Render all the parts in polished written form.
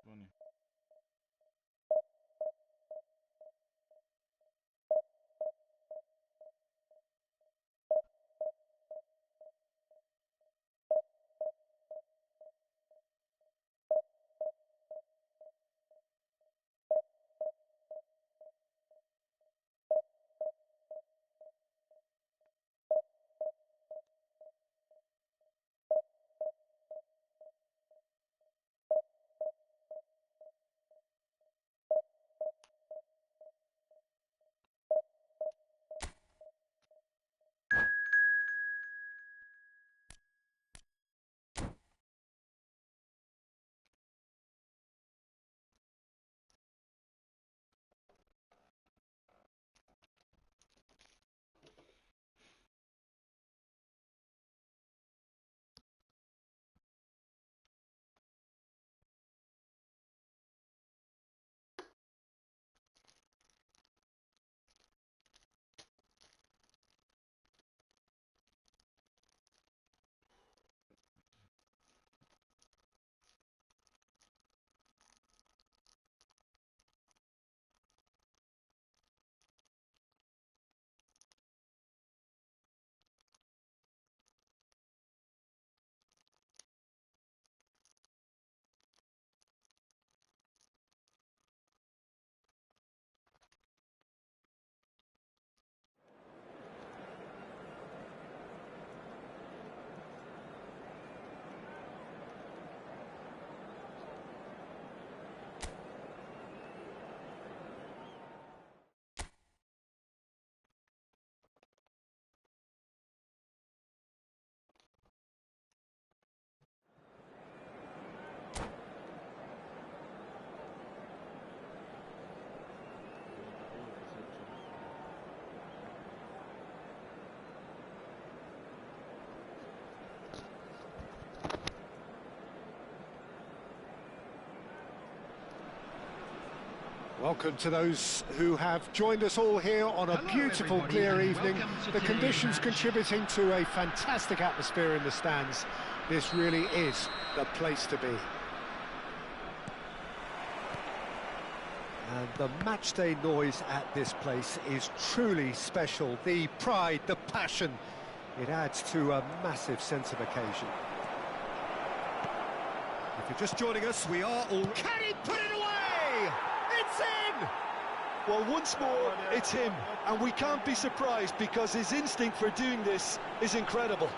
Funny. Welcome to those who have joined us all here on a beautiful, clear evening. The conditions contributing to a fantastic atmosphere in the stands. This really is the place to be. And the matchday noise at this place is truly special. The pride, the passion, it adds to a massive sense of occasion. If you're just joining us, we are all... Can he put it away? It's in! Well, once more, it's him, and we can't be surprised because his instinct for doing this is incredible.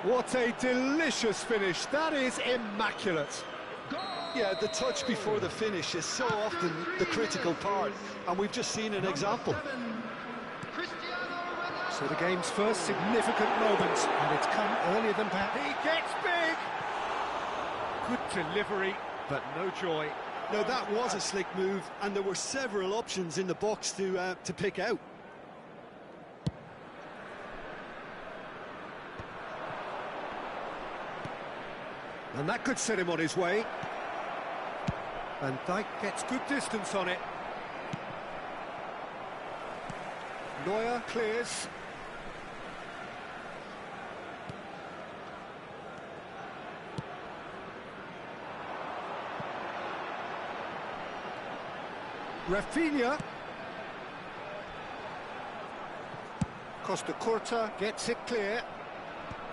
What a delicious finish. That is immaculate. Yeah, the touch before the finish is so often the critical part, and we've just seen an example. So the game's first significant moment, and it's come earlier than perhaps. He gets big! Good delivery, but no joy. Now that was a slick move, and there were several options in the box to pick out. And that could set him on his way. Van Dijk gets good distance on it. Neuer clears. Rafinha. Costa Curta gets it clear.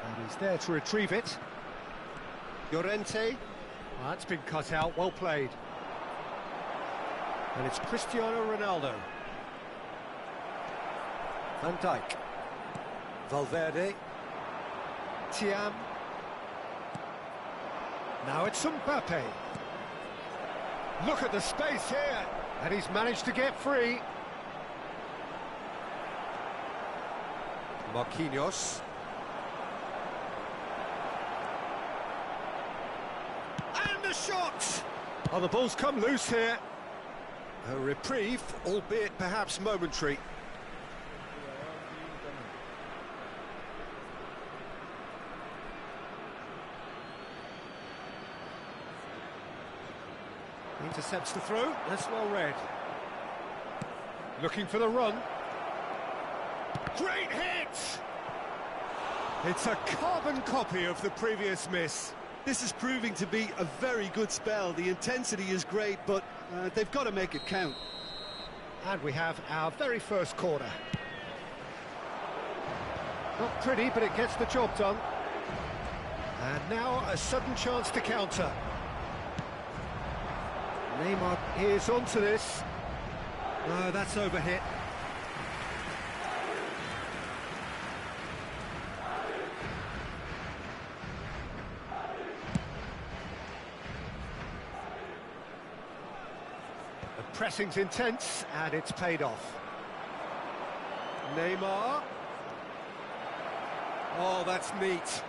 And he's there to retrieve it. Llorente. Well, that's been cut out, well played. And it's Cristiano Ronaldo. Van Dijk. Valverde. Thiam. Now it's Mbappe. Look at the space here. And he's managed to get free. Marquinhos. And the shot! Oh, the ball's come loose here. A reprieve, albeit perhaps momentary. Intercepts the throw, that's well read. Looking for the run. Great hit! It's a carbon copy of the previous miss. This is proving to be a very good spell. The intensity is great, but they've got to make it count. And we have our very first corner. Not pretty, but it gets the job done. And now a sudden chance to counter. Neymar is onto this. No, that's overhit. The pressing's intense, and it's paid off. Neymar. Oh, that's neat.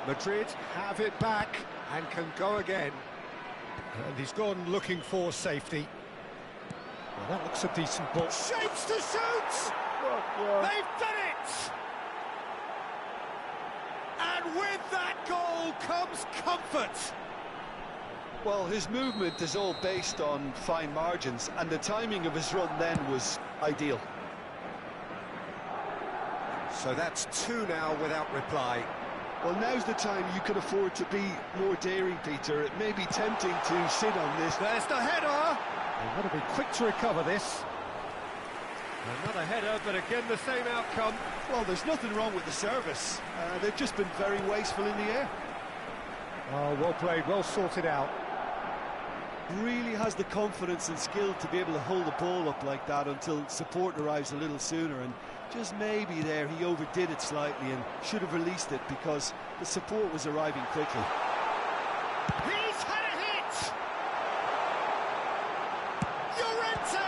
Madrid have it back and can go again. And he's gone looking for safety. Well, that looks a decent ball. Shapes to shoot! They've done it! And with that goal comes comfort. Well, his movement is all based on fine margins, and the timing of his run then was ideal. So that's 2 now without reply. Well, now's the time you can afford to be more daring, Peter. It may be tempting to sit on this. There's the header! They've got to be quick to recover this. Another header, but again the same outcome. Well, there's nothing wrong with the service. They've just been very wasteful in the air. Oh, well played, well sorted out. Really has the confidence and skill to be able to hold the ball up like that until support arrives a little sooner, and just maybe there he overdid it slightly and should have released it because the support was arriving quickly. He's had a hit! Llorente!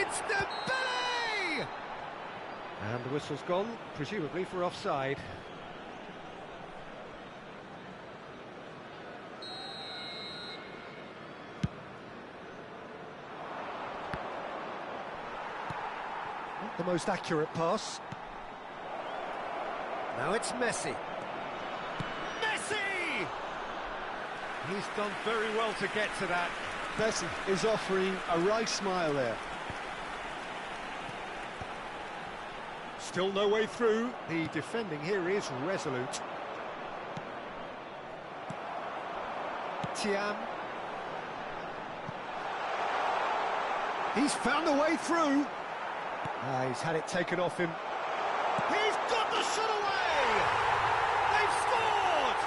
It's Dembele! And the whistle's gone, presumably for offside. The most accurate pass. Now it's Messi. Messi! He's done very well to get to that. Messi is offering a right smile there. Still no way through. The defending here is resolute. Tiam. He's found the way through. He's had it taken off him. He's got the shot away! They've scored!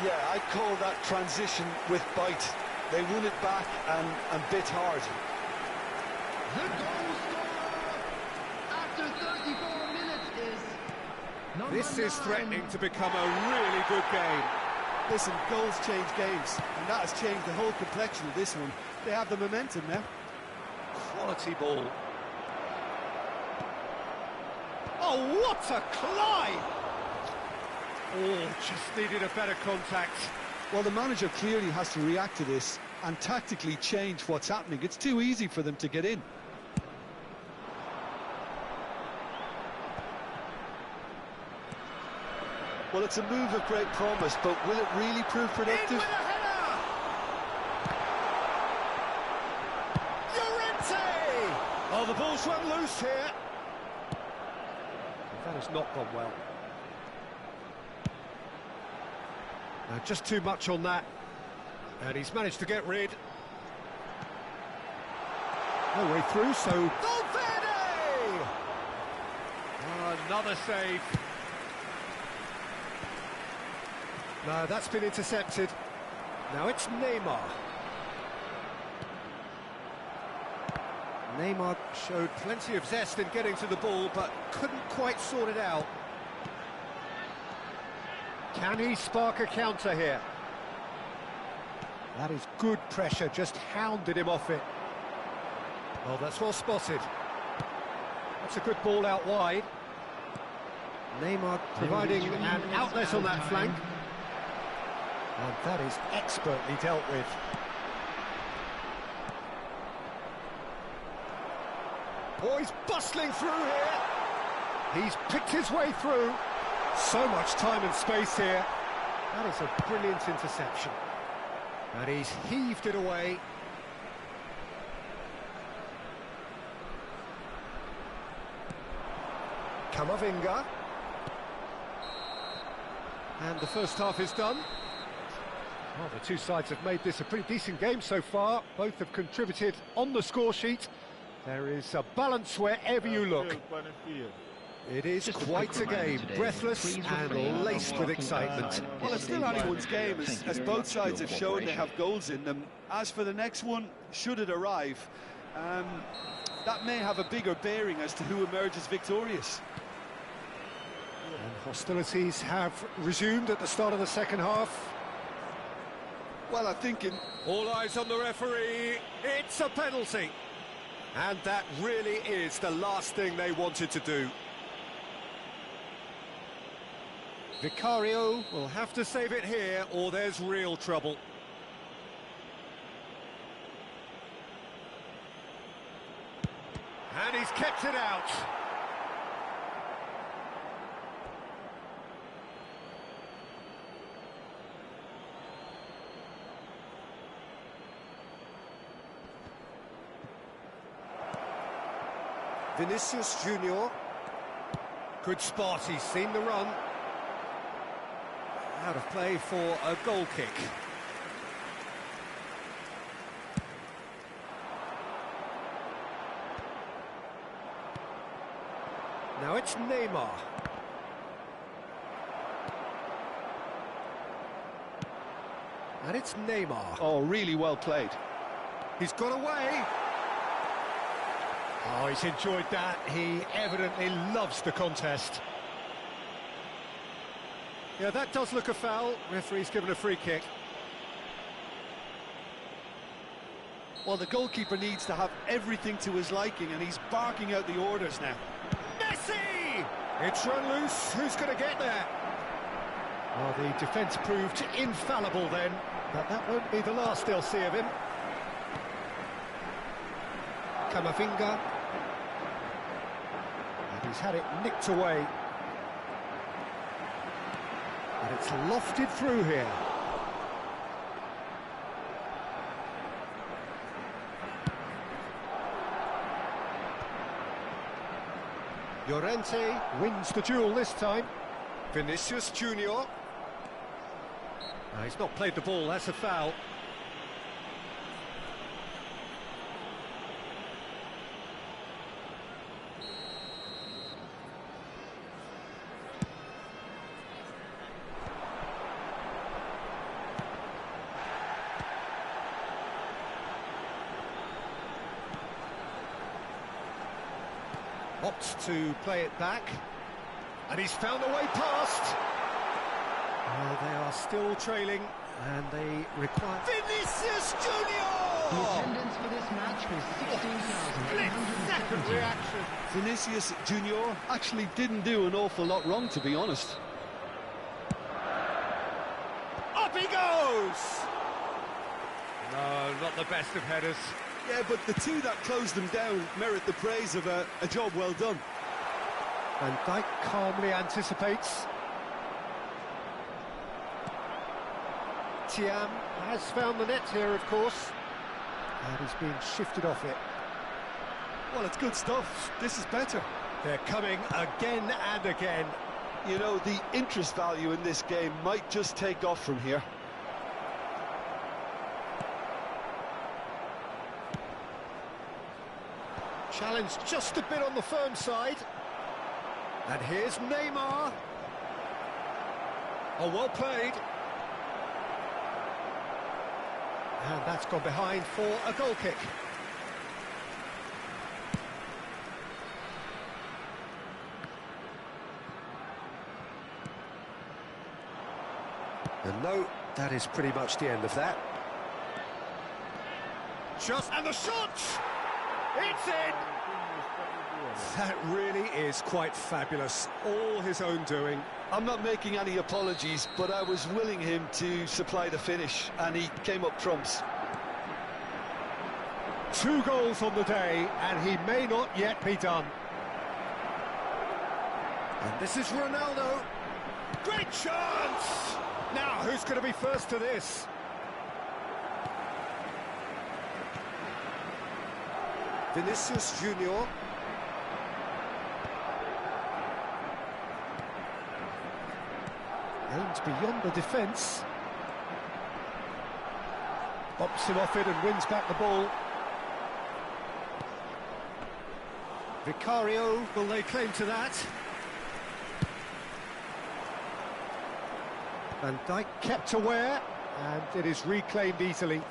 Yeah, I'd call that transition with bite. They won it back and bit hard. The goal scorer after 34 minutes is... This is threatening to become a really good game. Listen, goals change games, and that has changed the whole complexion of this one. They have the momentum now. Quality ball. Oh, what a climb! Oh, just needed a better contact. Well, the manager clearly has to react to this and tactically change what's happening. It's too easy for them to get in. Well, it's a move of great promise, but will it really prove productive? In with a header! Llorente! Oh, the ball's run loose here. That has not gone well. Just too much on that. And he's managed to get rid. No way through, so... Valverde! Oh, another save. No, that's been intercepted. Now it's Neymar. Neymar showed plenty of zest in getting to the ball, but couldn't quite sort it out. Can he spark a counter here? That is good pressure, just hounded him off it. Oh, that's well spotted. That's a good ball out wide. Neymar providing an outlet on that flank. And that is expertly dealt with. Oh, he's bustling through here. He's picked his way through. So much time and space here. That is a brilliant interception. And he's heaved it away. Camavinga. And the first half is done. Well, the two sides have made this a pretty decent game so far. Both have contributed on the score sheet. There is a balance wherever you look. It is quite a game, breathless and laced with excitement. Well, it's still anyone's game, as both sides have shown they have goals in them. As for the next one, should it arrive, that may have a bigger bearing as to who emerges victorious. And hostilities have resumed at the start of the second half. Well, I think All eyes on the referee, it's a penalty. And that really is the last thing they wanted to do. Vicario will have to save it here, or there's real trouble. And he's kept it out. Vinicius Junior. Good spot, he's seen the run. Out of play for a goal kick. Now it's Neymar. And it's Neymar. oh, really well played. He's got away. Oh, he's enjoyed that. He evidently loves the contest. Yeah, that does look a foul. Referee's given a free kick. Well, the goalkeeper needs to have everything to his liking, and he's barking out the orders now. Messi! It's run loose. Who's going to get there? Well, the defence proved infallible then, but that won't be the last they'll see of him. Camavinga. And he's had it nicked away. And it's lofted through here. Llorente wins the duel this time. Vinicius Junior. No, he's not played the ball, that's a foul. Opts to play it back, and he's found a way past. Well, they are still trailing, and they require... Vinicius Junior! The attendance for this match was 16,800. Reaction. Vinicius Junior actually didn't do an awful lot wrong, to be honest. Up he goes! No, not the best of headers. Yeah, but the two that closed them down merit the praise of a job well done. Van Dijk calmly anticipates. Thiam has found the net here, of course. And he's being shifted off it. Well, it's good stuff. This is better. They're coming again and again. You know, the interest value in this game might just take off from here. Challenge just a bit on the firm side. And here's Neymar. Oh, well played. And that's gone behind for a goal kick. And no, that is pretty much the end of that. And the shot! It's in! That really is quite fabulous. All his own doing. I'm not making any apologies, but I was willing him to supply the finish, and he came up trumps. 2 goals on the day, and he may not yet be done. And this is Ronaldo. Great chance! Now, who's going to be first to this? Vinicius Junior. Aims beyond the defence. Bops him off it and wins back the ball. Vicario will lay claim to that. Van Dijk kept aware, and it is reclaimed easily.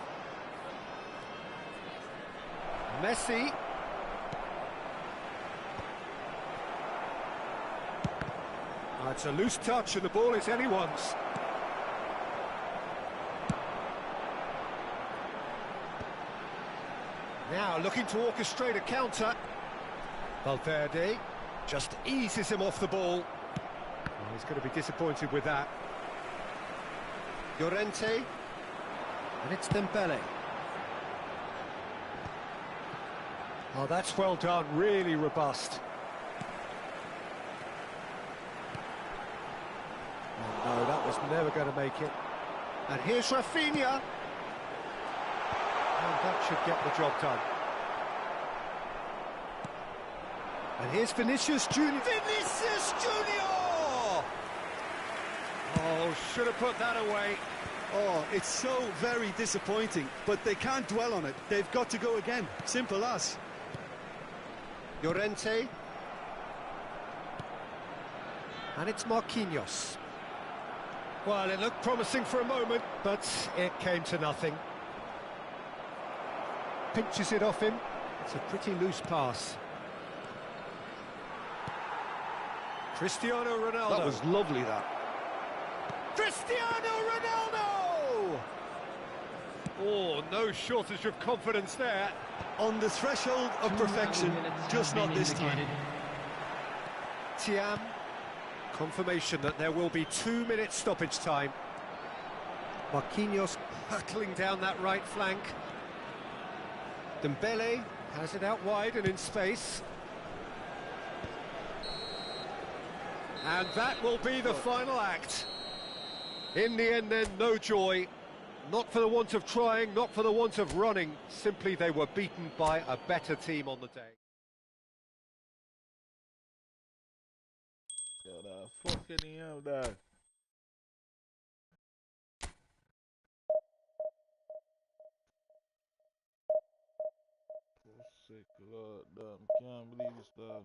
Messi. It's a loose touch and the ball is anyone's. Now looking to orchestrate a counter. Valverde just eases him off the ball. Oh, he's going to be disappointed with that. Llorente. And it's Dembele. Oh, that's well done, really robust. Oh, no, that was never going to make it. And here's Rafinha. And that should get the job done. And here's Vinicius Junior. Vinicius Junior! Oh, should have put that away. Oh, it's so very disappointing, but they can't dwell on it. They've got to go again. Simple as. Llorente. And it's Marquinhos. Well, it looked promising for a moment, but it came to nothing. Pinches it off him. It's a pretty loose pass. Cristiano Ronaldo. That was lovely, that. Cristiano Ronaldo! Oh, no shortage of confidence there. On the threshold of perfection, just not this time. Thiam. Confirmation that there will be 2 minutes stoppage time. Marquinhos hurtling down that right flank. Dembele has it out wide and in space. And that will be the final act. In the end then, no joy. Not for the want of trying, not for the want of running. Simply they were beaten by a better team on the day. Fucking hell, dog. Oh, sick, Lord, dog. Can't believe this stuff.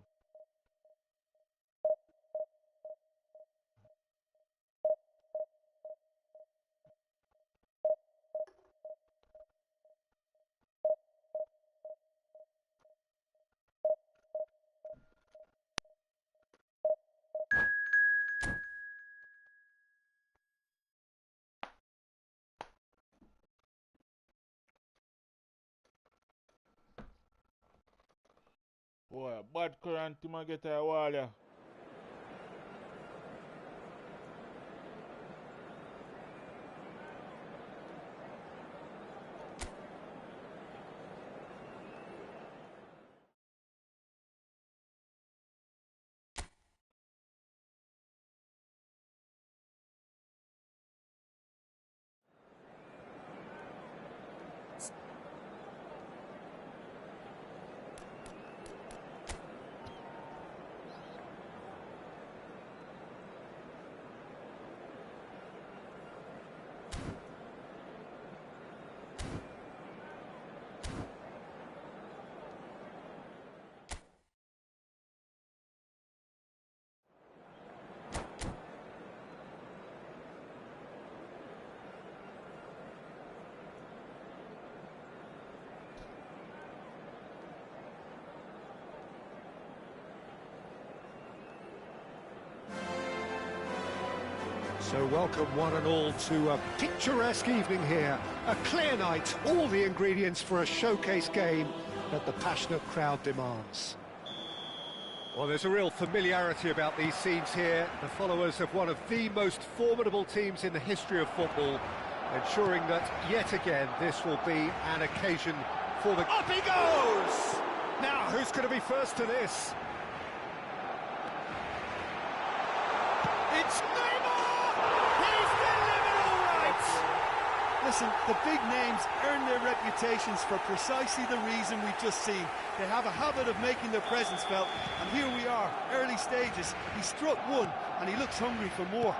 Boy, a bad current team a get a wall, yeah. So welcome one and all to a picturesque evening here. A clear night, all the ingredients for a showcase game that the passionate crowd demands. Well, there's a real familiarity about these scenes here. The followers of one of the most formidable teams in the history of football, ensuring that yet again this will be an occasion for the... Up he goes! Now, who's going to be first to this? It's Neymar! He's delivered all right! Listen, the big names earn their reputations for precisely the reason we've just seen. They have a habit of making their presence felt, and here we are, early stages. He struck one, and he looks hungry for more.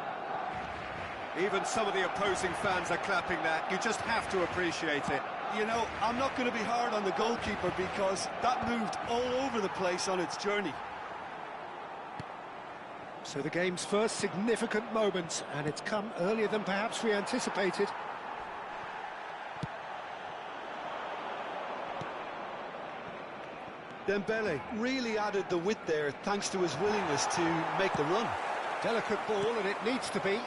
Even some of the opposing fans are clapping that. You just have to appreciate it. You know, I'm not going to be hard on the goalkeeper because that moved all over the place on its journey. So the game's first significant moment, and it's come earlier than perhaps we anticipated. Dembele really added the width there thanks to his willingness to make the run. Delicate ball, and it needs to be.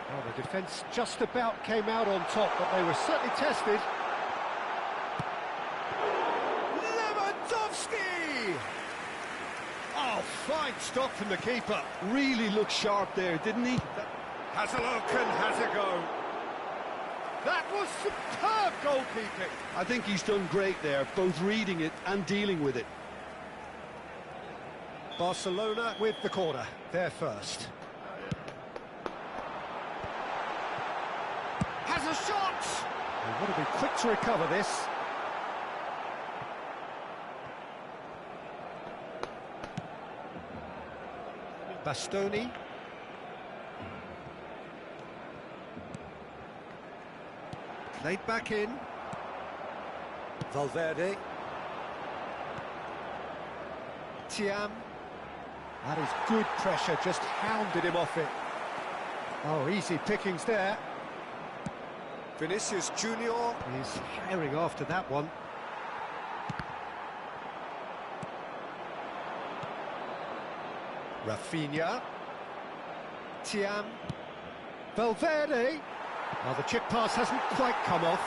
Well, the defence just about came out on top, but they were certainly tested. Lewandowski! Oh, fine stop from the keeper. Really looked sharp there, didn't he? Has a look and has a go. That was superb goalkeeping. I think he's done great there, both reading it and dealing with it. Barcelona with the corner, they're first. Has a shot! They want to be quick to recover this. Bastoni. Played back in. Valverde. Thiam. That is good pressure, just hounded him off it. Oh, easy pickings there. Vinicius Junior is herring after that one. Rafinha. Thiam. Valverde. Well, the chip pass hasn't quite come off.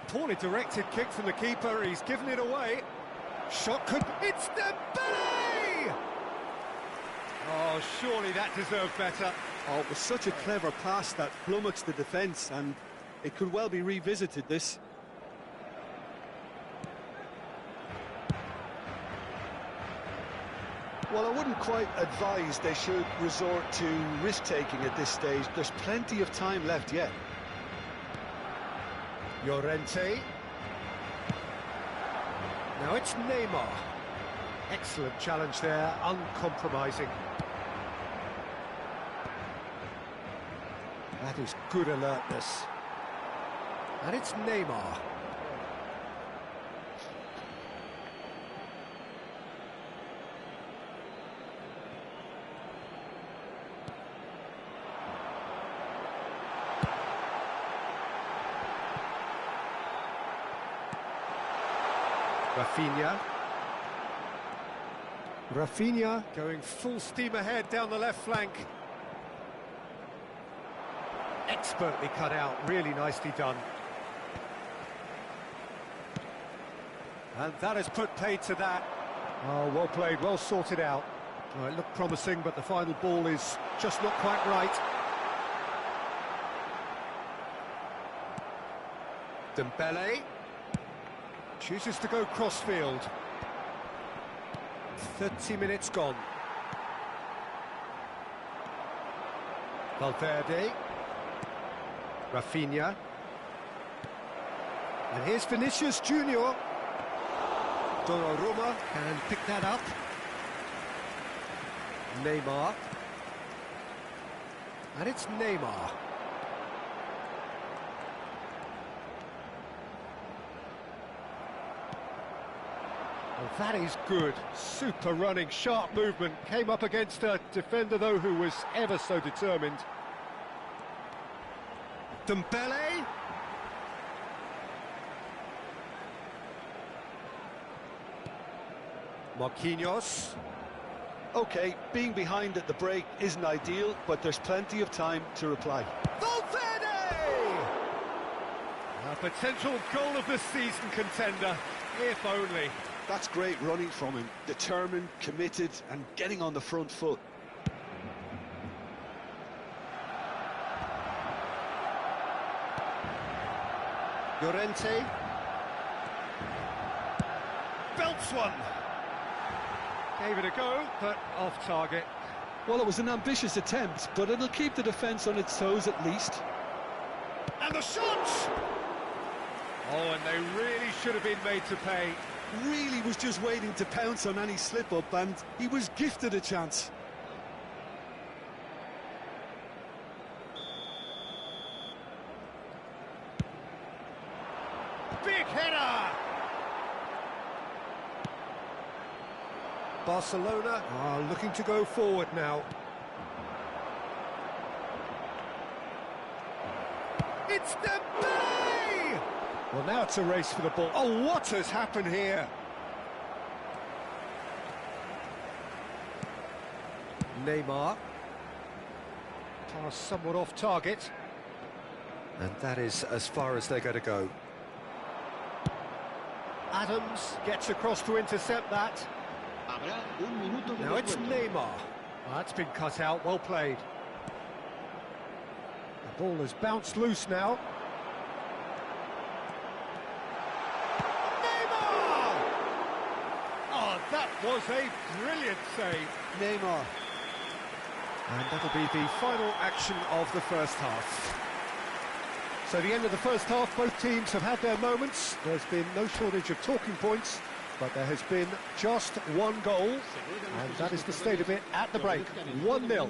Poorly directed kick from the keeper, he's given it away. Shot could... It's Dembele! Oh, surely that deserved better. Oh, it was such a clever pass that flummoxed the defence, and it could well be revisited, this. Well, I wouldn't quite advise they should resort to risk-taking at this stage. There's plenty of time left yet. Llorente. Now it's Neymar. Excellent challenge there, uncompromising. That is good alertness. And it's Neymar. Rafinha. Rafinha going full steam ahead down the left flank. Expertly cut out, really nicely done. And that has put paid to that. Oh, well played, well sorted out. Oh, it looked promising, but the final ball is just not quite right. Dembele chooses to go crossfield. 30 minutes gone. Valverde. Rafinha. And here's Vinicius Junior. Donnarumma can pick that up. Neymar. And it's Neymar. Well, that is good. Super running, sharp movement. Came up against a defender, though, who was ever so determined. Dembele. Marquinhos. OK, being behind at the break isn't ideal, but there's plenty of time to reply. Valverde! A potential goal of the season contender, if only. That's great running from him, determined, committed, and getting on the front foot. Llorente. Belts one. Gave it a go, but off target. Well, it was an ambitious attempt, but it'll keep the defence on its toes at least. And the shot! Oh, and they really should have been made to pay. Really was just waiting to pounce on any slip-up, and he was gifted a chance. Big header! Barcelona are looking to go forward now. It's Dembele! Well, now it's a race for the ball. Oh, what has happened here? Neymar. Pass somewhat off target. And that is as far as they're going to go. Adams gets across to intercept that. Now it's Neymar. That's been cut out, well played. The ball has bounced loose now. Neymar! Oh, that was a brilliant save. Neymar. And that'll be the final action of the first half. So the end of the first half, both teams have had their moments. There's been no shortage of talking points, but there has been just one goal, and that is the state of it at the break. 1-0.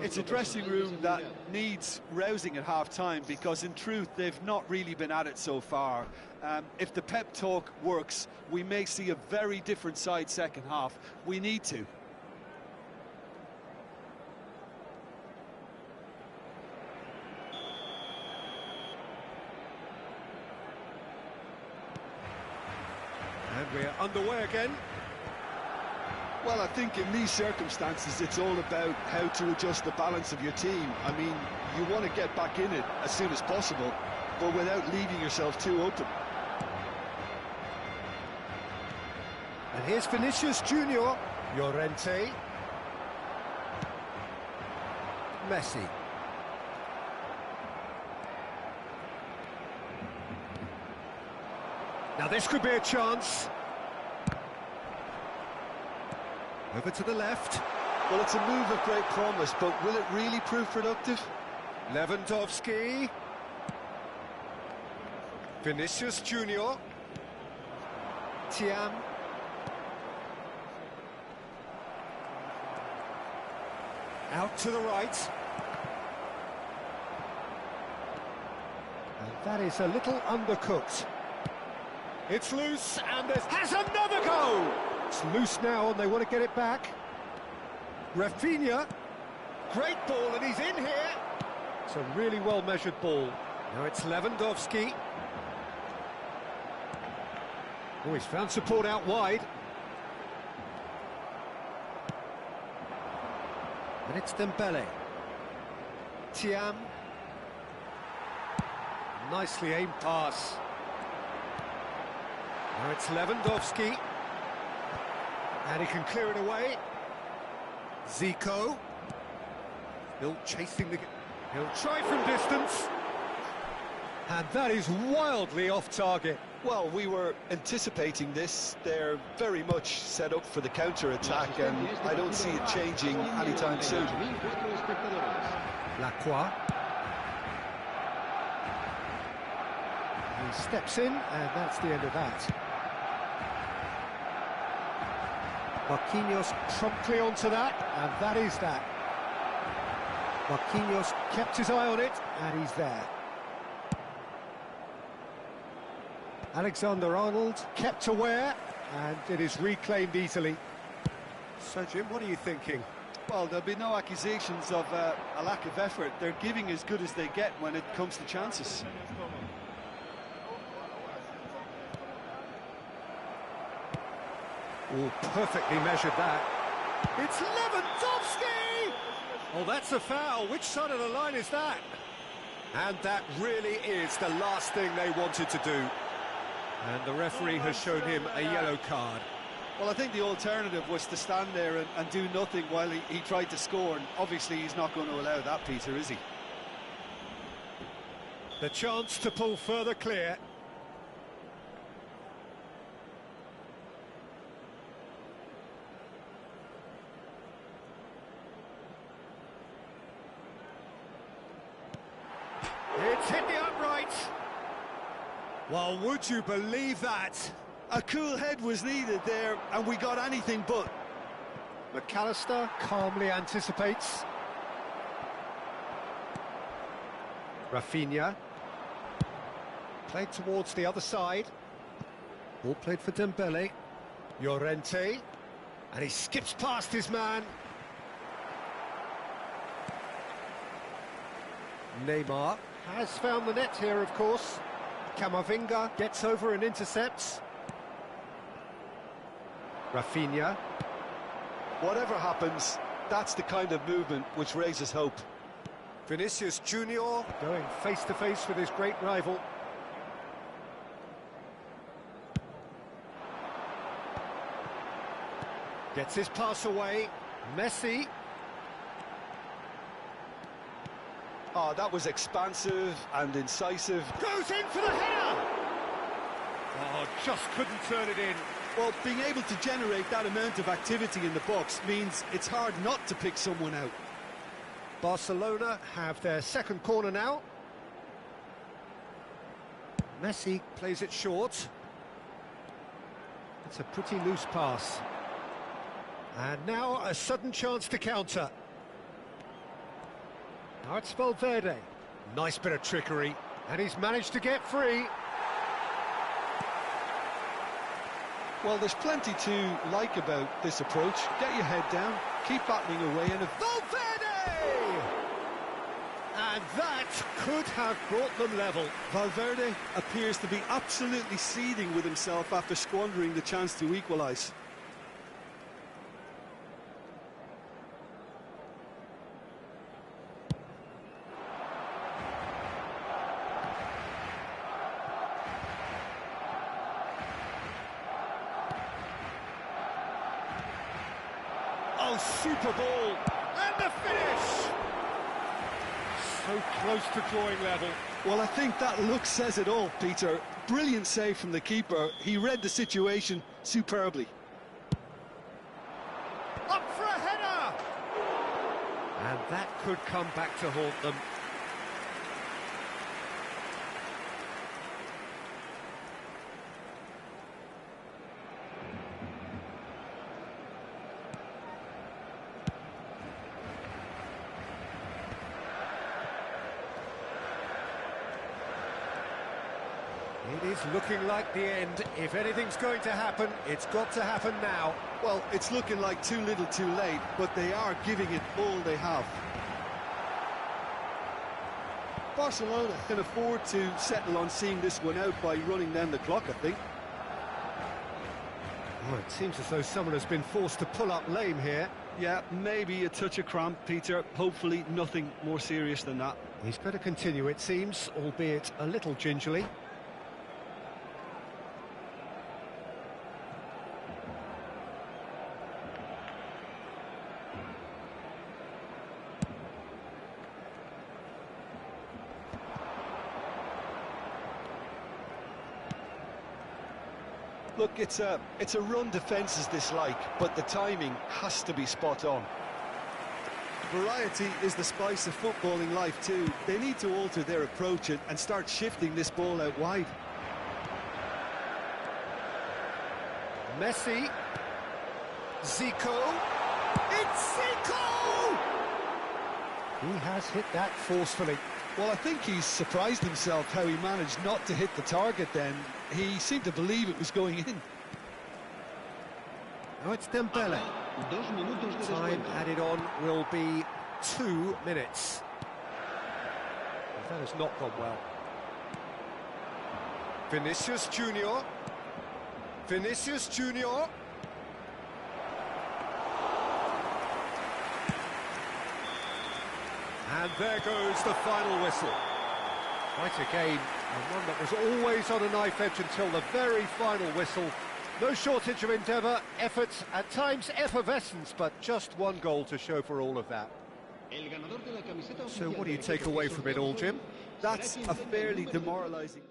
It's a dressing room that needs rousing at half-time, because in truth they've not really been at it so far. If the pep talk works, we may see a very different side second half. We need to. And we're underway again. Well, I think in these circumstances it's all about how to adjust the balance of your team. I mean, you want to get back in it as soon as possible, but without leaving yourself too open. And here's Vinicius Junior. Llorente. Messi. Now this could be a chance. Over to the left. Well, it's a move of great promise, but will it really prove productive? Lewandowski. Vinicius Junior. Thiam. Out to the right. And that is a little undercooked. It's loose, and has another go! It's loose now, and they want to get it back. Rafinha. Great ball, and he's in here. It's a really well-measured ball. Now it's Lewandowski. Oh, he's found support out wide. And it's Dembele. Thiam. Nicely aimed pass. Now it's Lewandowski. And he can clear it away. Zico. Still chasing the... He'll try from distance. And that is wildly off target. Well, we were anticipating this. They're very much set up for the counter-attack, and I don't see it changing anytime soon. Lacroix. He steps in, and that's the end of that. Marquinhos promptly onto that, and that is that. Marquinhos kept his eye on it, and he's there. Alexander-Arnold kept aware, and it is reclaimed easily. So, Jim, what are you thinking? Well, there'll be no accusations of a lack of effort. They're giving as good as they get when it comes to chances. Oh, perfectly measured that. It's Lewandowski! Oh, that's a foul. Which side of the line is that? And that really is the last thing they wanted to do. And the referee has shown him a yellow card. Well, I think the alternative was to stand there and do nothing while he tried to score, and obviously he's not going to allow that, Peter, is he? The chance to pull further clear. It's hit the uprights. Well, would you believe that? A cool head was needed there, and we got anything but. McAllister calmly anticipates. Rafinha. Played towards the other side. Ball played for Dembele. Llorente. And he skips past his man. Neymar has found the net here, of course. Camavinga gets over and intercepts. Rafinha. Whatever happens, that's the kind of movement which raises hope. Vinicius Junior going face-to-face with his great rival. Gets his pass away. Messi. Oh, that was expansive and incisive. Goes in for the header! Oh, just couldn't turn it in. Well, being able to generate that amount of activity in the box means it's hard not to pick someone out. Barcelona have their second corner now. Messi plays it short. It's a pretty loose pass. And now a sudden chance to counter. Now it's Valverde. Nice bit of trickery. And he's managed to get free. Well, there's plenty to like about this approach. Get your head down, keep battling away, and Valverde! And that could have brought them level. Valverde appears to be absolutely seething with himself after squandering the chance to equalise. Oh, super ball! And the finish! So close to drawing level. Well, I think that look says it all, Peter. Brilliant save from the keeper. He read the situation superbly. Up for a header! And that could come back to haunt them. It is looking like the end. If anything's going to happen, it's got to happen now. Well, it's looking like too little too late, but they are giving it all they have. Barcelona can afford to settle on seeing this one out by running down the clock, I think. Oh, it seems as though someone has been forced to pull up lame here. Yeah, maybe a touch of cramp, Peter. Hopefully nothing more serious than that. He's going to continue, it seems, albeit a little gingerly. Look, it's a run defence is dislike, but the timing has to be spot on. Variety is the spice of footballing life too. They need to alter their approach and start shifting this ball out wide. Messi. Zico. It's Zico! He has hit that forcefully. Well, I think he's surprised himself how he managed not to hit the target then. He seemed to believe it was going in. Now it's Dembele. Time added on will be 2 minutes. That has not gone well. Vinicius Junior. Vinicius Junior. And there goes the final whistle. Quite a game, and one that was always on a knife edge until the very final whistle. No shortage of endeavour, effort, at times effervescence, but just one goal to show for all of that. So what do you take away from it all, Jim? That's a fairly demoralising...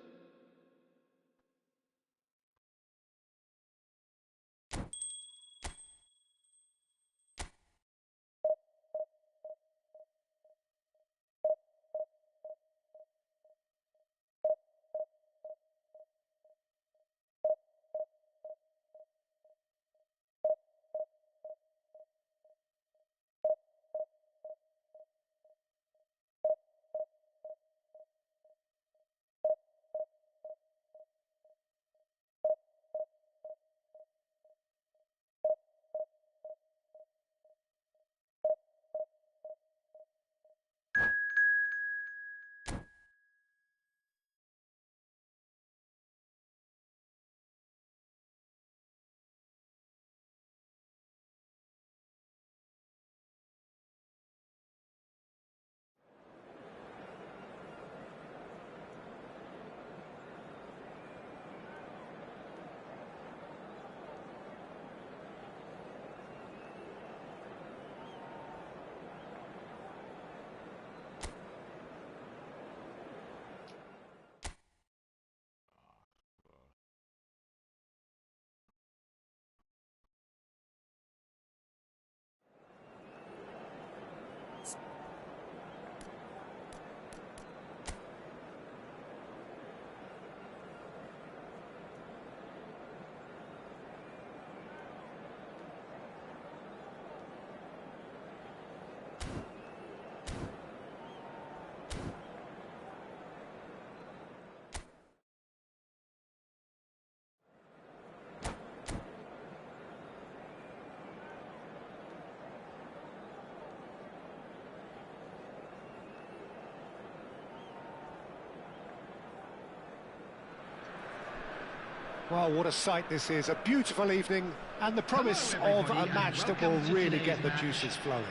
Well, what a sight this is. A beautiful evening and the promise of a match that will really get the juices flowing.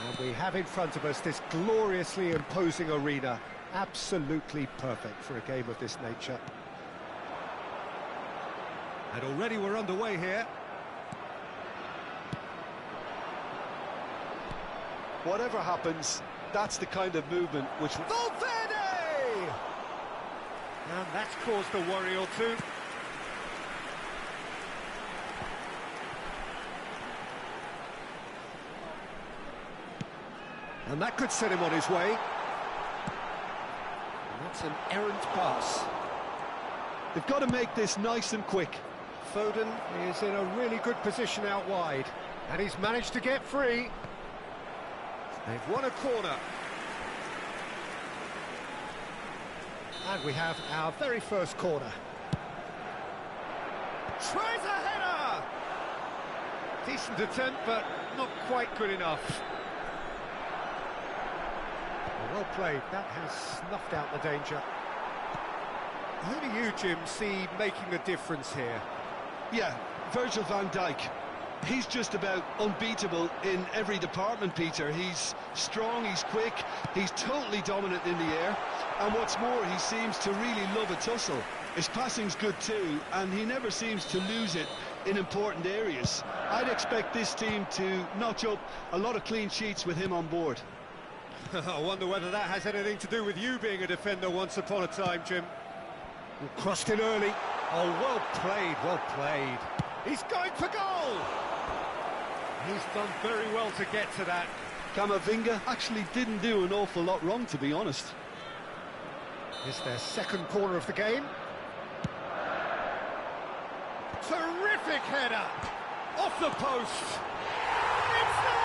And we have in front of us this gloriously imposing arena. Absolutely perfect for a game of this nature. And already we're underway here. Whatever happens, that's the kind of movement which... Valverde! And that's caused a worry or two. And that could set him on his way. And that's an errant pass. They've got to make this nice and quick. Foden is in a really good position out wide. And he's managed to get free. They've won a corner. And we have our very first corner. Tries a header! Decent attempt, but not quite good enough. Well played, that has snuffed out the danger. Who do you, Jim, see making a difference here? Yeah, Virgil van Dijk. He's just about unbeatable in every department, Peter. He's strong, he's quick, he's totally dominant in the air. And what's more, he seems to really love a tussle. His passing's good too, and he never seems to lose it in important areas. I'd expect this team to notch up a lot of clean sheets with him on board. I wonder whether that has anything to do with you being a defender once upon a time, Jim. Crossed in early. Oh, well played, well played. He's going for goal! He's done very well to get to that. Camavinga actually didn't do an awful lot wrong, to be honest. It's their second corner of the game. Terrific header! Off the post! It's there!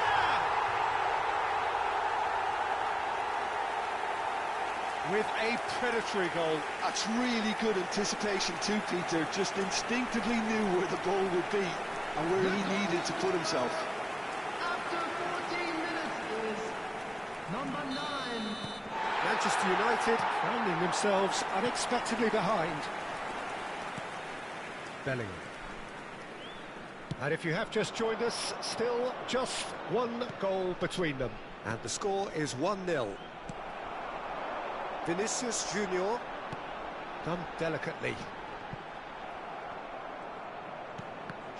With a predatory goal. That's really good anticipation too, Peter. Just instinctively knew where the ball would be and where he needed to put himself. After 14 minutes is number 9. Manchester United finding themselves unexpectedly behind. Bellingham. And if you have just joined us, still just one goal between them. And the score is 1-0. Vinicius Junior, done delicately.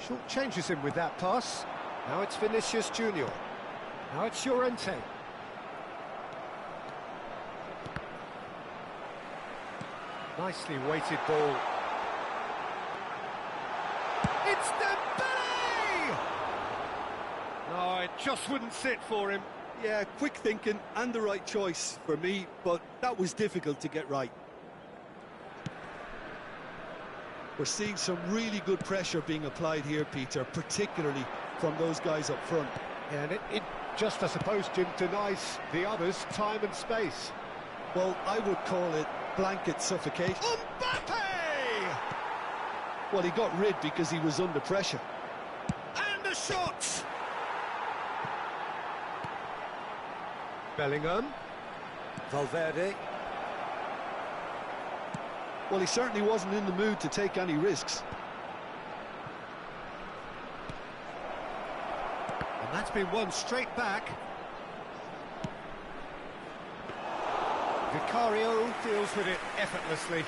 Short changes him with that pass. Now it's Vinicius Junior. Now it's Llorente. Nicely weighted ball. It's Dembele! No, it just wouldn't sit for him. Yeah, quick thinking and the right choice for me, but that was difficult to get right. We're seeing some really good pressure being applied here, Peter, particularly from those guys up front. And it just, I suppose, Jim, denies the others time and space. Well, I would call it blanket suffocation. Mbappe! Well, he got rid because he was under pressure. And a shot! Bellingham. Valverde. Well, he certainly wasn't in the mood to take any risks. And that's been won straight back. Vicario deals with it effortlessly.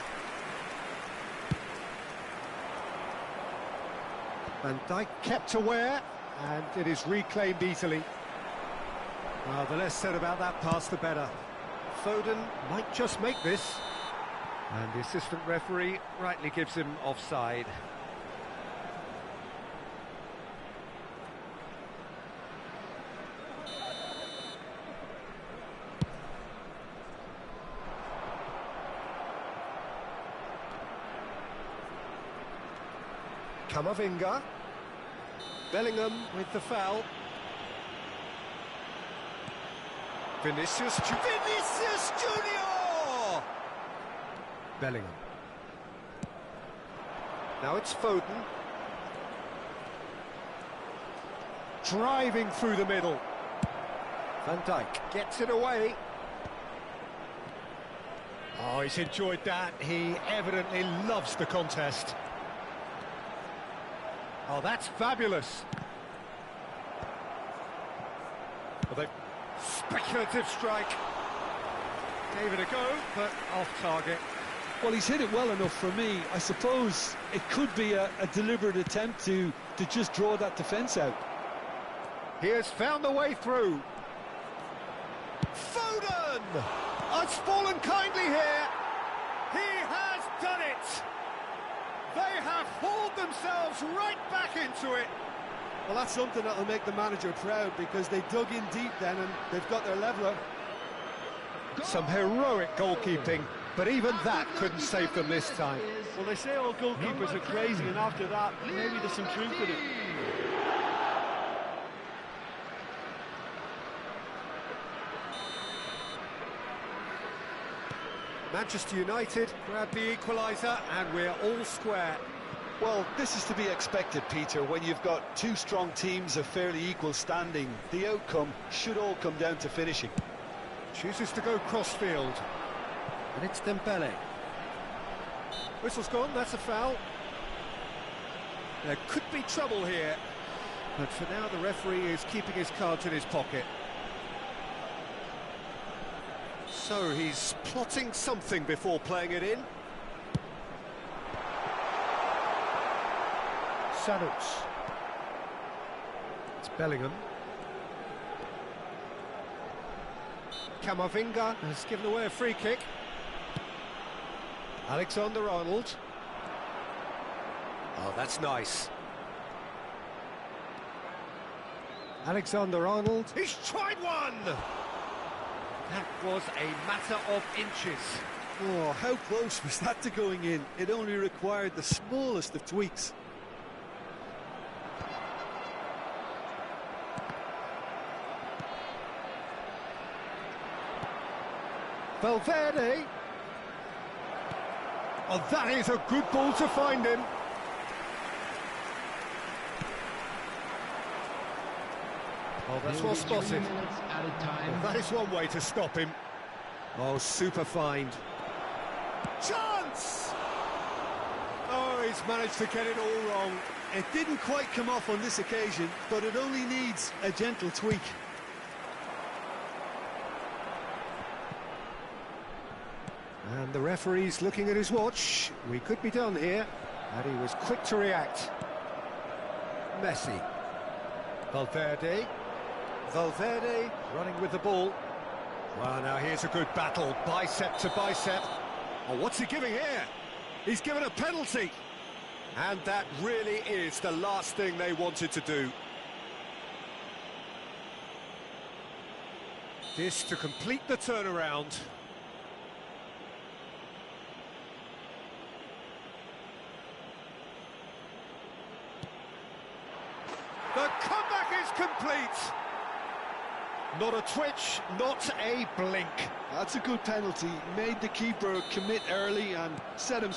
Van Dijk kept aware, and it is reclaimed easily. Well, the less said about that pass, the better. Foden might just make this. And the assistant referee rightly gives him offside. Camavinga. Bellingham with the foul. Vinicius Junior! Bellingham. Now it's Foden. Driving through the middle. Van Dijk gets it away. Oh, he's enjoyed that. He evidently loves the contest. Oh, that's fabulous. Well, they speculative strike. Gave it a go, but off target. Well, he's hit it well enough for me. I suppose it could be a deliberate attempt to just draw that defence out. He has found the way through. Foden! It's fallen kindly here. He has done it. They have hauled themselves right back into it. Well, that's something that'll make the manager proud, because they dug in deep then and they've got their leveller. Some heroic goalkeeping, but even that couldn't save them this time. Well, they say all goalkeepers are crazy, and after that, maybe there's some truth in it. Manchester United grab the equaliser, and we're all square. Well, this is to be expected, Peter, when you've got two strong teams of fairly equal standing. The outcome should all come down to finishing. Chooses to go crossfield. And it's Dembele. Whistle's gone, that's a foul. There could be trouble here. But for now, the referee is keeping his cards in his pocket. So he's plotting something before playing it in. Sanuks. It's Bellingham. Camavinga has given away a free kick. Alexander-Arnold. Oh, that's nice. Alexander-Arnold. He's tried one! That was a matter of inches. Oh, how close was that to going in? It only required the smallest of tweaks. Valverde. Oh, that is a good ball to find him. Oh, that's well spotted. Well, that is one way to stop him. Oh, super find. Chance! Oh, he's managed to get it all wrong. It didn't quite come off on this occasion, but it only needs a gentle tweak. And the referee's looking at his watch. We could be done here. And he was quick to react. Messi. Valverde. Valverde running with the ball. Well, now here's a good battle, bicep to bicep. Oh, what's he giving here? He's given a penalty. And that really is the last thing they wanted to do. This to complete the turnaround. The comeback is complete. Not a twitch, not a blink. That's a good penalty. Made the keeper commit early and set him.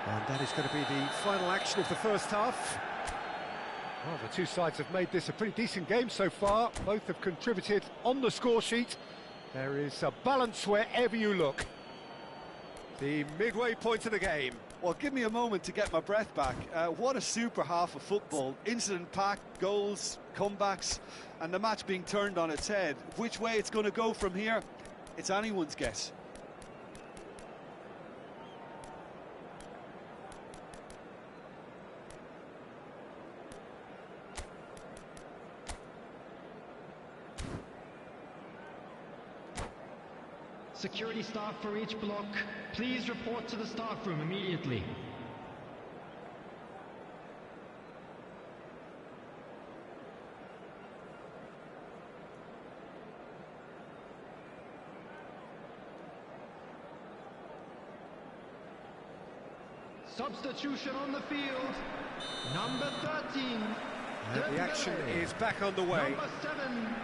And that is going to be the final action of the first half. Well, the two sides have made this a pretty decent game so far. Both have contributed on the score sheet. There is a balance wherever you look. The midway point of the game. Well, give me a moment to get my breath back. What a super half of football. Incident-packed, goals, comebacks, and the match being turned on its head. Which way it's going to go from here, it's anyone's guess. Security staff for each block, please report to the staff room immediately. Substitution on the field, number 13. And the action is back on the way. Number 7.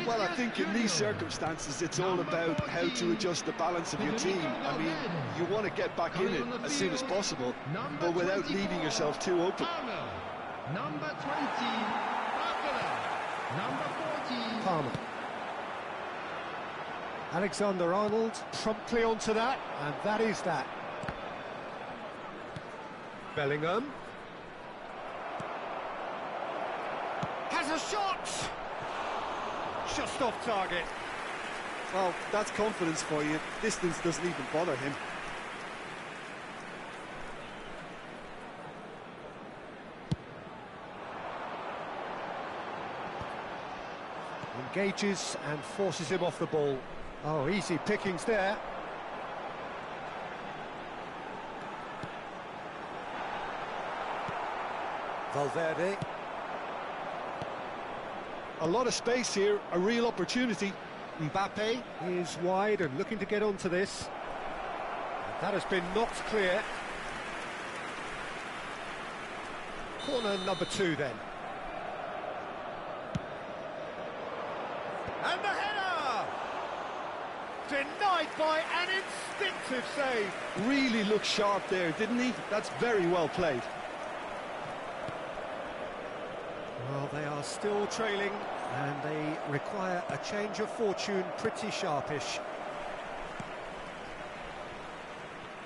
Well, I think in these circumstances it's all about how to adjust the balance of your team. I mean, you want to get back in it as soon as possible, but without leaving yourself too open. Number 20, Number 14, Palmer. Alexander-Arnold promptly onto that, and that is that. Bellingham. Has a shot! Just off target. Well, that's confidence for you. Distance doesn't even bother him. Engages and forces him off the ball. Oh, easy pickings there. Valverde. A lot of space here, a real opportunity. Mbappe is wide and looking to get onto this. That has been knocked clear. Corner number 2 then. And the header! Denied by an instinctive save. Really looked sharp there, didn't he? That's very well played. Well, they are still trailing, and they require a change of fortune pretty sharpish.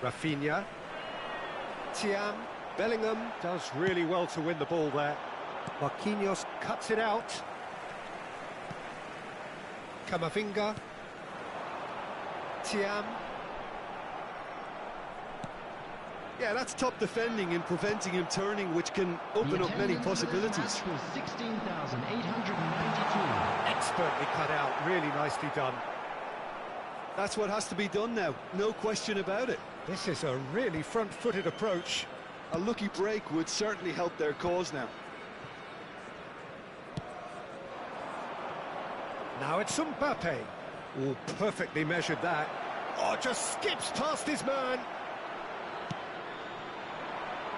Rafinha. Thiam. Bellingham does really well to win the ball there. Marquinhos cuts it out. Camavinga. Thiam. Yeah, that's top defending and preventing him turning, which can open up many possibilities. 16,892. Expertly cut out, really nicely done. That's what has to be done now, no question about it. This is a really front-footed approach. A lucky break would certainly help their cause now. Now it's Mbappe. Oh, perfectly measured that. Oh, just skips past his man.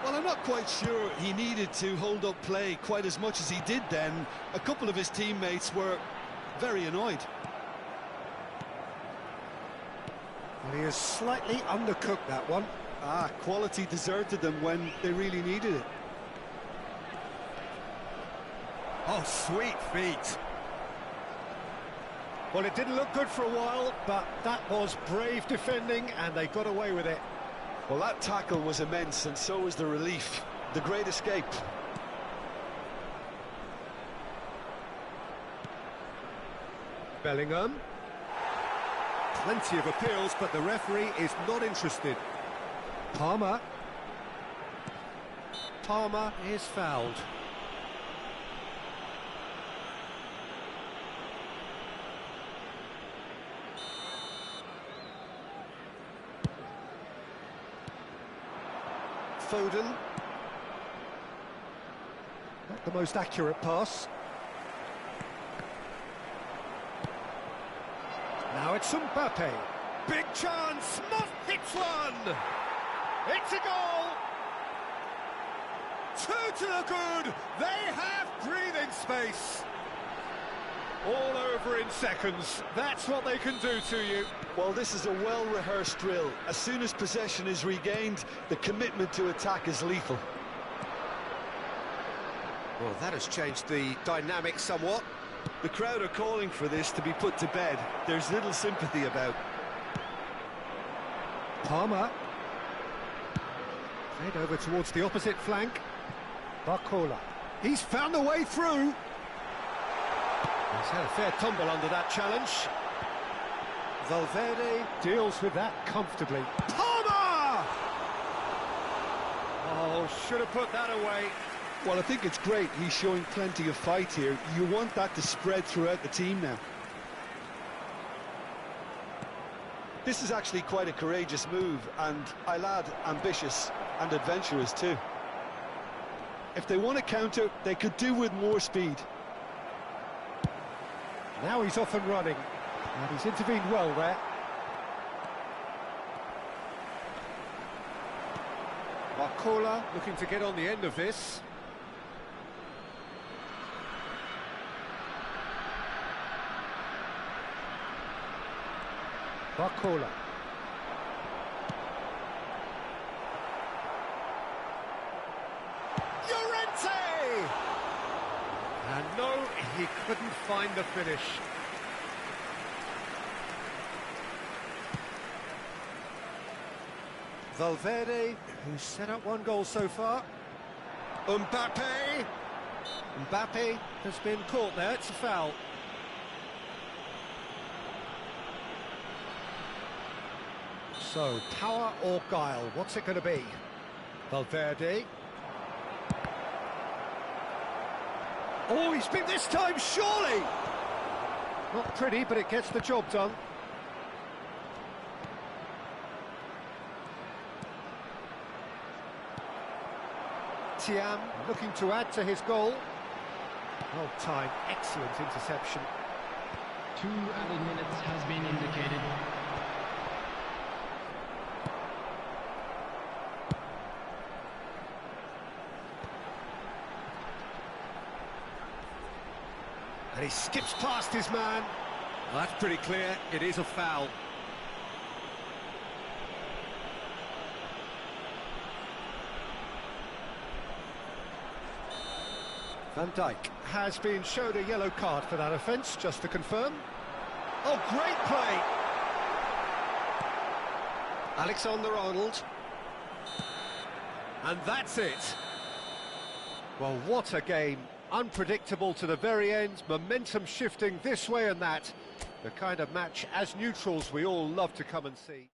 Well, I'm not quite sure he needed to hold up play quite as much as he did then. A couple of his teammates were very annoyed. Well, he has slightly undercooked that one. Ah, quality deserted them when they really needed it. Oh, sweet feet. Well, it didn't look good for a while, but that was brave defending, and they got away with it. Well, that tackle was immense, and so was the relief. The great escape. Bellingham. Plenty of appeals, but the referee is not interested. Palmer. Palmer is fouled. Foden. Not the most accurate pass. Now it's Mbappe. Big chance. Muff hits one. It's a goal. 2 to the good. They have breathing space. All over in seconds. That's what they can do to you. Well, this is a well-rehearsed drill. As soon as possession is regained, the commitment to attack is lethal. Well, that has changed the dynamic somewhat. The crowd are calling for this to be put to bed. There's little sympathy about. Palmer. Head over towards the opposite flank. Barcola. He's found a way through. He's had a fair tumble under that challenge. Valverde deals with that comfortably. Palmer! Oh, should have put that away. Well, I think it's great. He's showing plenty of fight here. You want that to spread throughout the team now. This is actually quite a courageous move, and I'll add ambitious and adventurous too. If they want to counter, they could do with more speed. Now he's off and running, and he's intervened well there. Barcola looking to get on the end of this. Barcola. Llorente! And no, he couldn't find the finish. Valverde, who's set up one goal so far. Mbappe. Mbappe has been caught there, it's a foul. So, power or guile, what's it going to be? Valverde. Oh, he's been this time, surely! Not pretty, but it gets the job done. Tiam looking to add to his goal. Well timed, excellent interception. 2 added minutes has been indicated. And he skips past his man. Well, that's pretty clear, it is a foul. Van Dijk has been showed a yellow card for that offence, just to confirm. Oh, great play! Alexander-Arnold. And that's it. Well, what a game. Unpredictable to the very end, momentum shifting this way and that. The kind of match, as neutrals, we all love to come and see.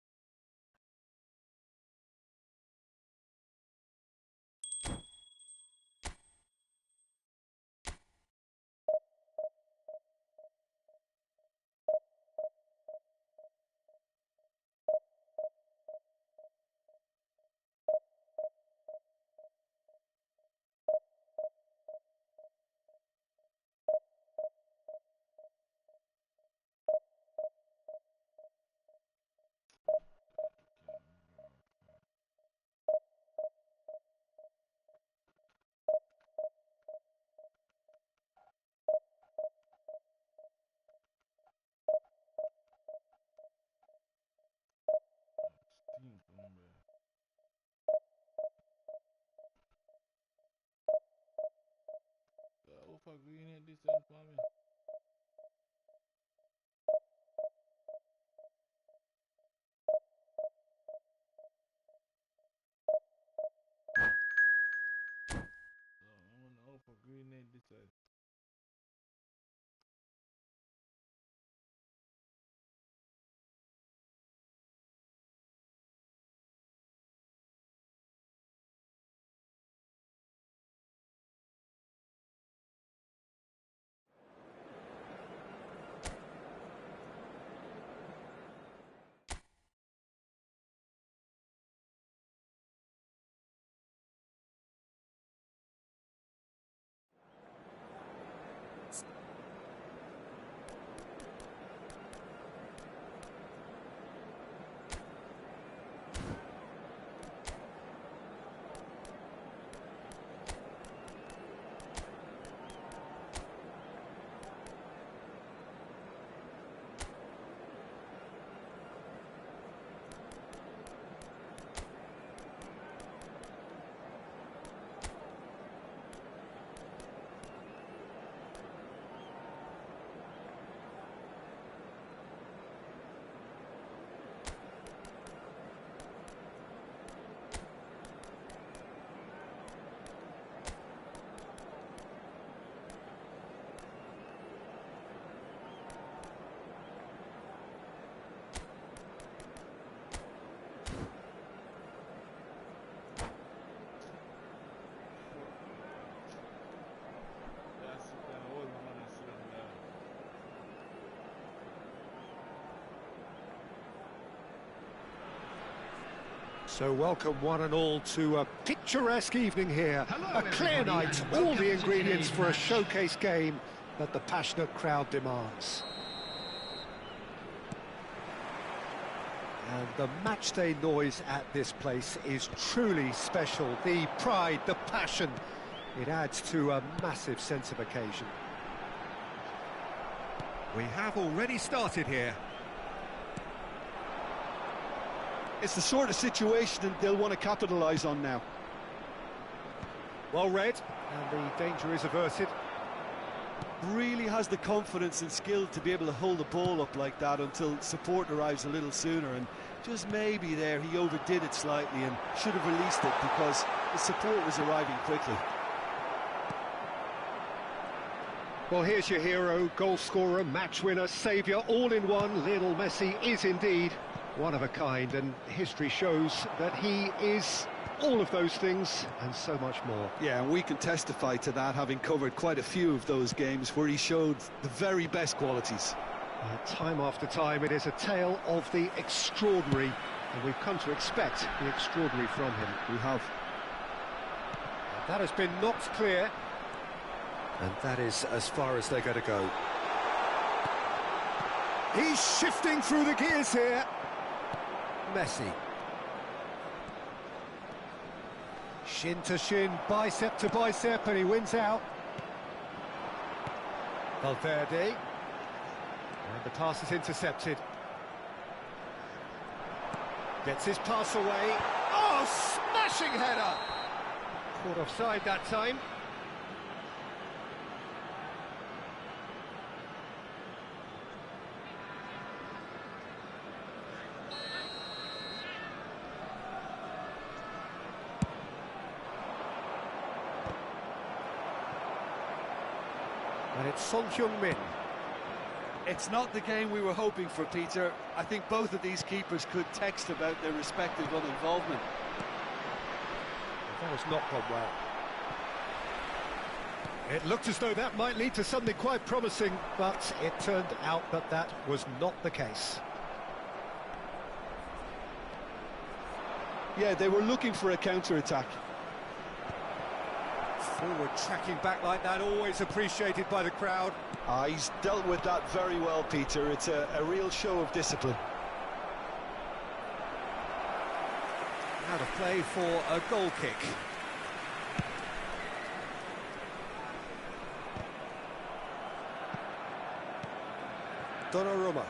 For green at this end for me. I'm gonna for green at this side. So welcome one and all to a picturesque evening here. Hello, a clear everybody, night, and all welcome the to ingredients today's for a match. showcase game that the passionate crowd demands. And the matchday noise at this place is truly special. The pride, the passion, it adds to a massive sense of occasion. We have already started here. It's the sort of situation that they'll want to capitalise on now. Well read, and the danger is averted. really has the confidence and skill to be able to hold the ball up like that until support arrives a little sooner, and just maybe there he overdid it slightly and should have released it because the support was arriving quickly. Well, here's your hero, goal scorer, match winner, saviour, all in one. Lionel Messi is indeed one of a kind, and history shows that he is all of those things and so much more. Yeah, and we can testify to that, having covered quite a few of those games where he showed the very best qualities. Time after time, it is a tale of the extraordinary, and we've come to expect the extraordinary from him. We have. That has been knocked clear. And that is as far as they're going to go. He's shifting through the gears here. Messi. Shin to shin, bicep to bicep, and he wins out. Valverde. And the pass is intercepted. Gets his pass away. Oh, smashing header! Caught offside that time. And it's Son Heung-min. It's not the game we were hoping for, Peter. I think both of these keepers could text about their respective uninvolvement. That has not gone well. It looked as though that might lead to something quite promising, but it turned out that that was not the case. Yeah, they were looking for a counter-attack. Forward tracking back like that, always appreciated by the crowd. He's dealt with that very well, Peter. It's a real show of discipline. Now to play for a goal kick. Donnarumma.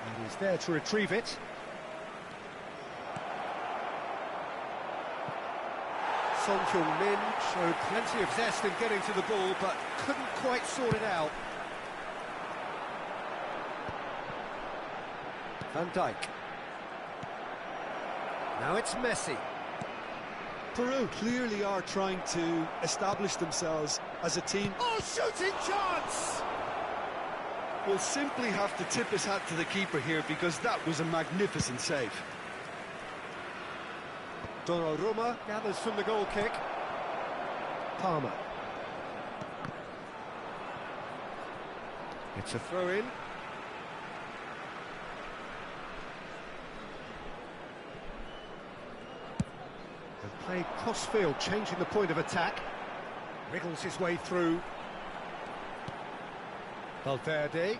And he's there to retrieve it. Son Heung-min showed plenty of zest in getting to the ball, but couldn't quite sort it out. Van Dijk. Now it's Messi. Peru clearly are trying to establish themselves as a team. Oh, shooting chance! We'll simply have to tip his hat to the keeper here because that was a magnificent save. Donnarumma gathers from the goal kick. Palmer. It's a throw-in. And play cross-field, changing the point of attack. Wriggles his way through. Valverde.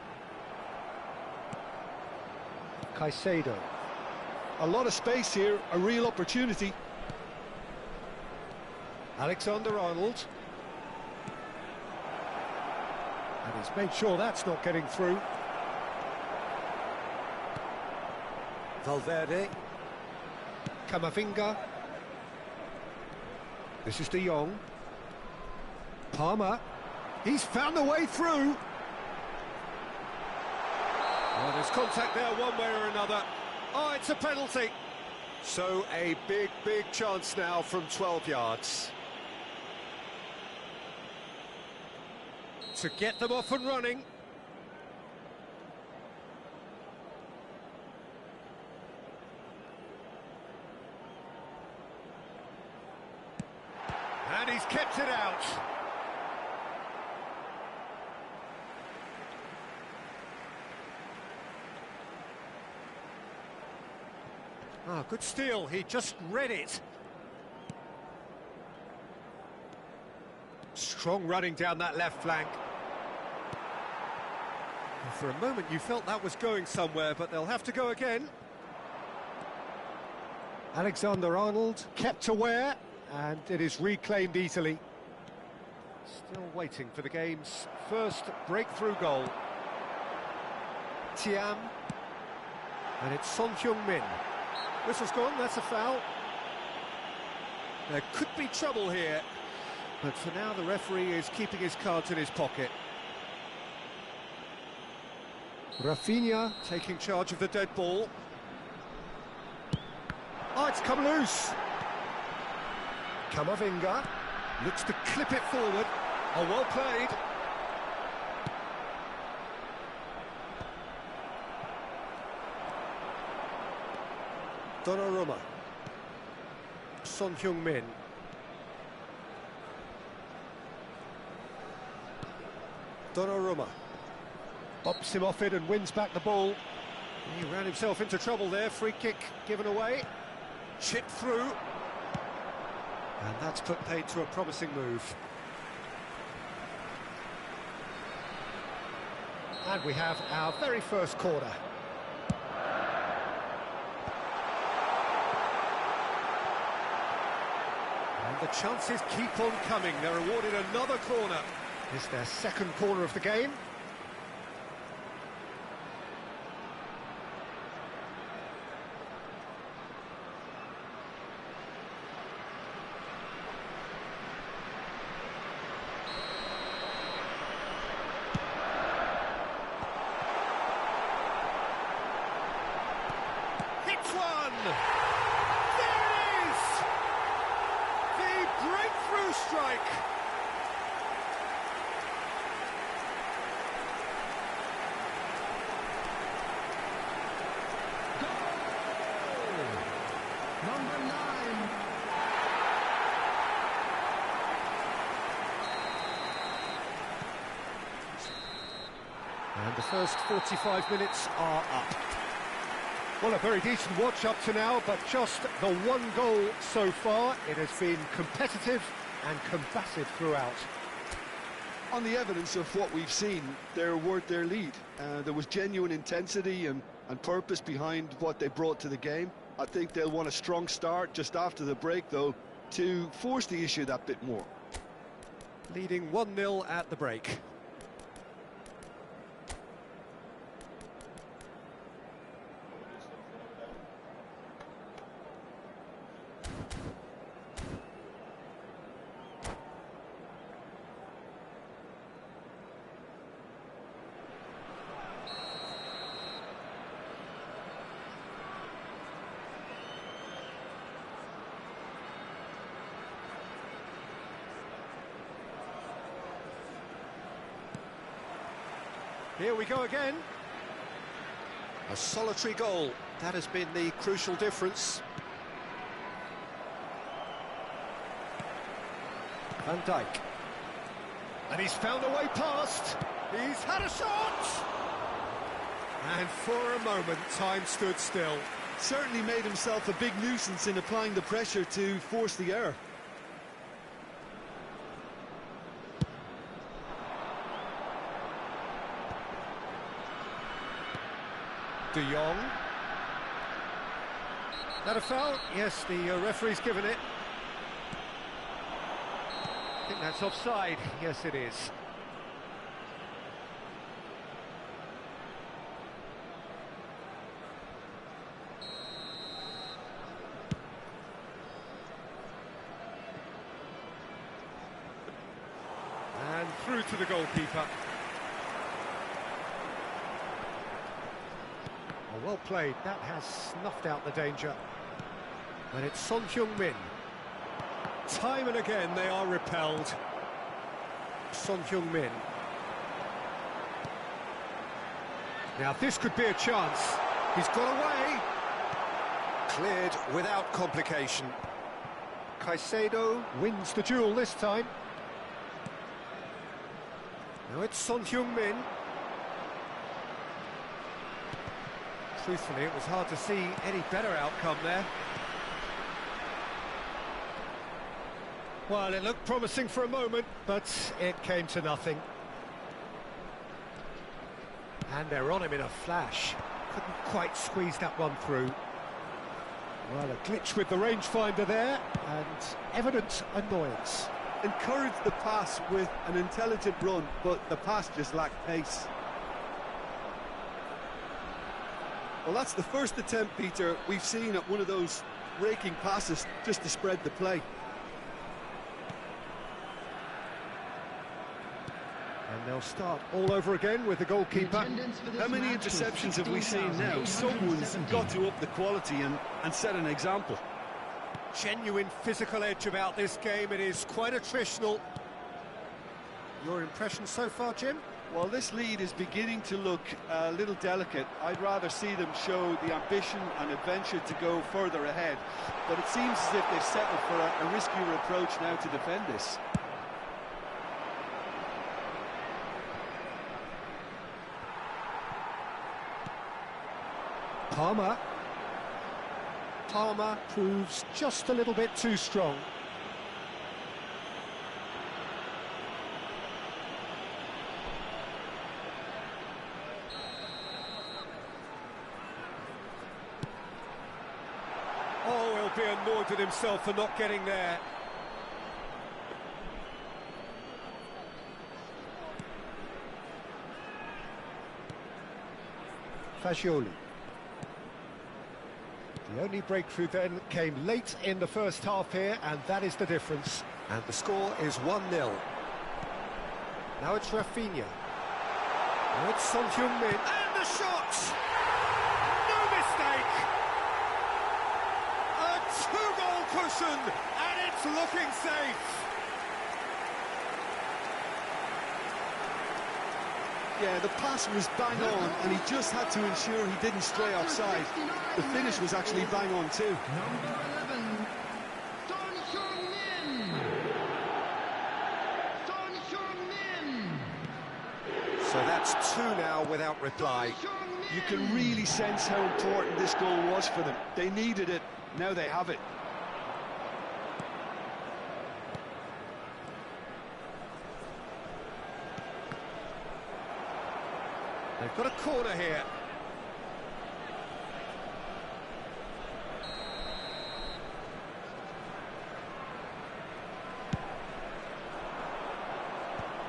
Caicedo. A lot of space here, a real opportunity. Alexander-Arnold. And he's made sure that's not getting through. Valverde. Camavinga. This is De Jong. Palmer. He's found the way through. Well, there's contact there one way or another. Oh, it's a penalty. So a big, big chance now from 12 yards. To get them off and running. And he's kept it out. Ah, good steal, he just read it. Strong running down that left flank. And for a moment you felt that was going somewhere, but they'll have to go again. Alexander-Arnold kept aware, and it is reclaimed easily. Still waiting for the game's first breakthrough goal. Thiam. And it's Son Heung-min. Whistle's gone, that's a foul. There could be trouble here, but for now the referee is keeping his cards in his pocket. Rafinha taking charge of the dead ball. Oh, it's come loose. Camavinga looks to clip it forward. Oh, well played. Donnarumma. Son Heung-min. Donnarumma bops him off it and wins back the ball. He ran himself into trouble there. Free kick given away. Chip through. And that's put paid to a promising move. And we have our very first corner. And the chances keep on coming. They're awarded another corner. It's their second corner of the game. Hits one! There it is! The breakthrough strike! Number 9. And the first 45 minutes are up. Well, a very decent watch up to now, but just the one goal so far. It has been competitive and combative throughout. On the evidence of what we've seen, they're worth their lead. There was genuine intensity and purpose behind what they brought to the game. I think they'll want a strong start just after the break, though, to force the issue that bit more. Leading 1-0 at the break. Here we go again. A solitary goal. That has been the crucial difference. Van Dijk. And he's found a way past. He's had a shot! And for a moment, time stood still. Certainly made himself a big nuisance in applying the pressure to force the error. De Jong. That a foul? Yes, the referee's given it. I think that's offside. Yes, it is. And through to the goalkeeper. Well played, that has snuffed out the danger. And it's Son Heung-min. Time and again they are repelled. Son Heung-min. Now this could be a chance. He's got away. Cleared without complication. Caicedo wins the duel this time. Now it's Son Heung-min. Truthfully, it was hard to see any better outcome there. Well, it looked promising for a moment, but it came to nothing. And they're on him in a flash. Couldn't quite squeeze that one through. Well, a glitch with the rangefinder there, and evident annoyance. Encouraged the pass with an intelligent run, but the pass just lacked pace. Well, that's the first attempt, Peter, we've seen at one of those raking passes just to spread the play. And they'll start all over again with the goalkeeper. How many interceptions have we seen now? Someone's got to up the quality and set an example. Genuine physical edge about this game. It is quite attritional. Your impression so far, Jim? Well, this lead is beginning to look a little delicate. I'd rather see them show the ambition and adventure to go further ahead. But it seems as if they've settled for a riskier approach now to defend this. Palmer proves just a little bit too strong. Oh, he'll be annoyed with himself for not getting there. Fagioli. The only breakthrough then came late in the first half here, and that is the difference. And the score is 1-0. Now it's Rafinha. Now it's Son Heung-min. And the shot! No mistake! A two-goal cushion, and it's looking safe. Yeah, the pass was bang on, and he just had to ensure he didn't stray offside. The finish was actually bang on too. Number 11, Son Heung-min. Son Heung-min. So that's two now without reply. You can really sense how important this goal was for them. They needed it, now they have it. They've got a corner here.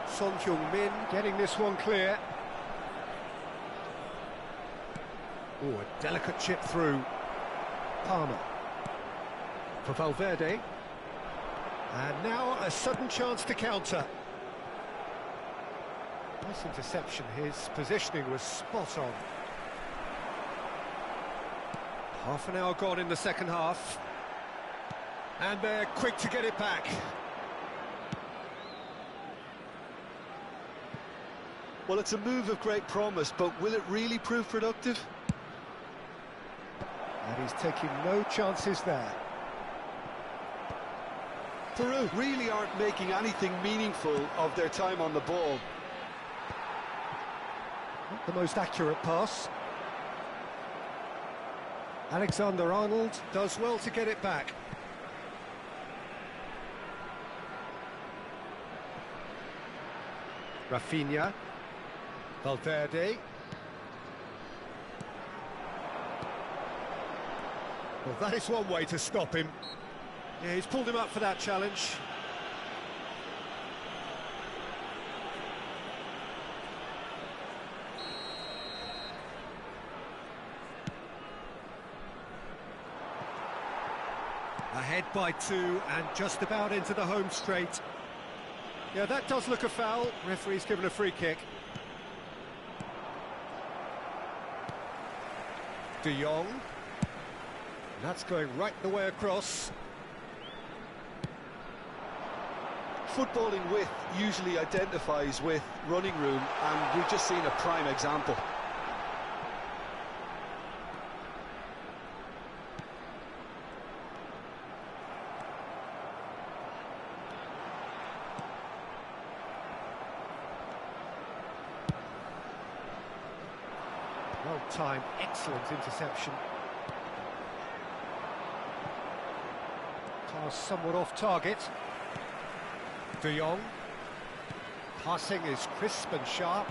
Son Heung-min getting this one clear. Oh, a delicate chip through. Palmer. For Valverde. And now a sudden chance to counter. Nice interception, his positioning was spot on. Half an hour gone in the second half. And they're quick to get it back. Well, it's a move of great promise, but will it really prove productive? And he's taking no chances there. Peru really aren't making anything meaningful of their time on the ball. Not the most accurate pass. Alexander-Arnold does well to get it back. Rafinha. Valverde. Well, that is one way to stop him. Yeah, he's pulled him up for that challenge. Ahead by two and just about into the home straight. Yeah, that does look a foul. Referee's given a free kick. De Jong. That's going right the way across. Footballing width usually identifies with running room, and we've just seen a prime example. Well-timed, excellent interception. Pass somewhat off target. De Jong. Passing is crisp and sharp.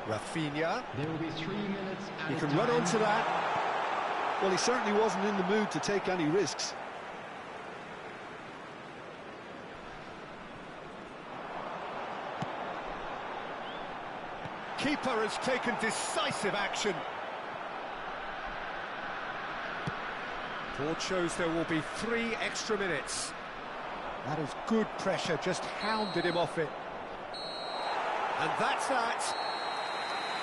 Rafinha. There will be 3 minutes. He can run onto that. Well, he certainly wasn't in the mood to take any risks. Keeper has taken decisive action. Report shows there will be 3 extra minutes. That is good pressure, just hounded him off it. And that's that.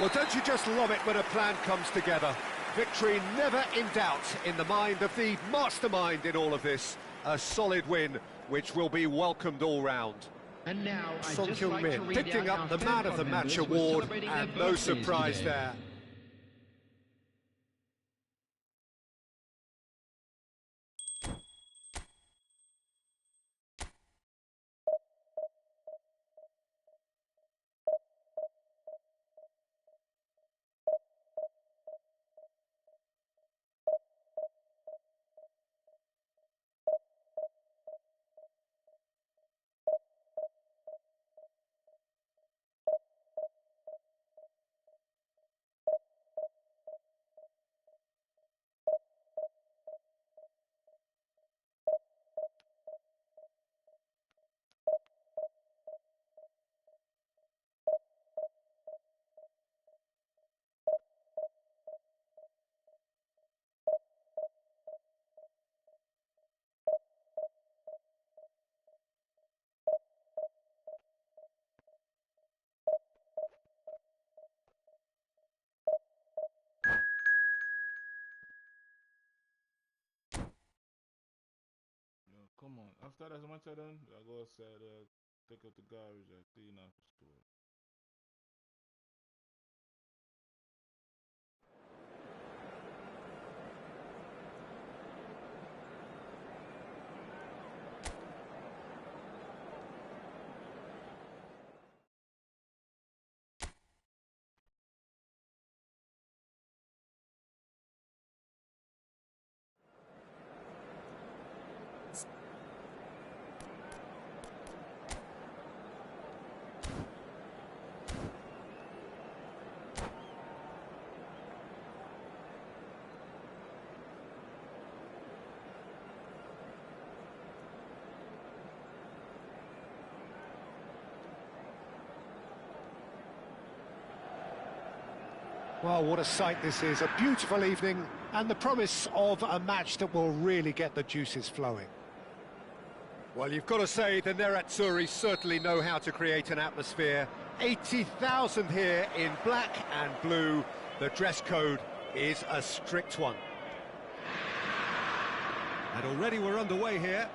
Well, don't you just love it when a plan comes together? Victory never in doubt in the mind of the mastermind in all of this. A solid win, which will be welcomed all round. And now, Son I'd just like to Heung-min read picking out up our the Man of the fan Match members who are award, celebrating and their no birthdays surprise today. there. Come on. After that much I done, I go outside, take out the garbage, I clean up the store. Well, what a sight this is. A beautiful evening and the promise of a match that will really get the juices flowing. Well, you've got to say the Nerazzurri certainly know how to create an atmosphere. 80,000 here in black and blue. The dress code is a strict one. And already we're underway here.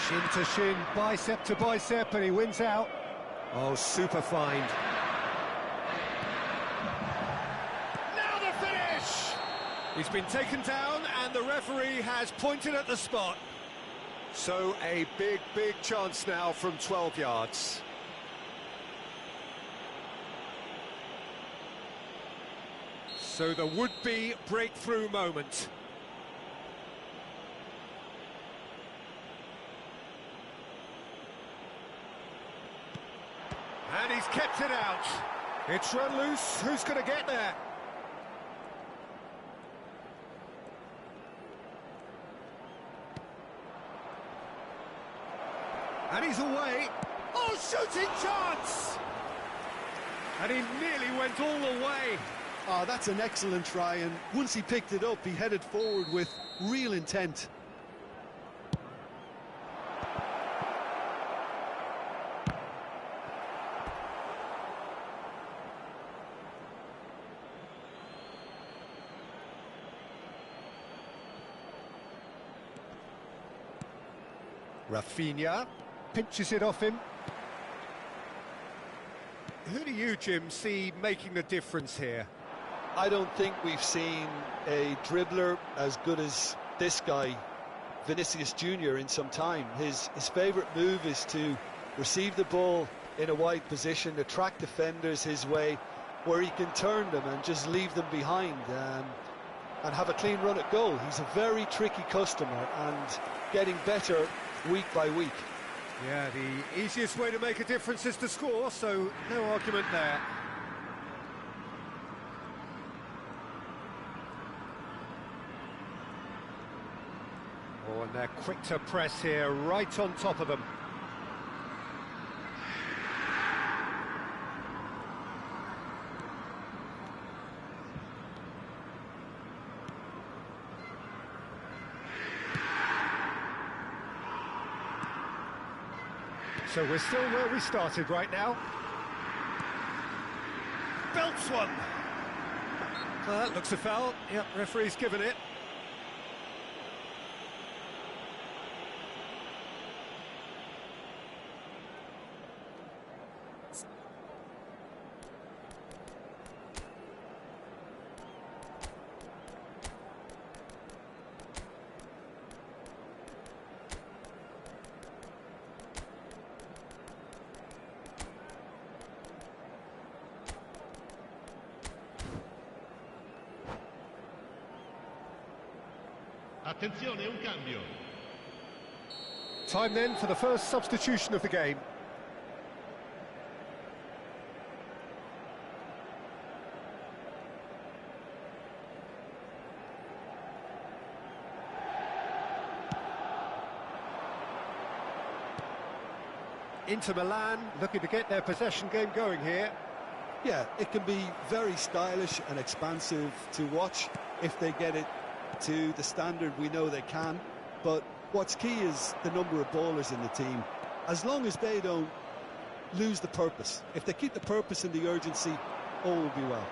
Shin to shin, bicep to bicep, and he wins out. Oh, super find. Now the finish! He's been taken down and the referee has pointed at the spot. So a big, big chance now from 12 yards. So the would-be breakthrough moment. And he's kept it out. It's run loose. Who's going to get there? And he's away. Oh, shooting chance! And he nearly went all the way. Oh, that's an excellent try, and once he picked it up, he headed forward with real intent. Rafinha pinches it off him. Who do you, Jim, see making the difference here? I don't think we've seen a dribbler as good as this guy, Vinicius Jr., in some time. His favourite move is to receive the ball in a wide position, attract defenders his way, where he can turn them and just leave them behind and have a clean run at goal. He's a very tricky customer and getting better week by week. Yeah, the easiest way to make a difference is to score, so no argument there. Oh, and they're quick to press here, right on top of them. So we're still where we started right now. Belts one. That looks a foul. Yep, referee's given it. Attenzione, un cambio. Time then for the first substitution of the game. Inter Milan looking to get their possession game going here. Yeah, it can be very stylish and expansive to watch if they get it to the standard we know they can, but what's key is the number of ballers in the team. As long as they don't lose the purpose, if they keep the purpose and the urgency, all will be well.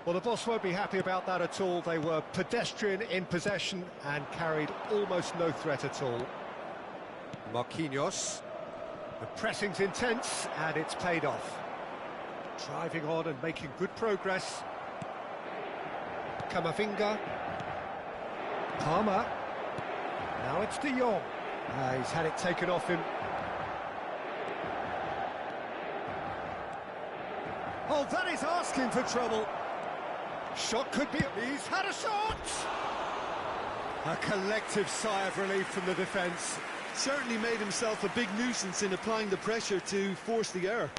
Well, the boss won't be happy about that at all. They were pedestrian in possession and carried almost no threat at all. Marquinhos. The pressing's intense and it's paid off. Driving on and making good progress. Camavinga. Palmer. Now it's De Jong. He's had it taken off him. Oh, that is asking for trouble. Shot could be... He's had a shot! A collective sigh of relief from the defence. Certainly made himself a big nuisance in applying the pressure to force the error.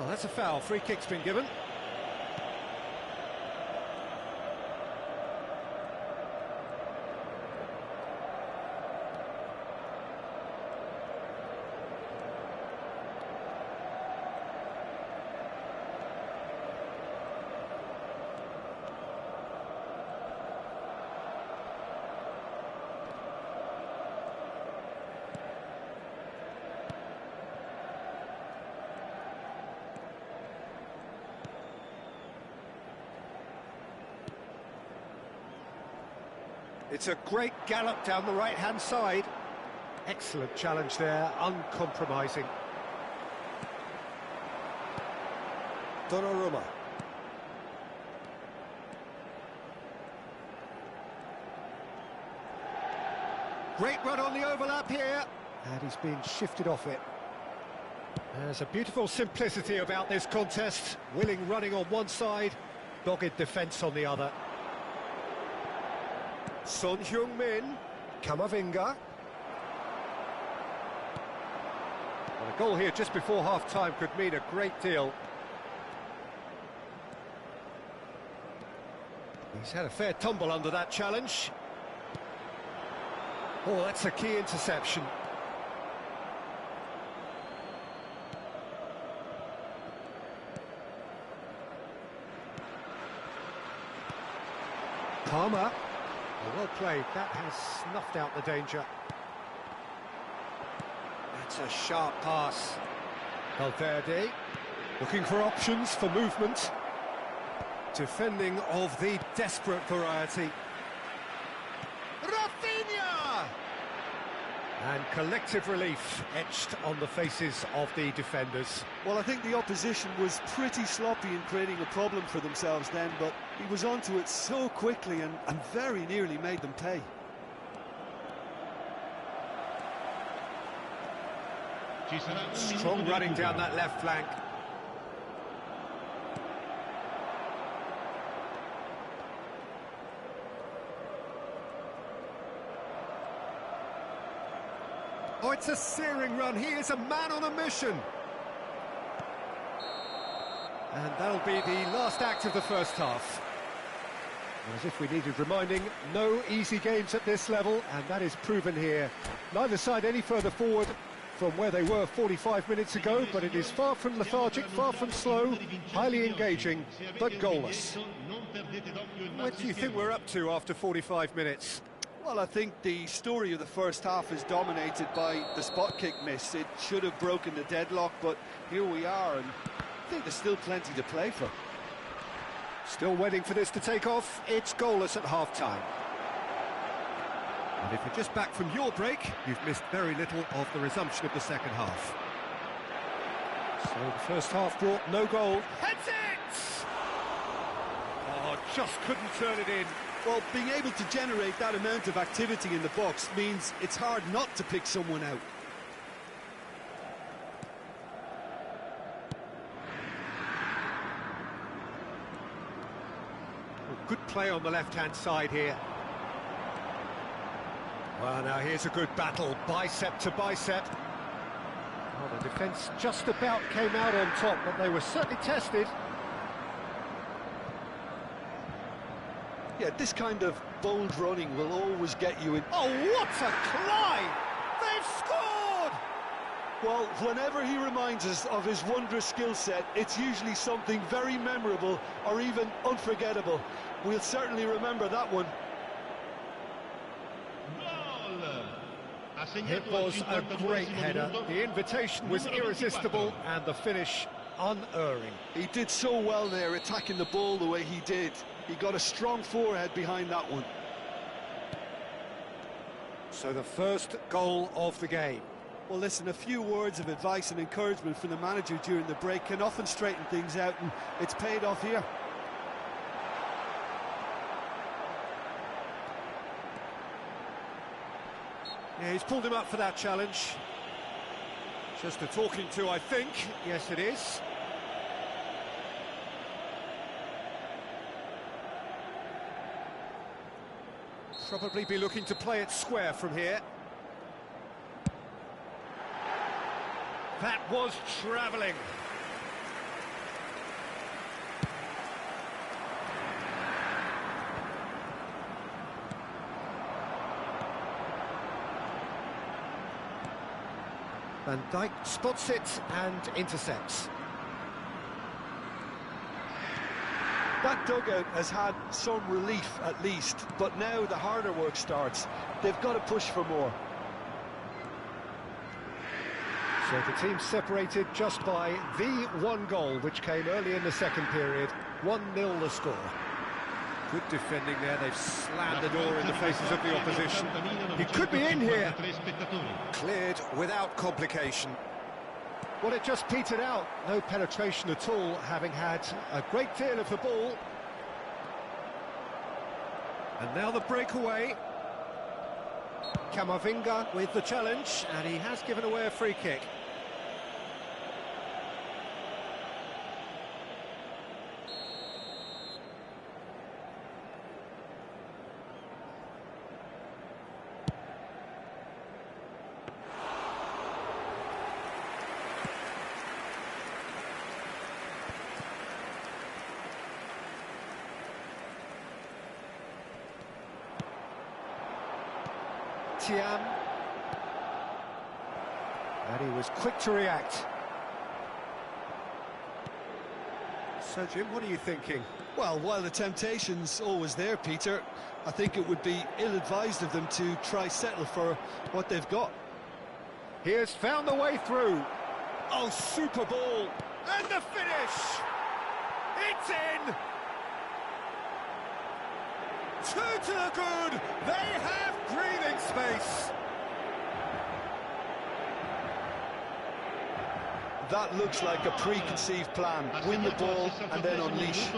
Oh, that's a foul. Free kick's been given. It's a great gallop down the right-hand side. Excellent challenge there, uncompromising. Donnarumma. Great run on the overlap here. And he's been shifted off it. There's a beautiful simplicity about this contest. Willing running on one side, dogged defence on the other. Son Heung-min, Camavinga. Well, a goal here just before half-time could mean a great deal. He's had a fair tumble under that challenge. Oh, that's a key interception. Palmer. Well played, that has snuffed out the danger. That's a sharp pass. Valverde, looking for options for movement. Defending of the desperate variety. Rafinha! And collective relief etched on the faces of the defenders. Well, I think the opposition was pretty sloppy in creating a problem for themselves then, but he was onto it so quickly and very nearly made them pay. Strong running down that left flank. Oh, it's a searing run. He is a man on a mission. And that'll be the last act of the first half. As if we needed reminding, no easy games at this level, and that is proven here. Neither side any further forward, from where they were 45 minutes ago, but it is far from lethargic, far from slow, highly engaging, but goalless. What do you think we're up to after 45 minutes? Well, I think the story of the first half is dominated by the spot kick miss. It should have broken the deadlock, but here we are, and I think there's still plenty to play for. Still waiting for this to take off. It's goalless at half-time. And if you're just back from your break, you've missed very little of the resumption of the second half. So the first half brought no goal. Heads it! Oh, just couldn't turn it in. Well, being able to generate that amount of activity in the box means it's hard not to pick someone out. Good play on the left-hand side here. Well, now here's a good battle, bicep to bicep. Well, the defence just about came out on top, but they were certainly tested. Yeah, this kind of bold running will always get you in. Oh, what a climb! They've scored! Well, whenever he reminds us of his wondrous skill set, it's usually something very memorable or even unforgettable. We'll certainly remember that one. It was a great header. The invitation was irresistible and the finish unerring. He did so well there, attacking the ball the way he did. He got a strong forehead behind that one. So the first goal of the game. Well, listen, a few words of advice and encouragement from the manager during the break can often straighten things out, and it's paid off here. Yeah, he's pulled him up for that challenge. Just a talking to, I think. Yes, it is. Probably be looking to play it square from here. That was travelling. Van Dijk spots it and intercepts. That dugout has had some relief at least, but now the harder work starts. They've got to push for more. So the team separated just by the one goal, which came early in the second period. 1-0 the score. Good defending there. They've slammed the door in the faces of the opposition. He could be in here. Cleared without complication. Well, it just petered out. No penetration at all, having had a great deal of the ball. And now the breakaway. Camavinga with the challenge, and he has given away a free kick. And he was quick to react. So, Jim, what are you thinking? Well, while the temptation's always there, Peter, I think it would be ill-advised of them to try settle for what they've got. He has found the way through. Oh, super ball. And the finish! It's in! Two to the good! They have breathing space! That looks like a preconceived plan. Win the ball and then unleash.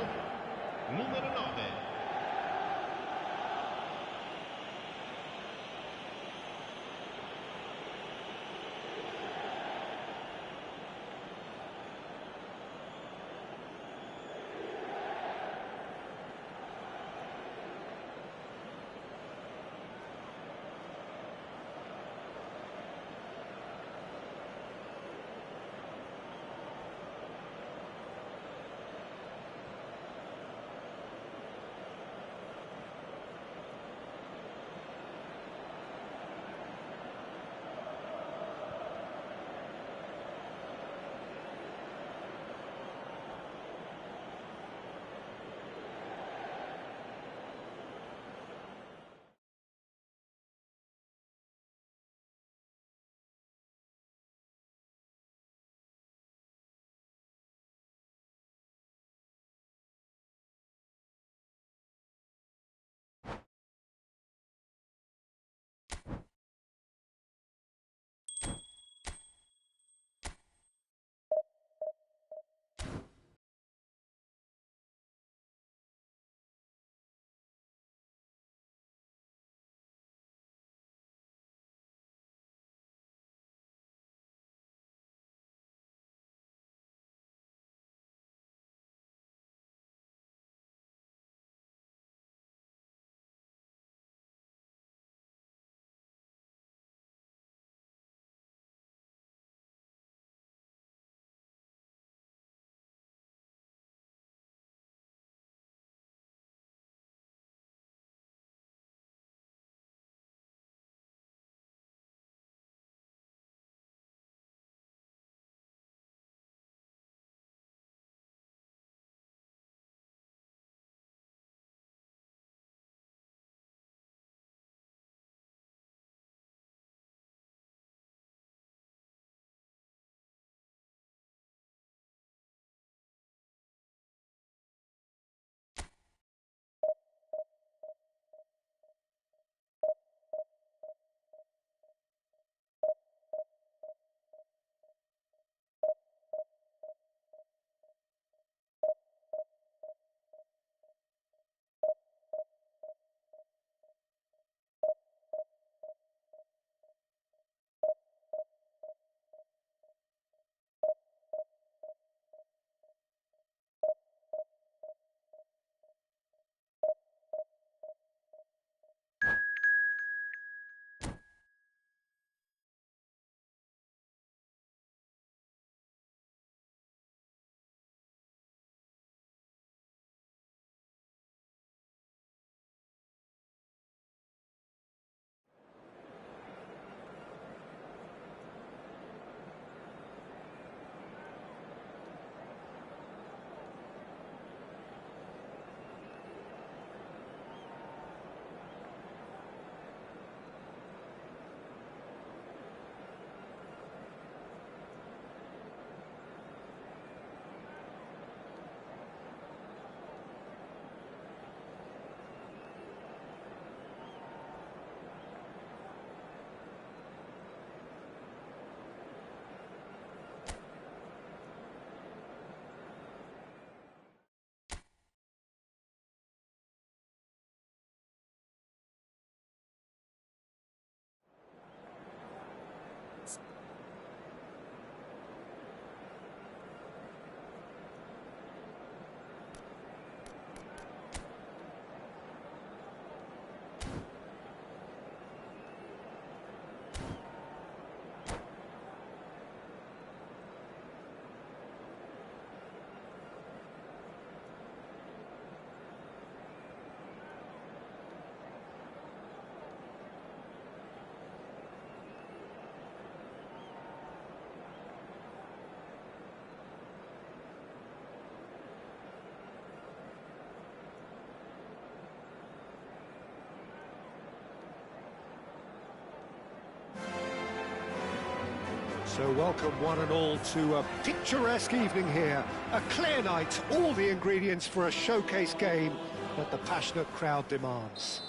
So welcome one and all to a picturesque evening here. A clear night, all the ingredients for a showcase game that the passionate crowd demands.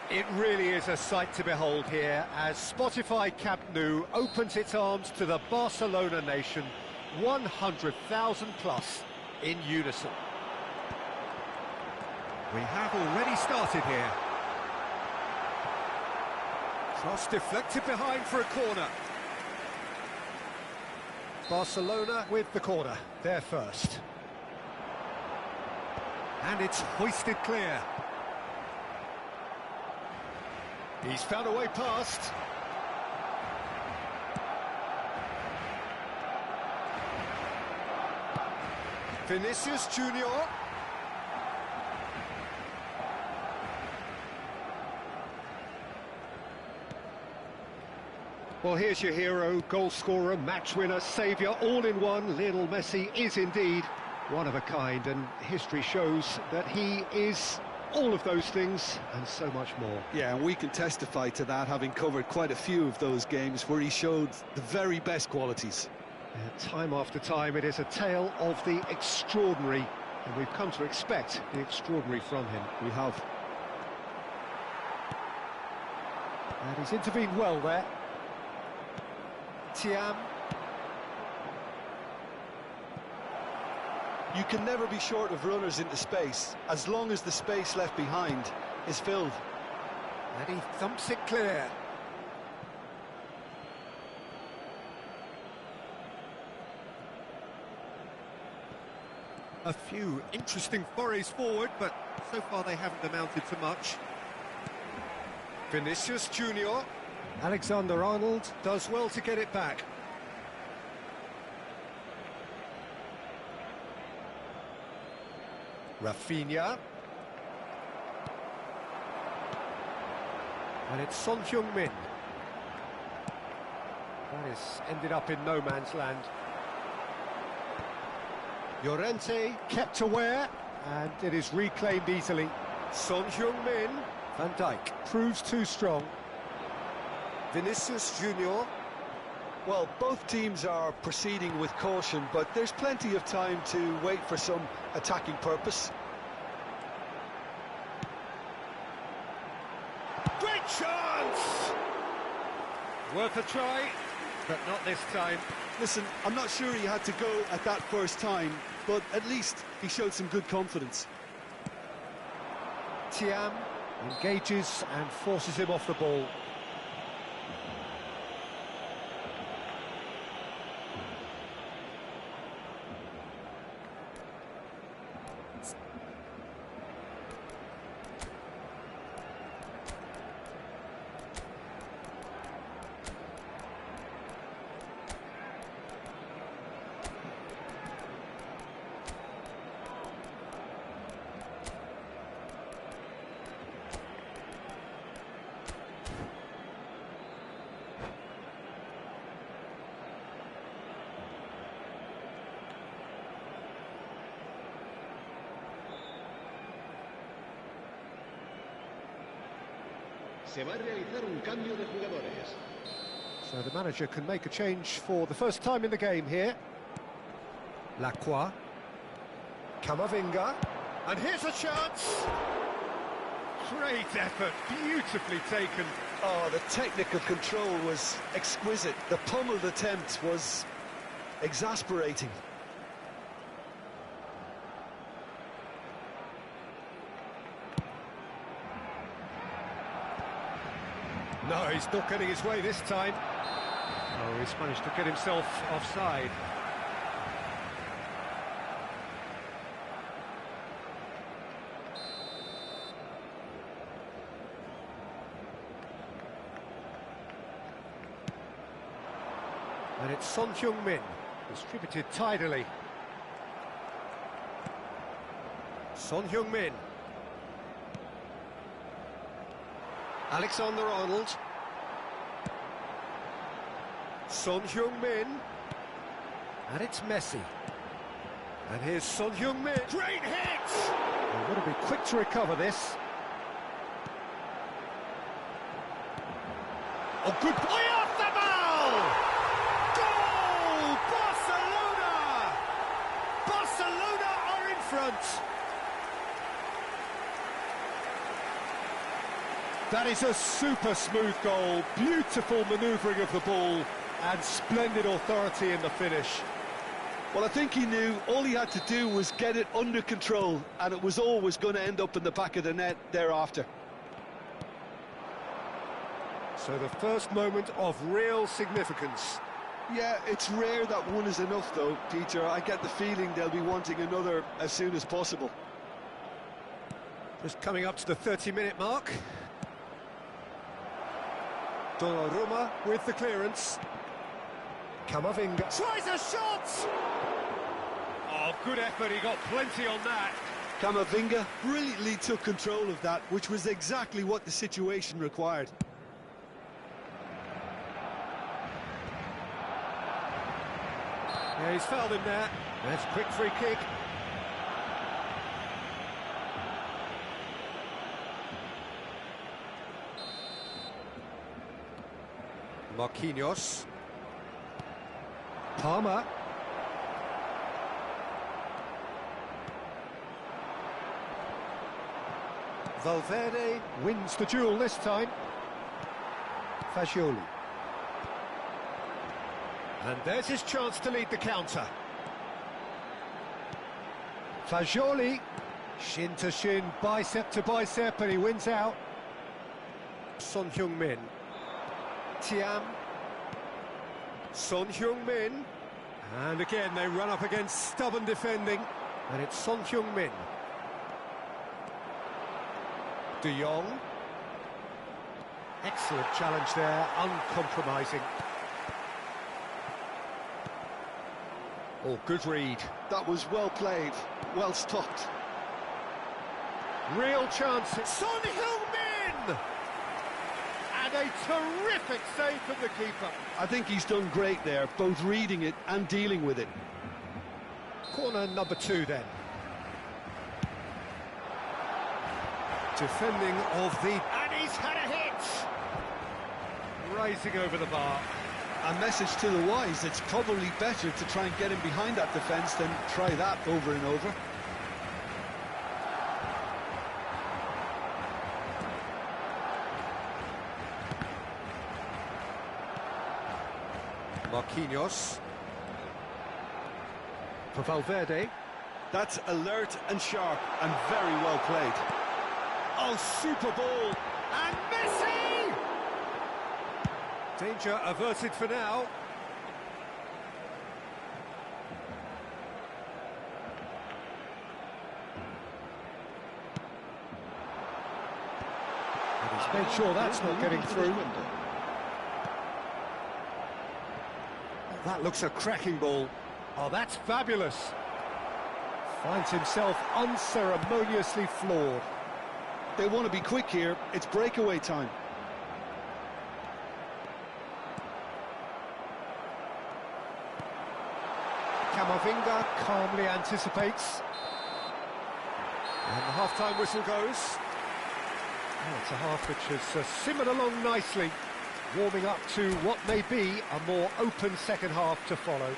It really is a sight to behold here as Spotify Camp Nou opens its arms to the Barcelona nation, 100,000 plus in unison. We have already started here. Cross deflected behind for a corner. Barcelona with the corner, they're first. And it's hoisted clear. He's found a way past. Vinicius Junior. Well, here's your hero, goal scorer, match winner, saviour, all in one. Lionel Messi is indeed one of a kind, and history shows that he is all of those things and so much more. Yeah, and we can testify to that, having covered quite a few of those games where he showed the very best qualities. Time after time, it is a tale of the extraordinary, and we've come to expect the extraordinary from him. We have. And he's intervened well there. Thiam. You can never be short of runners into space, as long as the space left behind is filled. And he thumps it clear. A few interesting forays forward, but so far they haven't amounted to much. Vinicius Junior. Alexander-Arnold does well to get it back. Rafinha. And it's Son Heung-min. That is ended up in no man's land. Llorente kept aware, and it is reclaimed easily. Son Heung-min. Van Dijk proves too strong. Vinicius Junior. Well, both teams are proceeding with caution, but there's plenty of time to wait for some attacking purpose. Great chance! Worth a try, but not this time. Listen, I'm not sure he had to go at that first time, but at least he showed some good confidence. Thiam engages and forces him off the ball. Se va a realizar un cambio de jugadores. So the manager can make a change for the first time in the game here. Lacroix. Camavinga. And here's a chance! Great effort, beautifully taken. Oh, the technical control was exquisite. The pummeled attempt was exasperating. No, he's not getting his way this time. Oh, he's managed to get himself offside. And it's Son Heung-min, distributed tidily. Son Heung-min. Alexander-Arnold. Son Heung-min. And it's Messi. And here's Son Heung-min. Great hit! They've got to be quick to recover this. Oh, good play off the ball! Barcelona are in front. That is a super smooth goal, beautiful manoeuvring of the ball, and splendid authority in the finish. Well, I think he knew all he had to do was get it under control, and it was always going to end up in the back of the net thereafter. So the first moment of real significance. Yeah, it's rare that one is enough, though, Peter. I get the feeling they'll be wanting another as soon as possible. Just coming up to the 30-minute mark. Donnarumma with the clearance. Camavinga tries a shot! Oh, good effort, he got plenty on that. Camavinga brilliantly took control of that, which was exactly what the situation required. Yeah, he's fouled him there. That's a quick free kick. Marquinhos. Palmer. Valverde wins the duel this time. Fagioli. And there's his chance to lead the counter. Fagioli, shin to shin, bicep to bicep, and he wins out. Son Heung-min. Thiam. Son Heung-min. And again, they run up against stubborn defending. And it's Son Heung-min. De Jong. Excellent challenge there, uncompromising. Oh, good read. That was well played, well stopped. Real chance. Son Heung-min! And a terrific save from the keeper. I think he's done great there, both reading it and dealing with it. Corner number 2 then. Defending of the... And he's had a hit! Rising over the bar. A message to the wise, it's probably better to try and get him behind that defence than try that over and over. Marquinhos. For Valverde. That's alert and sharp and very well played. Oh, super ball! And Messi! Danger averted for now. And he's made sure that's not getting through. That looks a cracking ball. Oh, that's fabulous. Finds himself unceremoniously floored. They want to be quick here, it's breakaway time. Camavinga calmly anticipates. And the half-time whistle goes. Oh, it's a half which has simmered along nicely, warming up to what may be a more open second half to follow.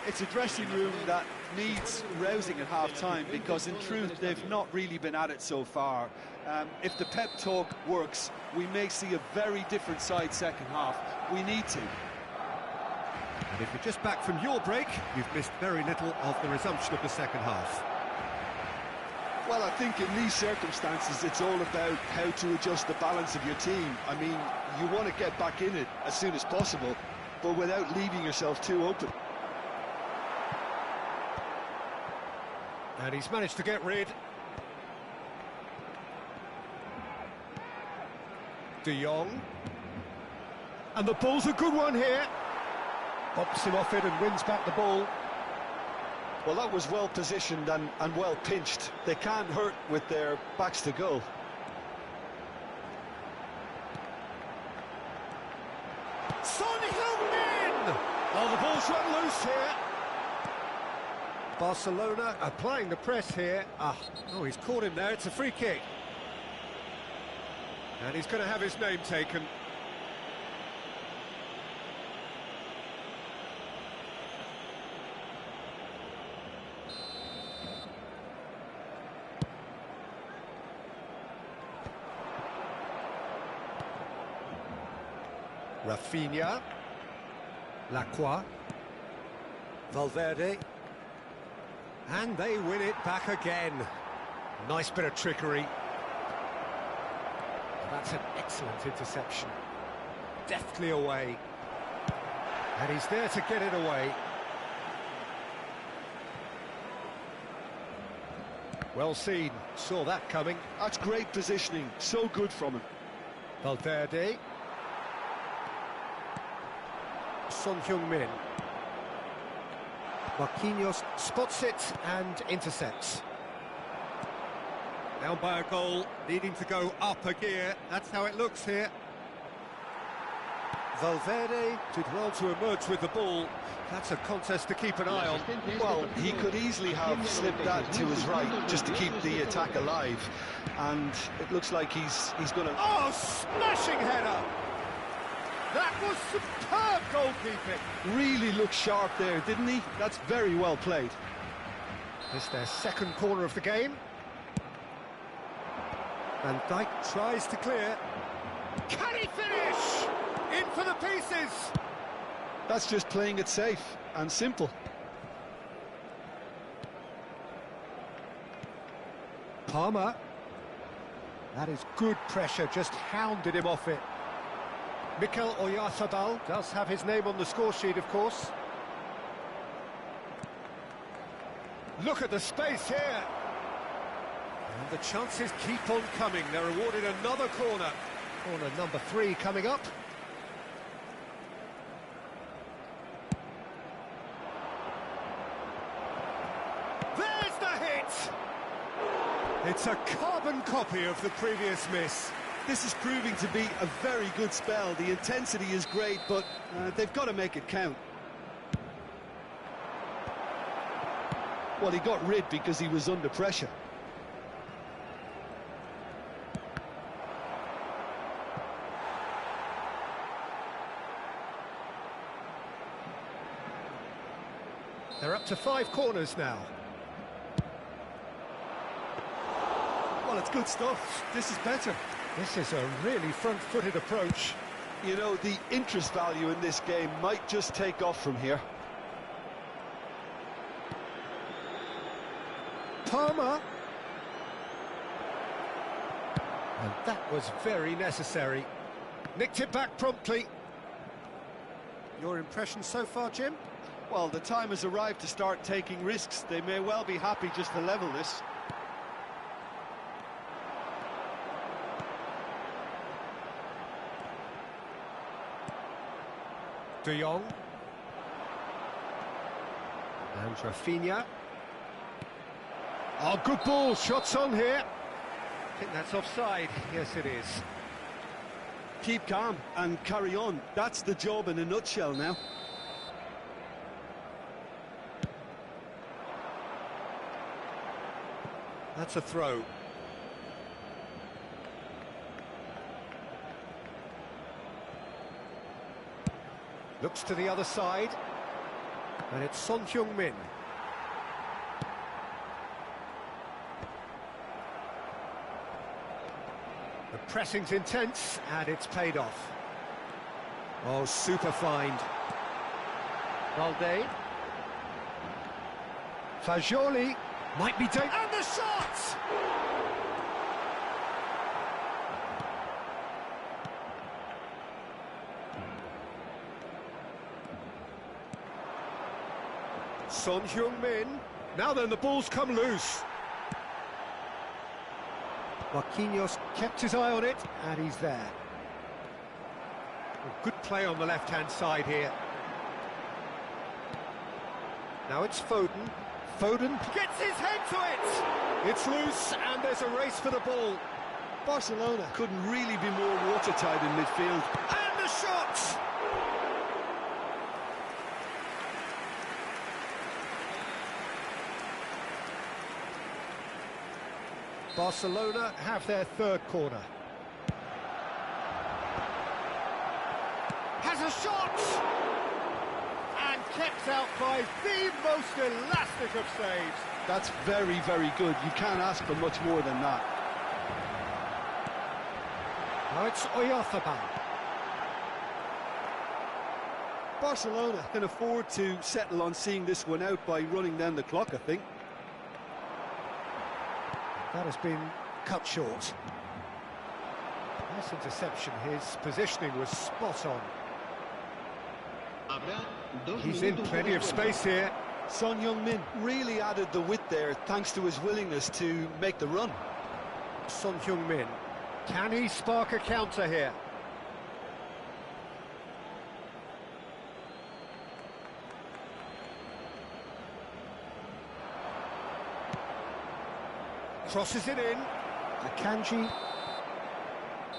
It's a dressing room that needs rousing at half-time because in truth they've not really been at it so far. If the pep talk works, we may see a very different side second half. We need to. And if you're just back from your break, you've missed very little of the resumption of the second half. Well, I think in these circumstances it's all about how to adjust the balance of your team. I mean, you want to get back in it as soon as possible, but without leaving yourself too open. And he's managed to get rid. De Jong. And the ball's a good one here. Pops him off it and wins back the ball. Well, that was well positioned and well pinched. They can't hurt with their backs to goal. Son Heung-min! Oh, the ball's run loose here. Barcelona applying the press here. Oh, he's caught him there. It's a free kick. And he's going to have his name taken. Rafinha. Lacroix. Valverde. And they win it back again. Nice bit of trickery. That's an excellent interception. Deftly away. And he's there to get it away. Well seen, saw that coming. That's great positioning, so good from him. Valverde. Son Heung-min. Marquinhos spots it and intercepts. Down by a goal, needing to go up a gear. That's how it looks here. Valverde did well to emerge with the ball. That's a contest to keep an eye on. Well, he could easily have slipped that to his right just to keep the attack alive. And it looks like he's going to... Oh, smashing header! That was superb goalkeeping. Really looked sharp there, didn't he? That's very well played. It's their second corner of the game. Van Dijk tries to clear. Can he finish? In for the pieces! That's just playing it safe and simple. Palmer. That is good pressure, just hounded him off it. Mikel Oyarzabal does have his name on the score sheet, of course. Look at the space here. And the chances keep on coming. They're awarded another corner. Corner number 3 coming up. There's the hit! It's a carbon copy of the previous miss. This is proving to be a very good spell. The intensity is great, but they've got to make it count. Well, he got rid because he was under pressure. They're up to 5 corners now. Well, it's good stuff. This is better. This is a really front-footed approach. You know, the interest value in this game might just take off from here. Palmer. And that was very necessary. Nicked it back promptly. Your impression so far, Jim? Well, the time has arrived to start taking risks. They may well be happy just to level this. De Jong. And Rafinha. Oh, good ball. Shots on here. I think that's offside. Yes, it is. Keep calm and carry on. That's the job in a nutshell now. That's a throw. Looks to the other side. And it's Son Heung-min. The pressing's intense, and it's paid off. Oh, super find. Valde. Fagioli might be taken. And the shot! Son Heung-min. Now then, the ball's come loose. Marquinhos kept his eye on it, and he's there. Oh, good play on the left-hand side here. Now it's Foden. Foden gets his head to it! It's loose, and there's a race for the ball. Barcelona couldn't really be more watertight in midfield. And the shot! Barcelona have their third corner. Has a shot! And kept out by the most elastic of saves. That's very, very good. You can't ask for much more than that. Now it's Oyarzabal. Barcelona can afford to settle on seeing this one out by running down the clock, I think. That has been cut short. Nice interception. His positioning was spot on. He's in plenty of space here. Son Heung-min really added the width there thanks to his willingness to make the run. Son Heung-min. Can he spark a counter here? Crosses it in. Akanji.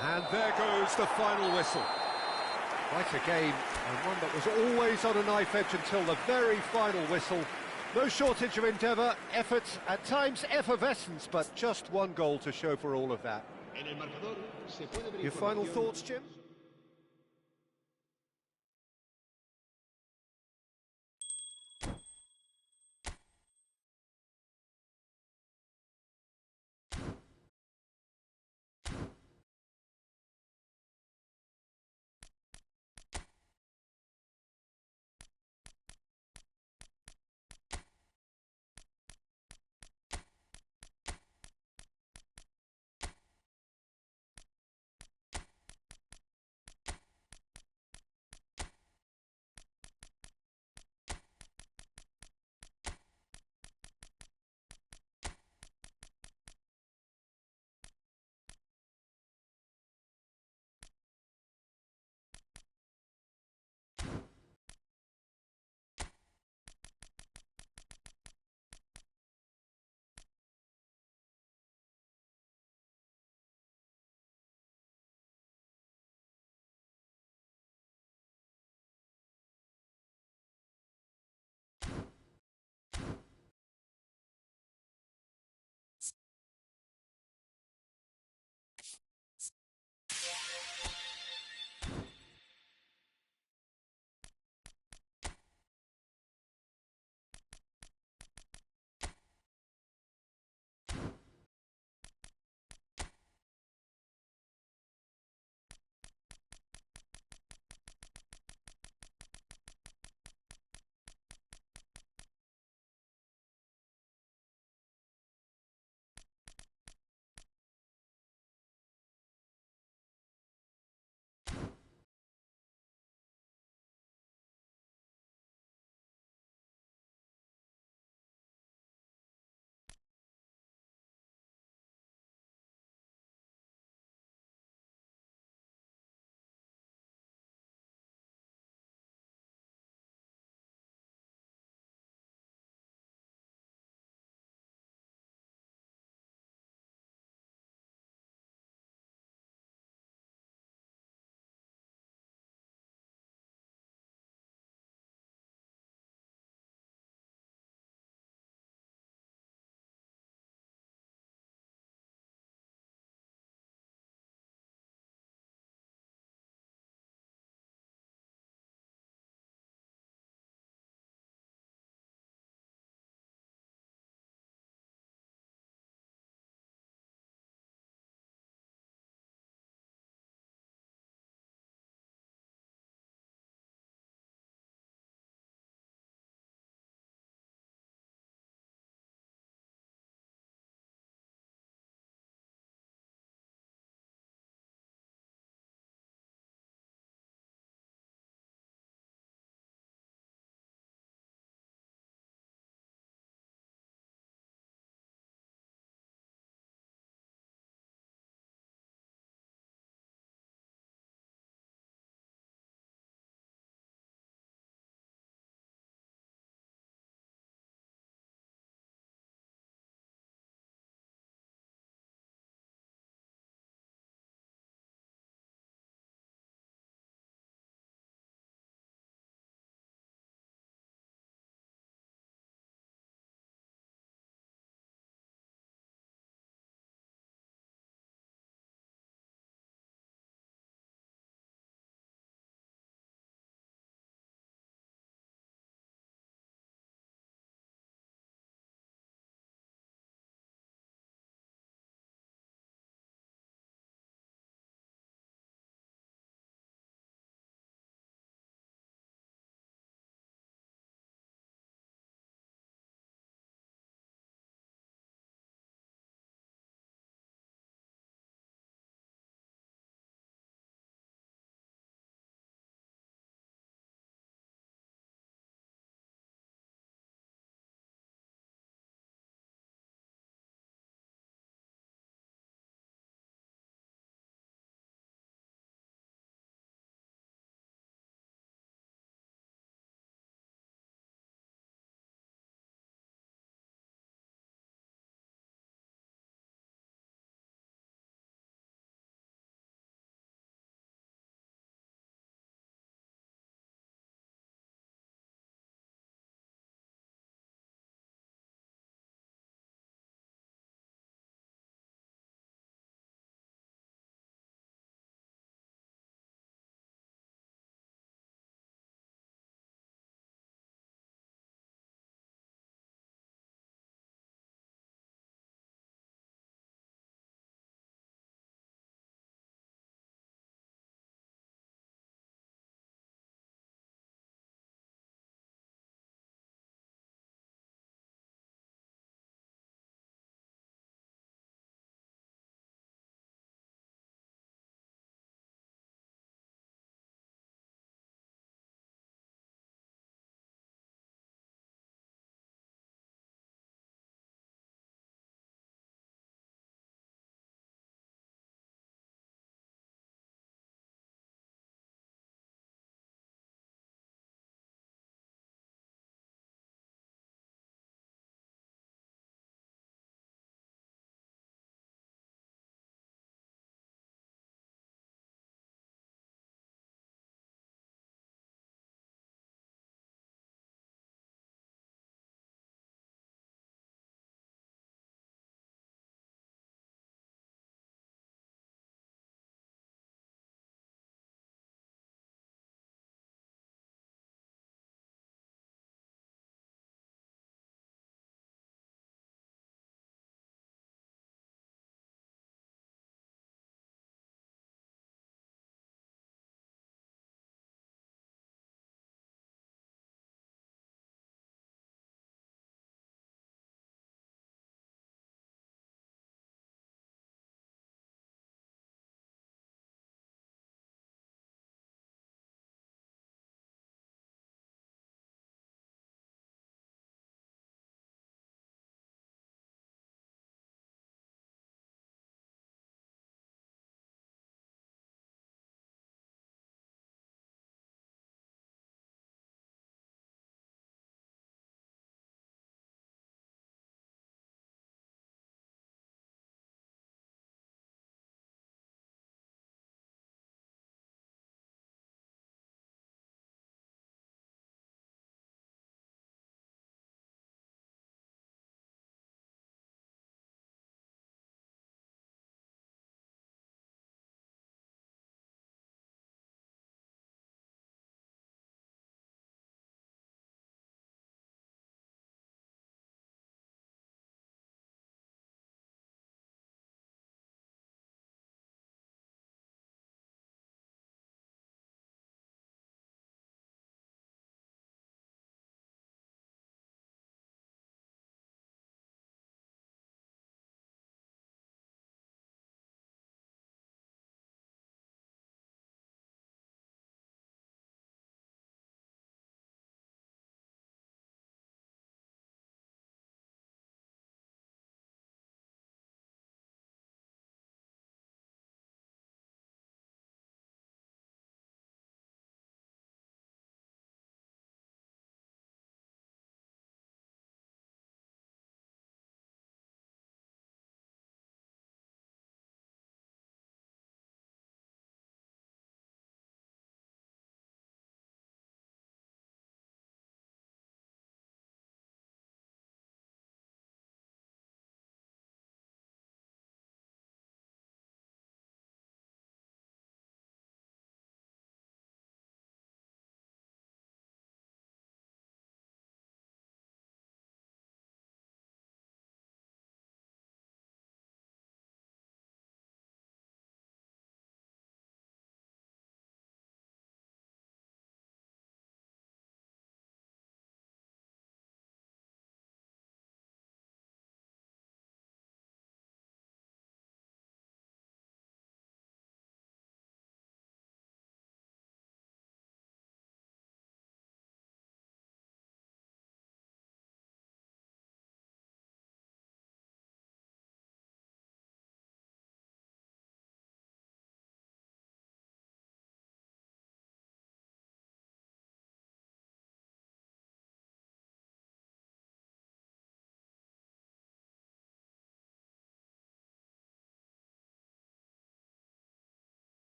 And there goes the final whistle. Quite a game, and one that was always on a knife edge until the very final whistle. No shortage of endeavour, effort, at times effervescence, but just one goal to show for all of that. Your final thoughts, Jim?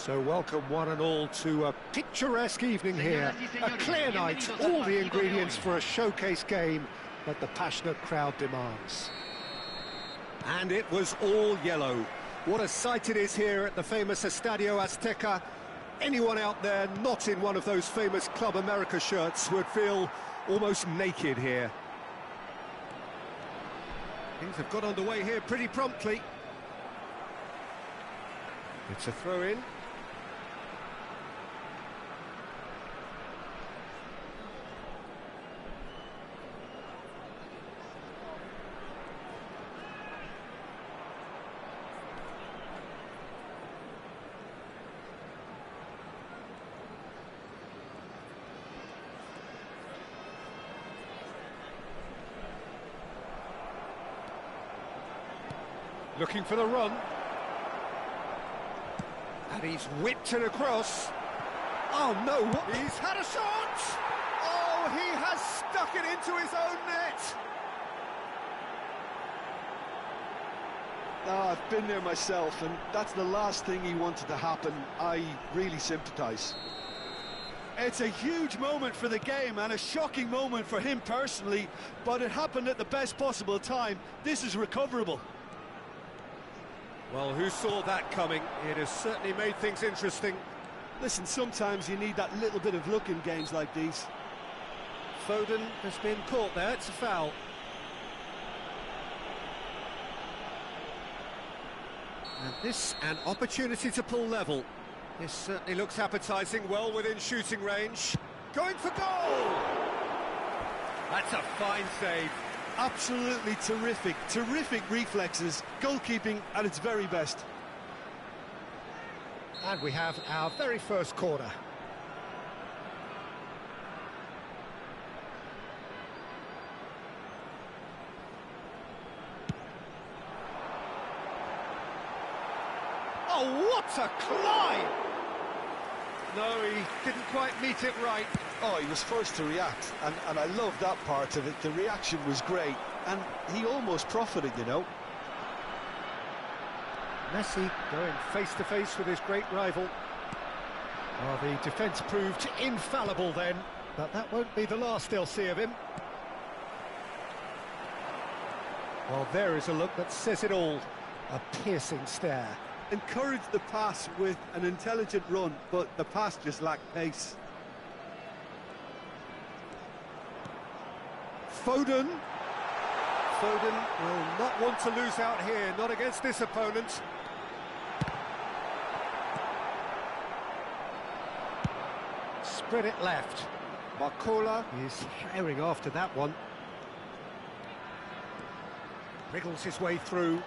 So welcome one and all to a picturesque evening here. A clear night, all the ingredients for a showcase game that the passionate crowd demands. And it was all yellow. What a sight it is here at the famous Estadio Azteca. Anyone out there not in one of those famous Club America shirts would feel almost naked here. Things have got underway here pretty promptly. It's a throw-in. Looking for the run. And he's whipped it across. Oh no, he's had a shot! Oh, he has stuck it into his own net! Oh, I've been there myself, and that's the last thing he wanted to happen. I really sympathise. It's a huge moment for the game and a shocking moment for him personally, but it happened at the best possible time. This is recoverable. Well, who saw that coming? It has certainly made things interesting. Listen, sometimes you need that little bit of luck in games like these. Foden has been caught there, it's a foul. And this, an opportunity to pull level. This certainly looks appetising, well within shooting range. Going for goal! That's a fine save. Absolutely terrific reflexes, goalkeeping at its very best. And we have our very first corner. Oh, what a climb! No, he didn't quite meet it right. Oh, he was first to react, and I love that part of it. The reaction was great, and he almost profited, you know. Messi going face-to-face with his great rival. Well, the defence proved infallible then, but that won't be the last they'll see of him. Well, there is a look that says it all. A piercing stare. Encouraged the pass with an intelligent run, but the pass just lacked pace. Foden will not want to lose out here, not against this opponent. Spread it left. Barcola is herring after that one. Wriggles his way through.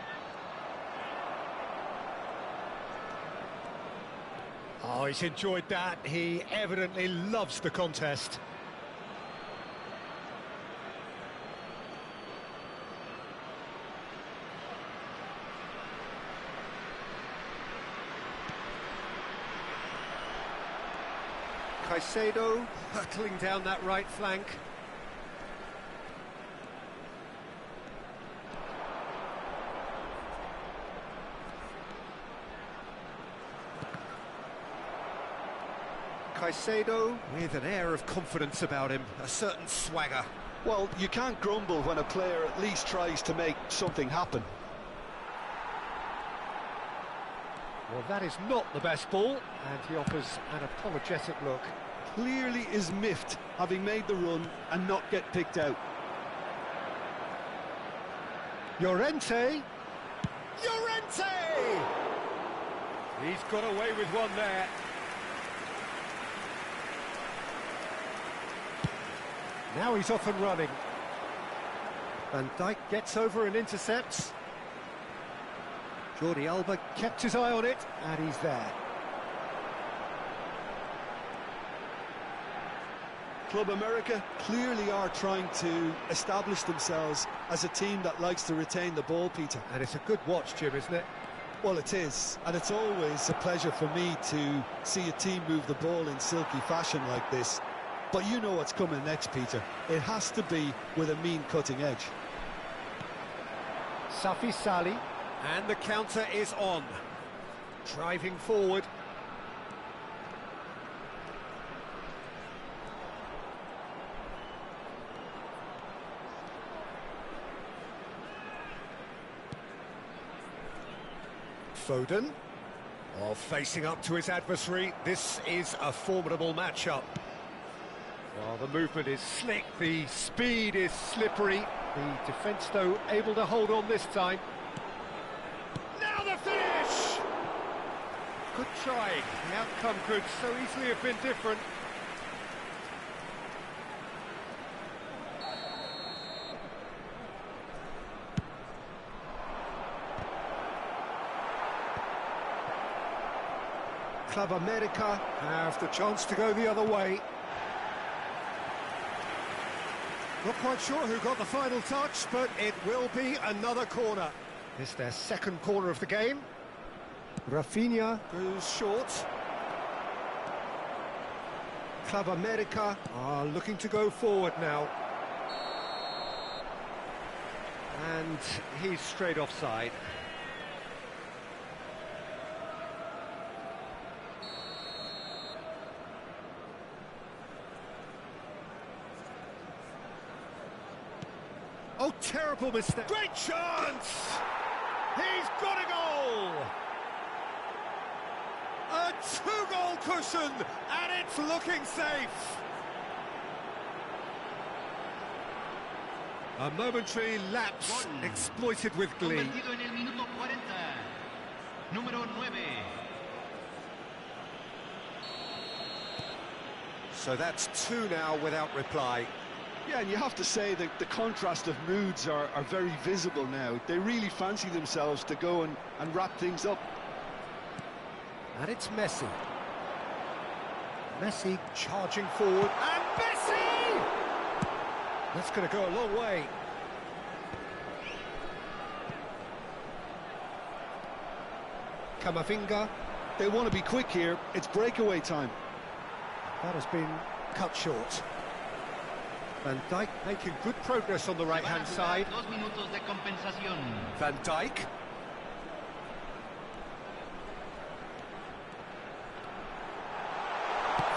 Oh, he's enjoyed that. He evidently loves the contest. Caicedo hurtling down that right flank. Caicedo with an air of confidence about him, a certain swagger. Well, you can't grumble when a player at least tries to make something happen. Well, that is not the best ball, and he offers an apologetic look. Clearly is miffed, having made the run and not get picked out. Llorente! Llorente! He's got away with one there. Now he's off and running. Van Dijk gets over and intercepts. Jordi Alba kept his eye on it, and he's there. Club America clearly are trying to establish themselves as a team that likes to retain the ball, Peter. And it's a good watch, Jim, isn't it? Well, it is, and it's always a pleasure for me to see a team move the ball in silky fashion like this. But you know what's coming next, Peter. It has to be with a mean cutting edge. Safi Sali, and the counter is on. Driving forward. Foden. Oh, facing up to his adversary, this is a formidable matchup. Well, the movement is slick, the speed is slippery. The defence, though, able to hold on this time. Now the finish! Good try. The outcome could so easily have been different. Club America have the chance to go the other way. Not quite sure who got the final touch, but it will be another corner. It's their second corner of the game. Rafinha goes short. Club America are looking to go forward now. And he's straight offside. Oh, terrible mistake. Great chance! He's got a goal! A two-goal cushion, and it's looking safe. A momentary lapse exploited with glee. Convertido en el minuto 40. Número 9. So that's two now without reply. Yeah, and you have to say that the contrast of moods are very visible now. They really fancy themselves to go and wrap things up. And it's Messi. Messi charging forward, and Messi! That's going to go a long way. Camavinga. They want to be quick here. It's breakaway time. That has been cut short. Van Dijk making good progress on the right-hand side. 2 minutos de compensación. Van Dijk.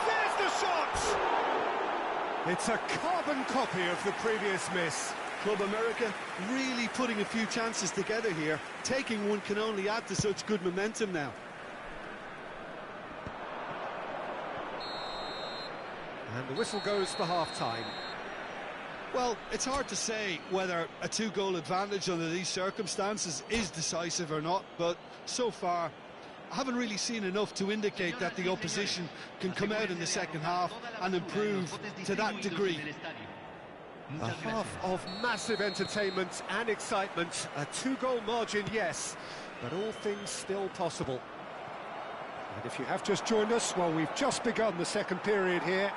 There's the shot! It's a carbon copy of the previous miss. Club America really putting a few chances together here. Taking one can only add to such good momentum now. And the whistle goes for half-time. Well, it's hard to say whether a two-goal advantage under these circumstances is decisive or not, but so far I haven't really seen enough to indicate that the opposition can come out in the second half and improve to that degree. A half of massive entertainment and excitement. A two-goal margin, yes, but all things still possible. And if you have just joined us, well, we've just begun the second period here.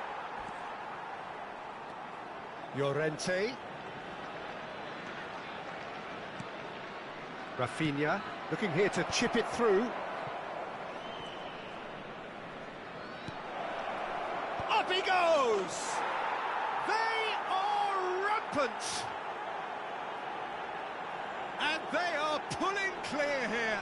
Llorente. Rafinha looking here to chip it through. Up he goes! They are rampant! And they are pulling clear here.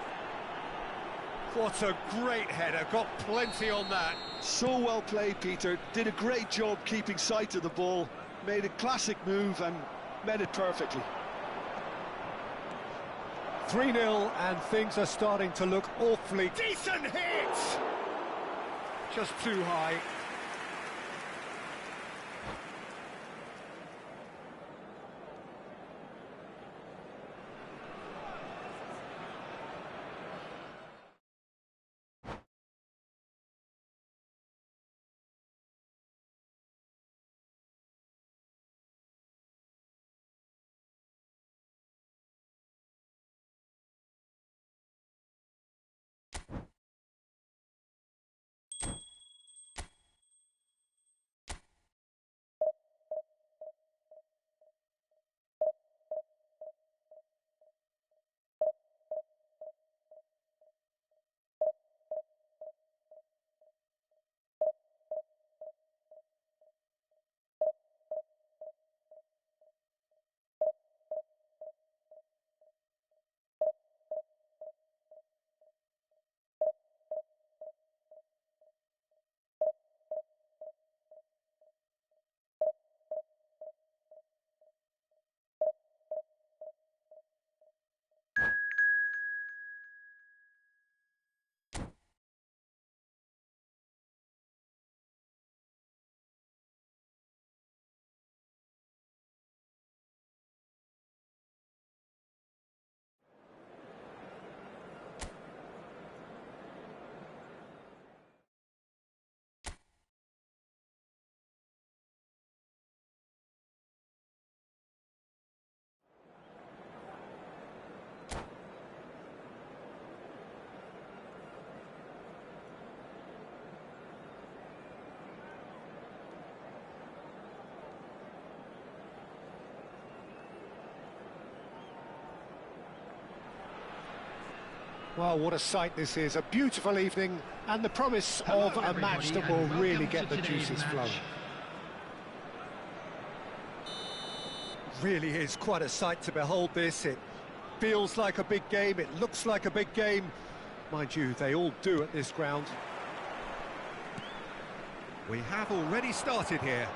What a great header, got plenty on that. So well played, Peter. Did a great job keeping sight of the ball. Made a classic move and met it perfectly. 3-0 and things are starting to look awfully decent hit! Just too high. Well, what a sight this is. A beautiful evening and the promise of a match that will really get the juices flowing. Really is quite a sight to behold this. It feels like a big game, it looks like a big game. Mind you, they all do at this ground. We have already started here.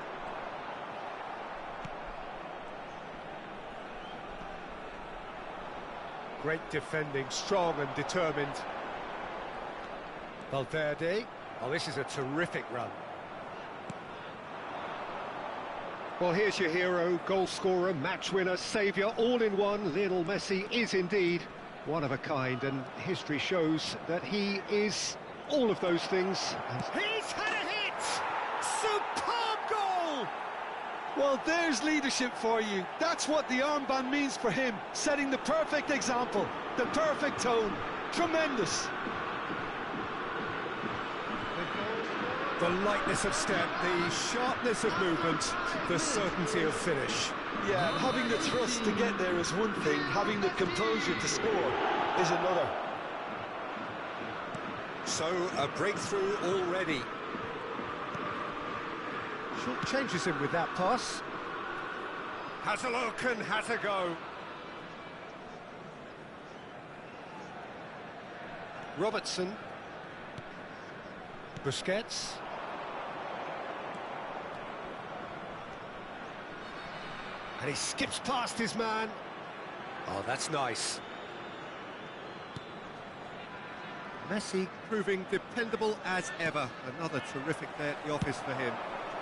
Great defending, strong and determined. Valverde. Oh, this is a terrific run. Well, here's your hero, goal scorer, match winner, saviour, all in one. Lionel Messi is indeed one of a kind, and history shows that he is all of those things. He's had a hit! Superb goal! Well, there's leadership for you. That's what the armband means for him, setting the perfect example, the perfect tone. Tremendous. The lightness of step, the sharpness of movement, the certainty of finish. Yeah, having the thrust to get there is one thing, having the composure to score is another. So, a breakthrough already. Short changes him with that pass. Has a look and has a go. Robertson. Busquets. And he skips past his man. Oh, that's nice. Messi proving dependable as ever. Another terrific day at the office for him.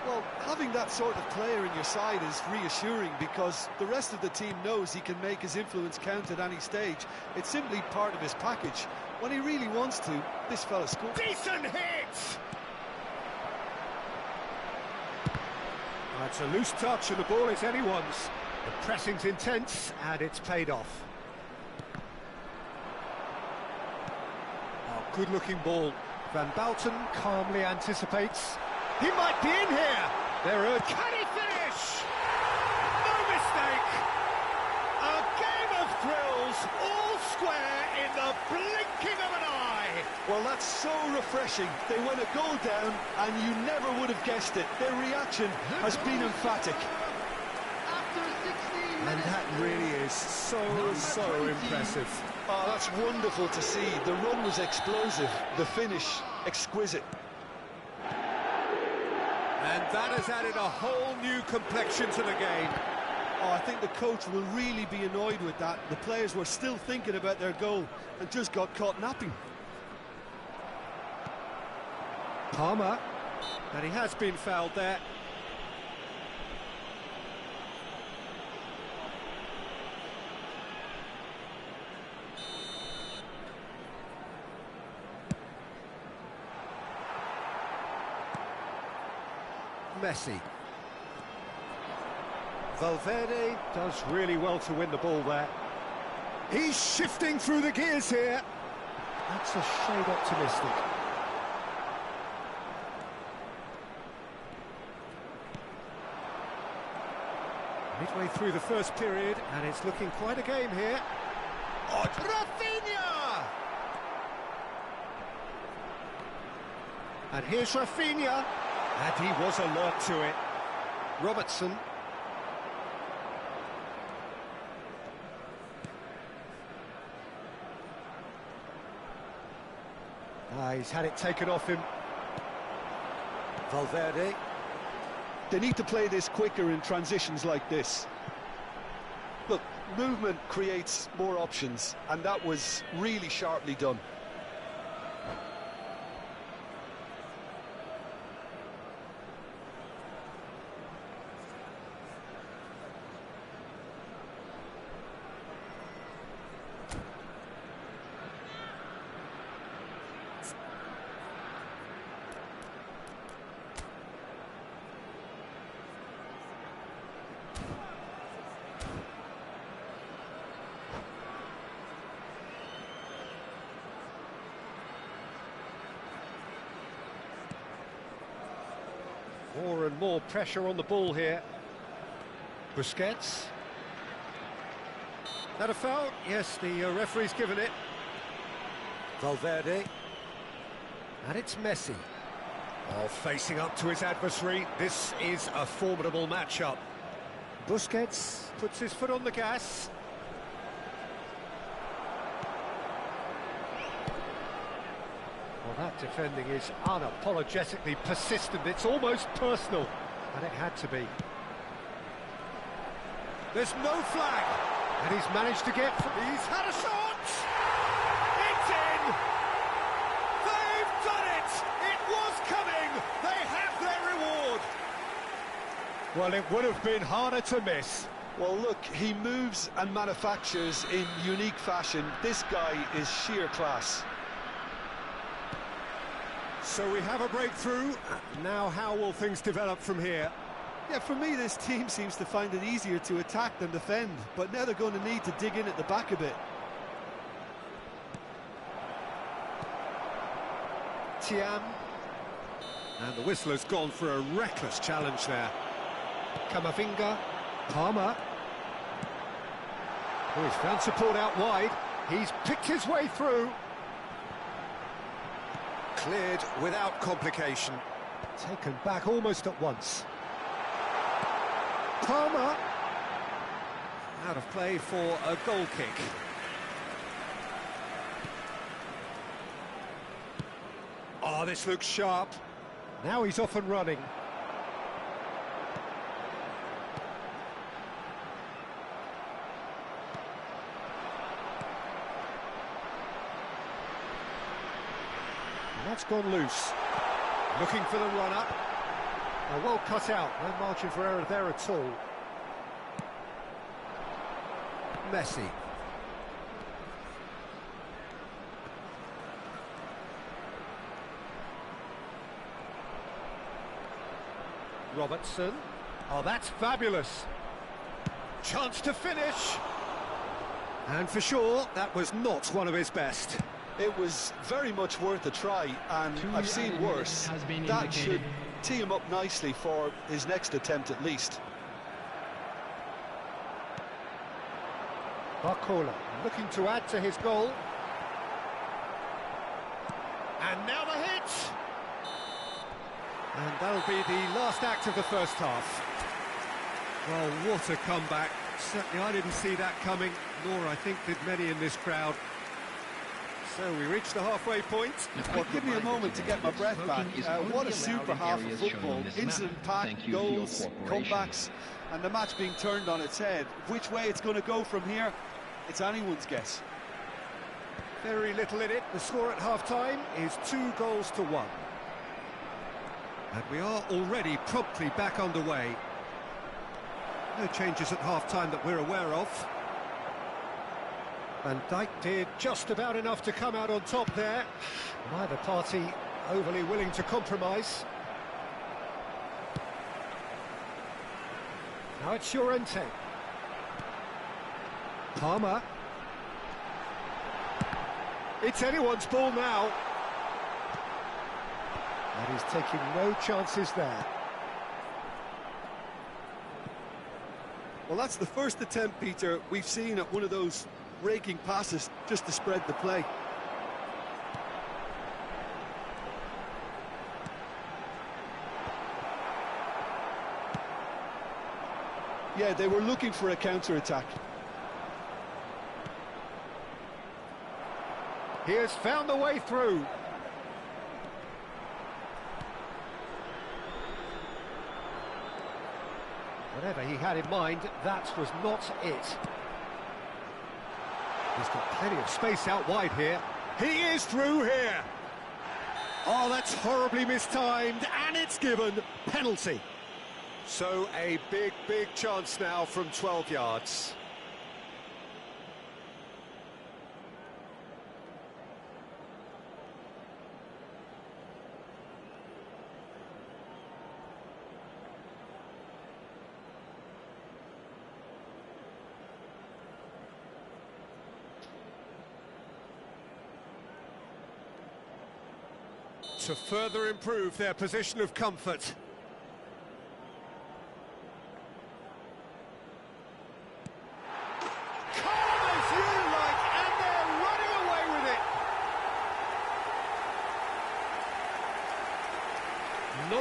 Well, having that sort of player in your side is reassuring because the rest of the team knows he can make his influence count at any stage. It's simply part of his package. When he really wants to, this fella scores. Decent hit! That's a loose touch and the ball is anyone's. The pressing's intense and it's paid off. Oh, good-looking ball. Van Bouten calmly anticipates. He might be in here! Can he finish? No mistake! A game of thrills, all square in the blinking of an eye! Well, that's so refreshing. They went a goal down and you never would have guessed it. Their reaction has been emphatic. And that really is so impressive. Oh, that's wonderful to see. The run was explosive, the finish exquisite. And that has added a whole new complexion to the game. Oh, I think the coach will really be annoyed with that. The players were still thinking about their goal and just got caught napping. Palmer, and he has been fouled there. Messi. Valverde does really well to win the ball there. He's shifting through the gears here. That's a shade optimistic. Midway through the first period, and it's looking quite a game here. Oh, Rafinha! And here's Rafinha. And he was alert to it. Robertson. He's had it taken off him. Valverde. They need to play this quicker in transitions like this. Look, movement creates more options, and that was really sharply done. More and more pressure on the ball here. Busquets. That a foul? Yes, the referee's given it. Valverde. And it's Messi. Oh, facing up to his adversary. This is a formidable matchup. Busquets puts his foot on the gas. Well, that defending is unapologetically persistent. It's almost personal. And it had to be. There's no flag. And he's managed to get... He's had a shot! It's in! They've done it! It was coming! They have their reward! Well, it would have been harder to miss. Well, look, he moves and manufactures in unique fashion. This guy is sheer class. So we have a breakthrough. Now how will things develop from here? Yeah, for me, this team seems to find it easier to attack than defend, but now they're going to need to dig in at the back a bit. Tiam. And the whistle has gone for a reckless challenge there. Camavinga. Palmer. Oh, he's found support out wide. He's picked his way through. Cleared without complication. Taken back almost at once. Palmer. Out of play for a goal kick. Oh, this looks sharp. Now he's off and running. And that's gone loose. Looking for the run-up. Well cut out, no margin for error there at all. Messi. Robertson. Oh, that's fabulous. Chance to finish. And for sure, that was not one of his best. It was very much worth a try, and I've seen worse. That should tee him up nicely for his next attempt at least. Barcola looking to add to his goal. And now the hit! And that'll be the last act of the first half. Well, what a comeback. Certainly I didn't see that coming, nor I think did many in this crowd. So we reach the halfway point. Well, give me a moment to get my breath back. What a super half of football. Incident-packed goals, comebacks, and the match being turned on its head. Which way it's going to go from here, it's anyone's guess. Very little in it. The score at half-time is 2-1. And we are already promptly back underway. No changes at half-time that we're aware of. Van Dijk did just about enough to come out on top there. Neither party overly willing to compromise. Now it's Llorente. Palmer. It's anyone's ball now. And he's taking no chances there. Well, that's the first attempt, Peter, we've seen at one of those raking passes just to spread the play. Yeah, they were looking for a counter-attack. He has found the way through. Whatever he had in mind, that was not it. He's got plenty of space out wide here. He is through here. Oh, that's horribly mistimed, and it's given. Penalty. So a big, big chance now from 12 yards. To further improve their position of comfort. Calm as you like, and they're running away with it.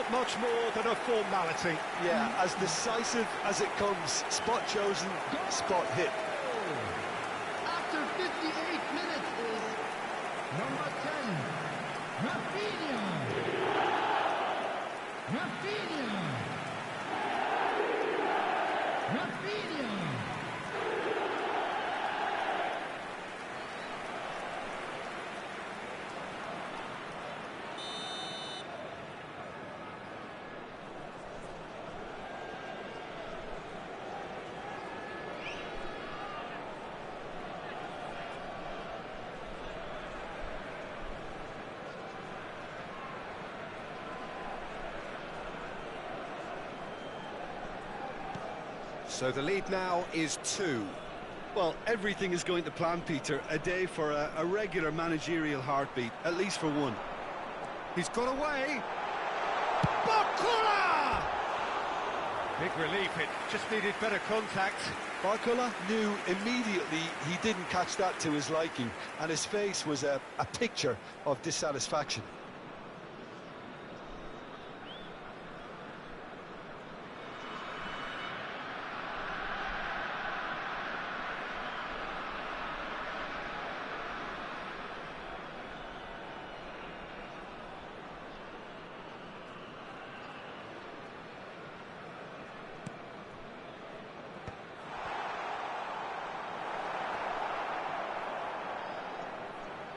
but much more than a formality. Yeah, as decisive as it comes. Spot chosen, spot hit. After 58 minutes is number 10, Rafinha. Rafinha. Rafinha. So the lead now is 2. Well, everything is going to plan, Peter. A day for a regular managerial heartbeat, at least for one. He's got away. Barcola! Big relief, it just needed better contact. Barcola knew immediately he didn't catch that to his liking, and his face was a picture of dissatisfaction.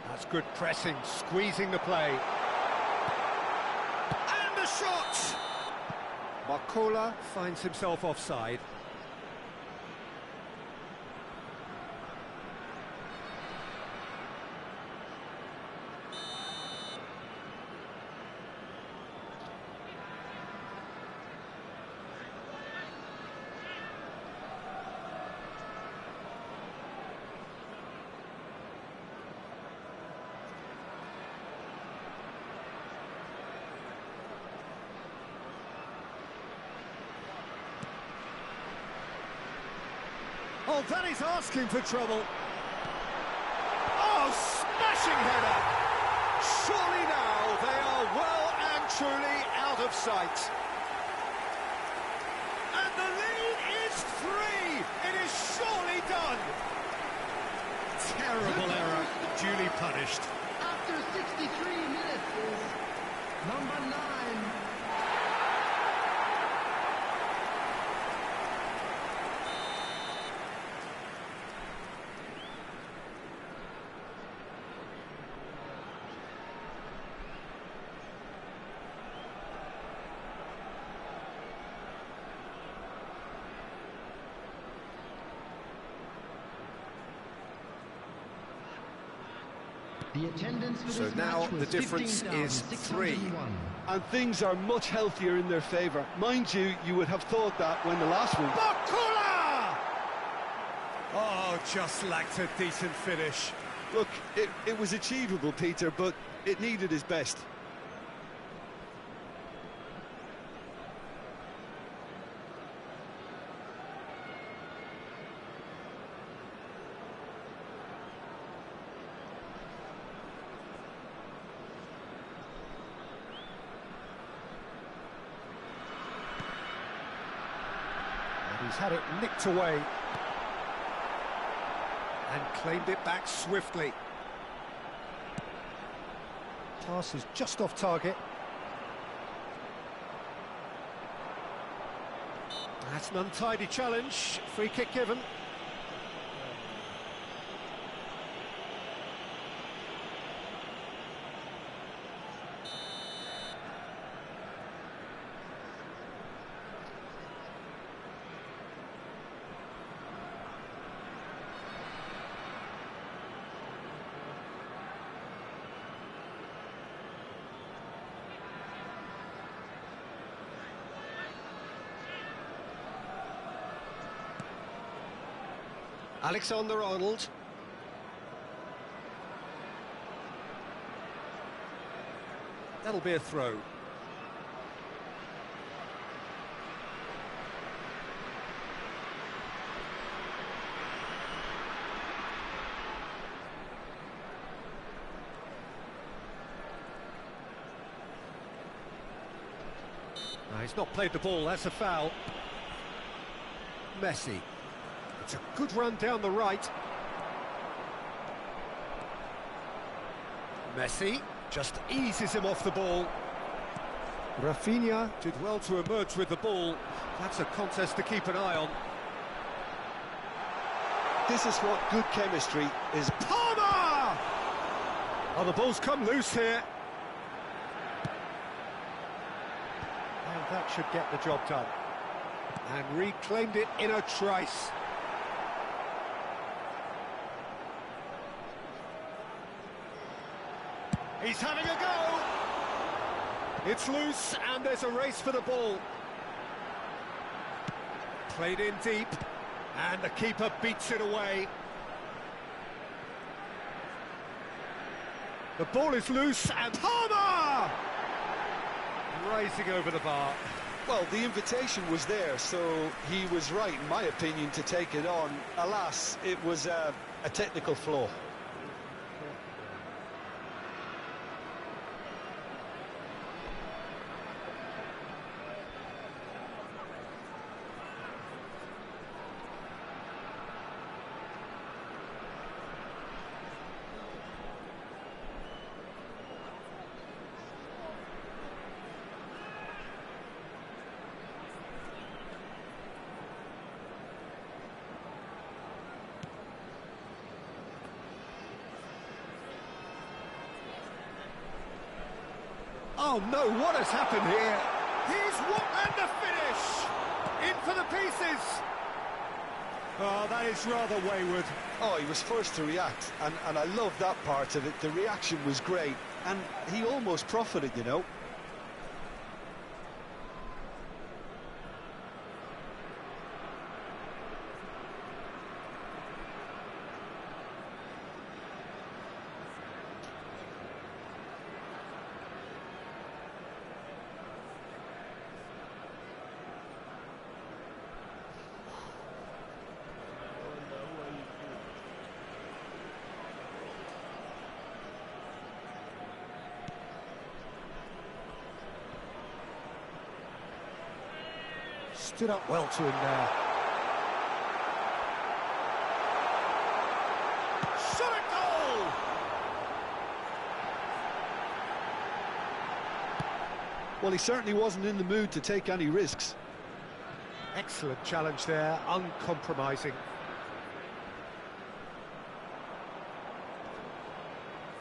That's good pressing, squeezing the play. And the shot! Barcola finds himself offside. Oh, that is asking for trouble. Oh, smashing header! Surely now they are well and truly out of sight. And the lead is 3! It is surely done! Terrible error, duly punished. After 63 minutes is number 9. The attendance for So this now match was the difference is 3. 15,601. And things are much healthier in their favour. Mind you, you would have thought that when the last one... Barcola! Oh, just lacked a decent finish. Look, it was achievable, Peter, but it needed his best. He's had it nicked away and claimed it back swiftly. Pass is just off target. That's an untidy challenge. Free kick given. Alexander-Arnold. That'll be a throw. He's not played the ball, that's a foul. Messi. It's a good run down the right. Messi just eases him off the ball. Rafinha did well to emerge with the ball. That's a contest to keep an eye on. This is what good chemistry is. Palmer! Oh, the ball's come loose here. And that should get the job done. And reclaimed it in a trice. He's having a go! It's loose, and there's a race for the ball. Played in deep, and the keeper beats it away. The ball is loose, and Palmer! Rising over the bar. Well, the invitation was there, so he was right, in my opinion, to take it on. Alas, it was a technical flaw. Oh no, what has happened here? And the finish! In for the pieces! Oh, that is rather wayward. Oh, he was first to react, and I love that part of it. The reaction was great, and he almost profited, you know. Stood up well to him there. Shot at goal! Well, he certainly wasn't in the mood to take any risks. Excellent challenge there, uncompromising.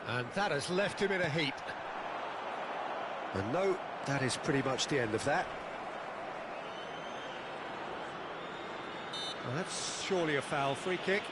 And that has left him in a heap. And no, that is pretty much the end of that. Well, that's surely a foul. Free kick.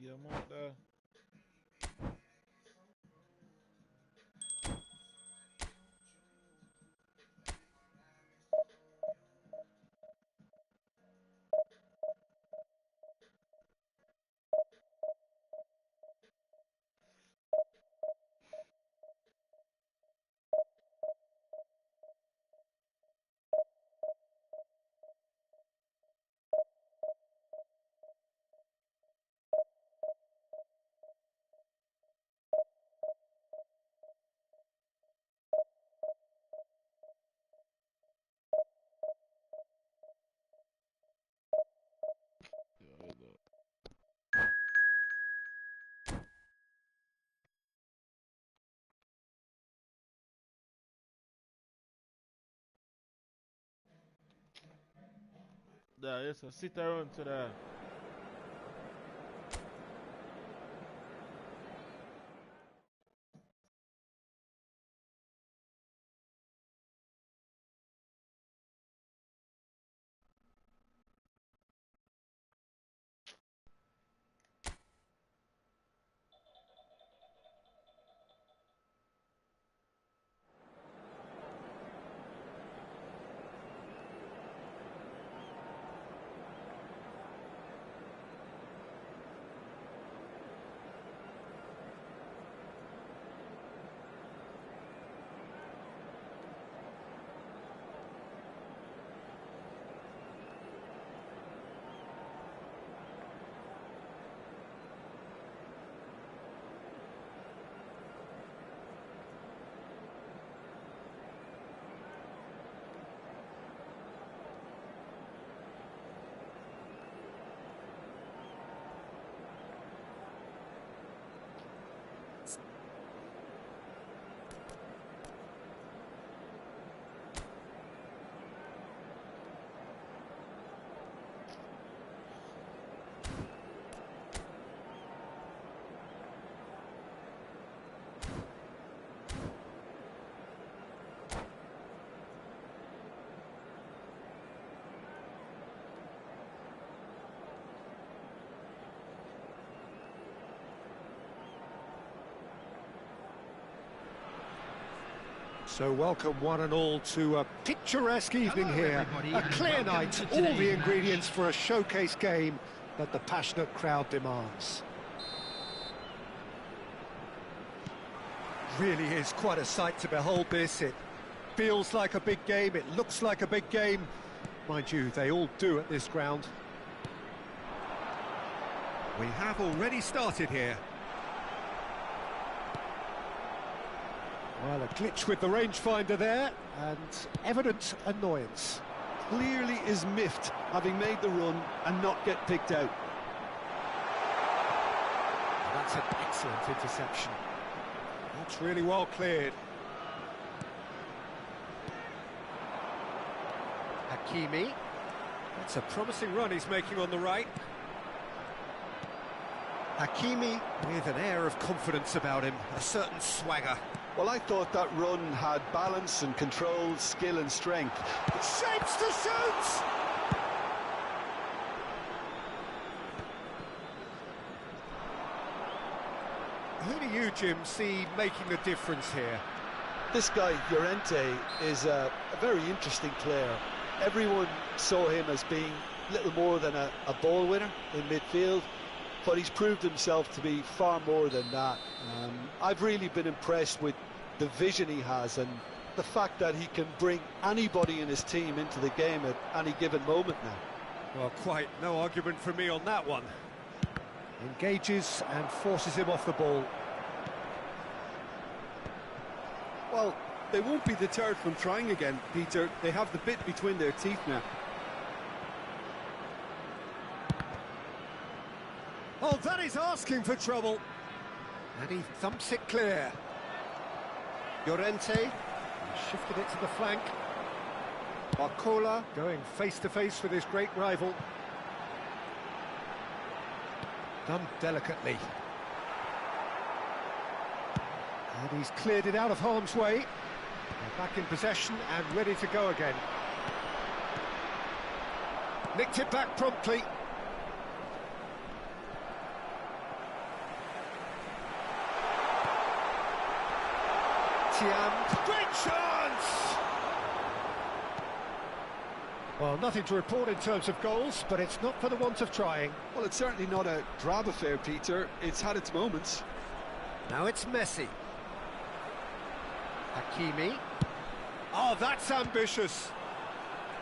Piedmont there. there. Yes, sit around to there. So welcome one and all to a picturesque evening here, a clear night, all the ingredients for a showcase game that the passionate crowd demands. Really is quite a sight to behold this. It feels like a big game, it looks like a big game. Mind you, they all do at this ground. We have already started here. Well, a glitch with the rangefinder there, and evident annoyance. Clearly is miffed, having made the run and not get picked out. That's an excellent interception. That's really well cleared. Hakimi. That's a promising run he's making on the right. Hakimi with an air of confidence about him, a certain swagger. Well, I thought that run had balance and control, skill and strength. Shapes to shoot! Who do you, Jim, see making the difference here? This guy, Llorente, is a very interesting player. Everyone saw him as being little more than a ball winner in midfield, but he's proved himself to be far more than that. I've really been impressed with the vision he has and the fact that he can bring anybody in his team into the game at any given moment now. Well, quite no argument from me on that one. Engages and forces him off the ball. Well, they won't be deterred from trying again, Peter. They have the bit between their teeth now. Oh, that is asking for trouble. And he thumps it clear. Llorente shifted it to the flank. Barcola going face-to-face with his great rival. Done delicately. And he's cleared it out of harm's way. They're back in possession and ready to go again. Nicked it back promptly. Great chance! Well, nothing to report in terms of goals, but it's not for the want of trying. Well, it's certainly not a drab affair, Peter. It's had its moments. Now it's Messi. Hakimi. Oh, that's ambitious.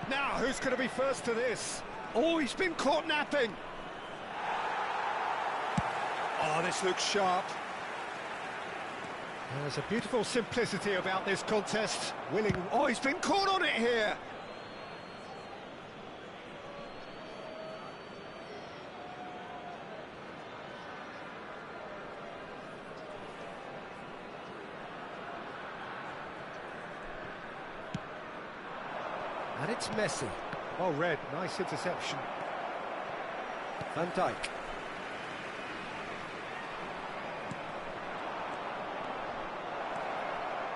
Now, who's going to be first to this? Oh, he's been caught napping. Oh, this looks sharp. There's a beautiful simplicity about this contest. Willing... Oh, he's been caught on it here! And it's Messi. Well read, nice interception. Van Dijk.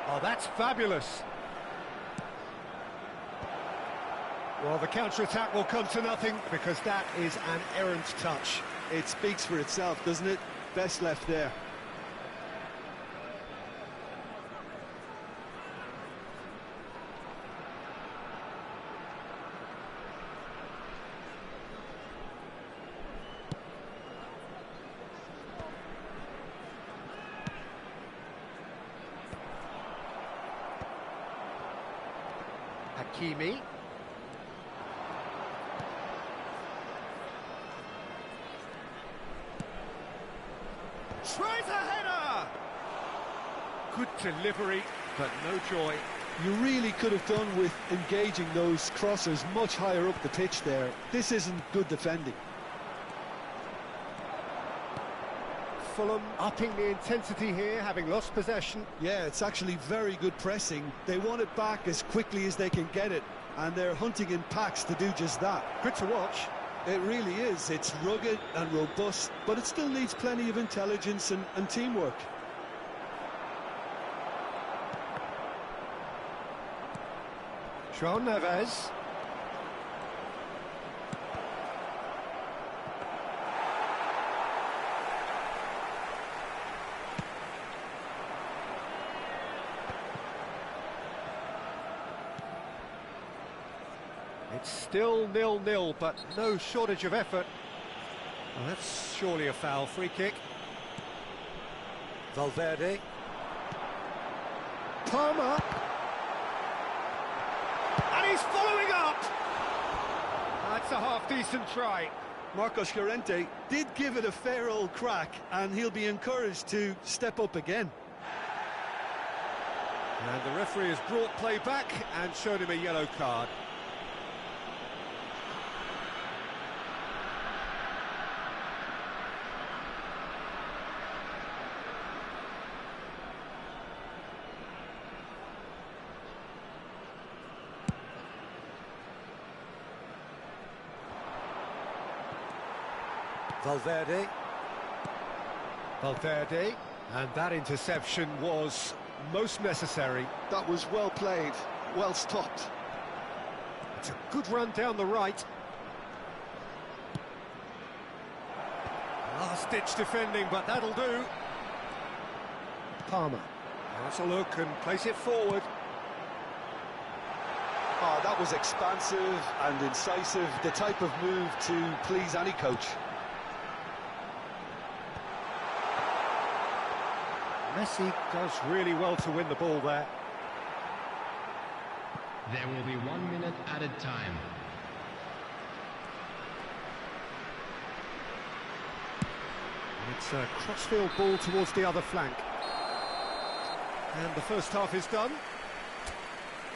Oh, that's fabulous. Well, the counter-attack will come to nothing because that is an errant touch. It speaks for itself, doesn't it? Best left there. Hakimi. Tries a header! Good delivery, but no joy. You really could have done with engaging those crossers much higher up the pitch there. This isn't good defending. Fulham upping the intensity here, having lost possession. Yeah, it's actually very good pressing. They want it back as quickly as they can get it, and they're hunting in packs to do just that. Good to watch. It really is. It's rugged and robust, but it still needs plenty of intelligence and teamwork. João Neves. It's still 0-0, but no shortage of effort. Well, that's surely a foul. Free kick. Valverde. Palmer. And he's following up! That's a half-decent try. Marcos Llorente did give it a fair old crack, and he'll be encouraged to step up again. And the referee has brought play back and shown him a yellow card. Valverde, and that interception was most necessary. That was well played, well stopped. It's a good run down the right. Last-ditch defending, but that'll do. Palmer. That's a look and place it forward. Oh, that was expansive and incisive, the type of move to please any coach. Messi does really well to win the ball there. There will be 1 minute added time. It's a crossfield ball towards the other flank. And the first half is done.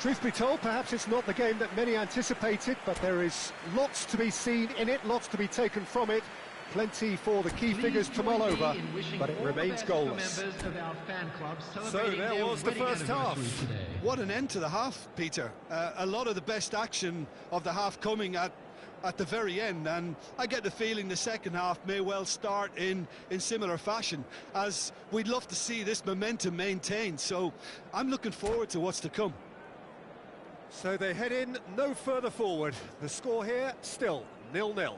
Truth be told, perhaps it's not the game that many anticipated, but there is lots to be seen in it, lots to be taken from it. Plenty for the key figures to mull over, but it remains goalless. So there was the first half. What an end to the half, Peter. A lot of the best action of the half coming at the very end, and I get the feeling the second half may well start in similar fashion, as we'd love to see this momentum maintained. So I'm looking forward to what's to come. So they head in no further forward. The score here still 0-0.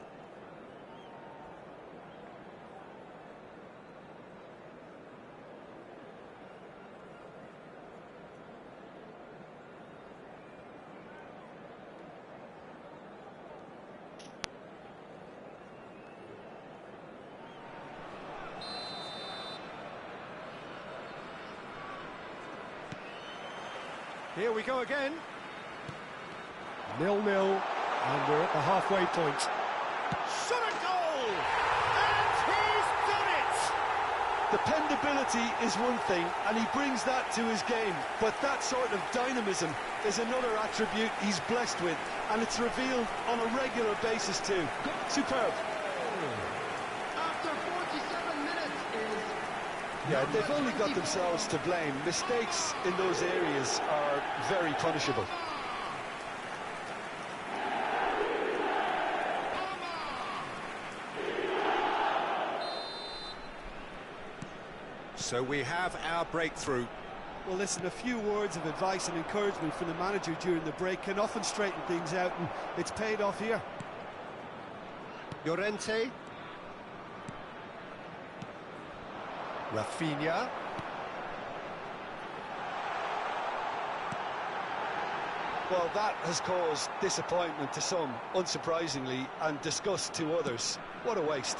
Here we go again. 0-0, and we're at the halfway point. Shot a goal! And he's done it! Dependability is one thing, and he brings that to his game, but that sort of dynamism is another attribute he's blessed with, and it's revealed on a regular basis too. Superb. After 47 minutes is... Yeah, they've only got themselves to blame. Mistakes in those areas are very punishable. So we have our breakthrough. Well, listen, a few words of advice and encouragement from the manager during the break can often straighten things out, and it's paid off here. Llorente. Rafinha. Well, that has caused disappointment to some, unsurprisingly, and disgust to others. What a waste.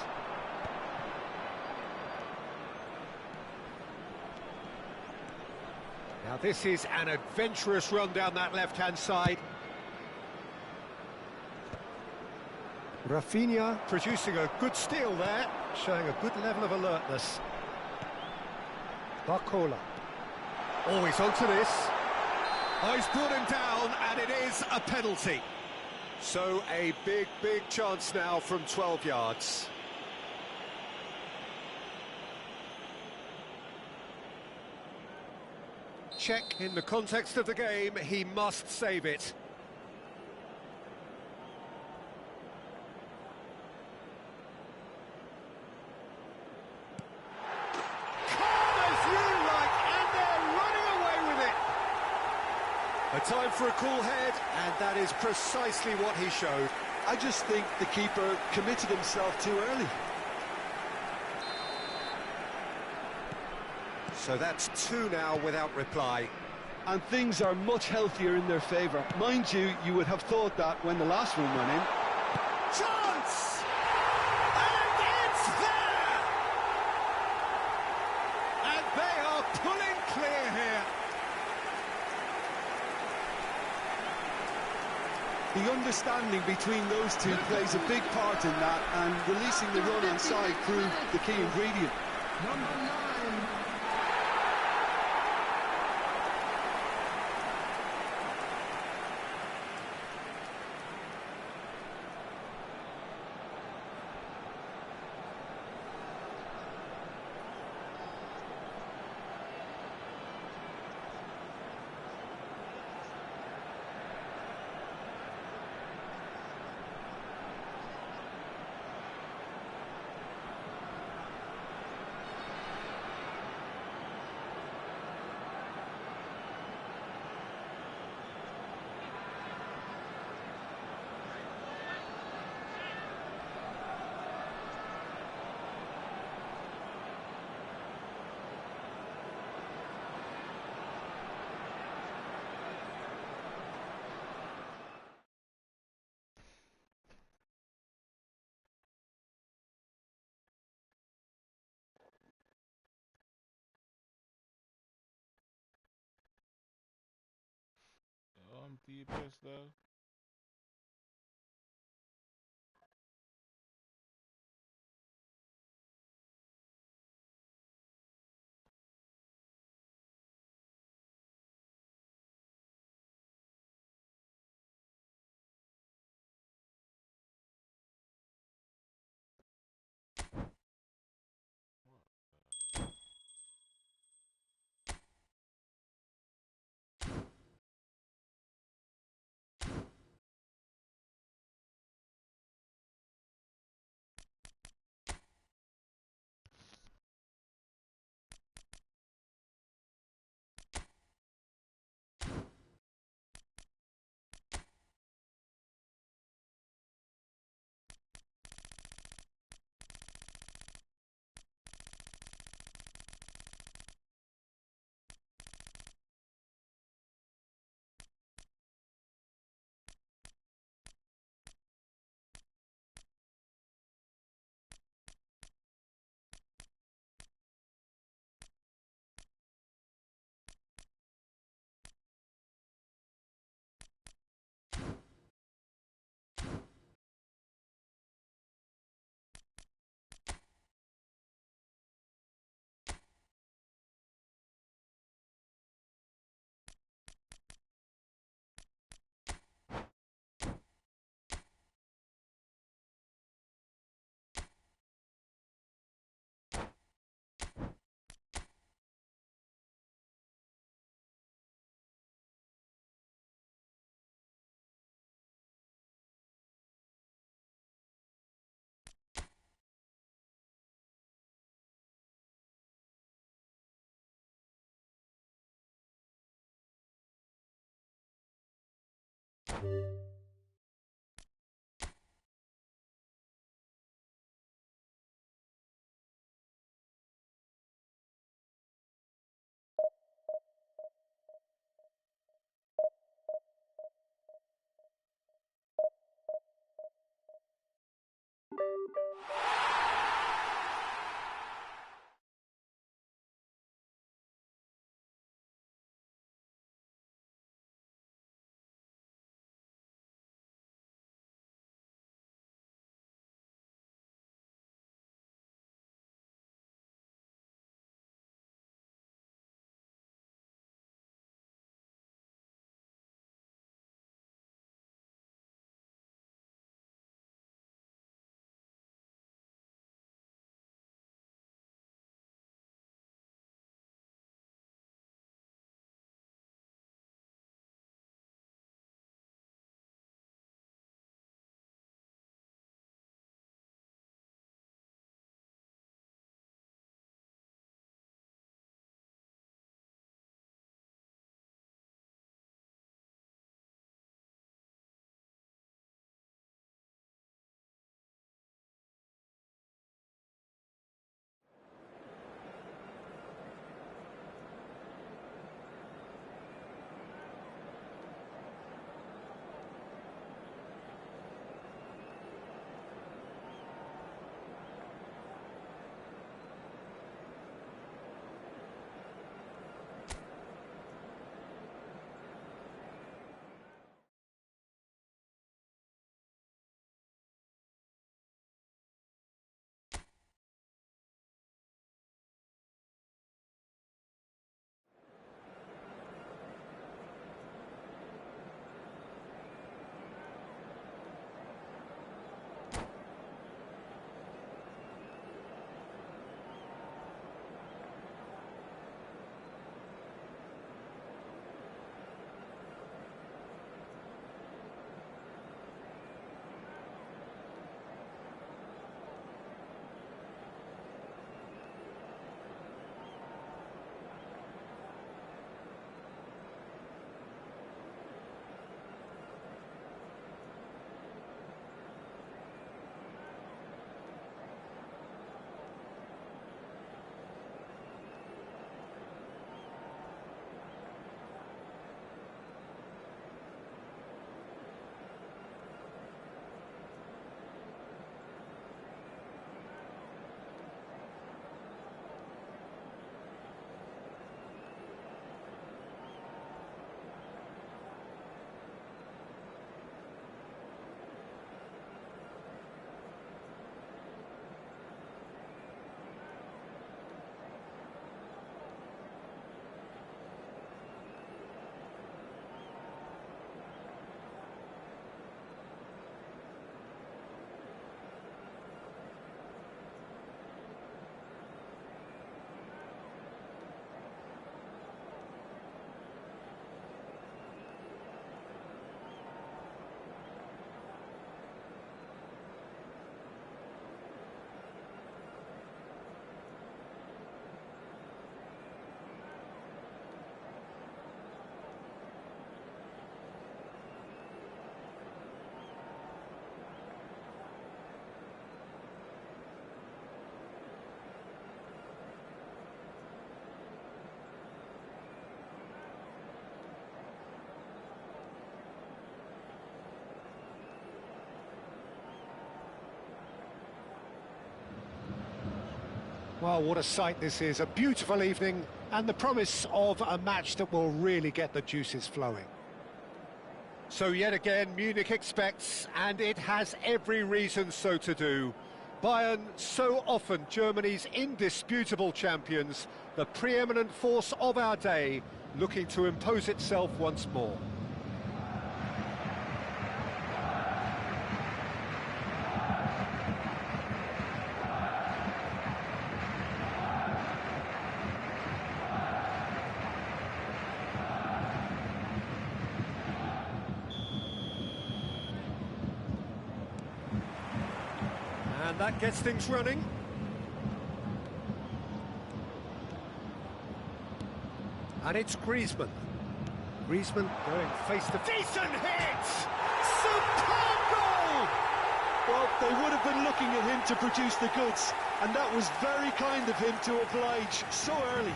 Now this is an adventurous run down that left-hand side. Rafinha producing a good steal there, showing a good level of alertness. Barcola. Always onto this. Oh, he's brought him down, and it is a penalty. So a big chance now from 12 yards. Check in the context of the game, he must save it. A time for a cool head, and that is precisely what he showed. I just think the keeper committed himself too early. So that's 2 now without reply. And things are much healthier in their favour. Mind you, you would have thought that when the last one went in. Chance! And it's there! And they are pulling clear here. The understanding between those two plays a big part in that, and releasing the run on side proved the key ingredient. Number 9. Do you press though? Well, what a sight this is. A beautiful evening and the promise of a match that will really get the juices flowing. So yet again, Munich expects, and it has every reason so to do. Bayern, so often Germany's indisputable champions, the preeminent force of our day, looking to impose itself once more. And that gets things running. And it's Griezmann. Griezmann going face to face. Decent hit! Superb goal! Well, they would have been looking at him to produce the goods, and that was very kind of him to oblige so early.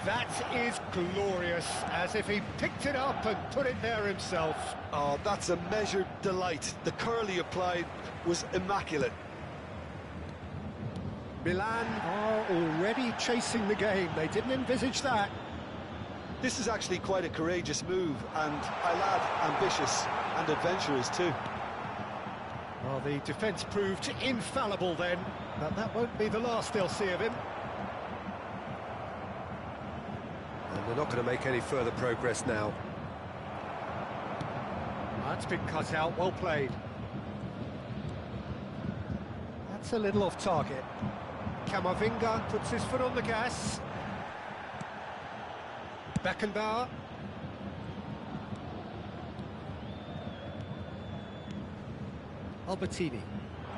That is glorious, as if he picked it up and put it there himself. Oh, that's a measured delight. The curl he applied was immaculate. Milan are already chasing the game. They didn't envisage that. This is actually quite a courageous move, and I'll add ambitious and adventurous too. Well, the defence proved infallible then, but that won't be the last they'll see of him. And they're not going to make any further progress now. That's been cut out, well played. That's a little off target. Camavinga puts his foot on the gas. Beckenbauer. Albertini.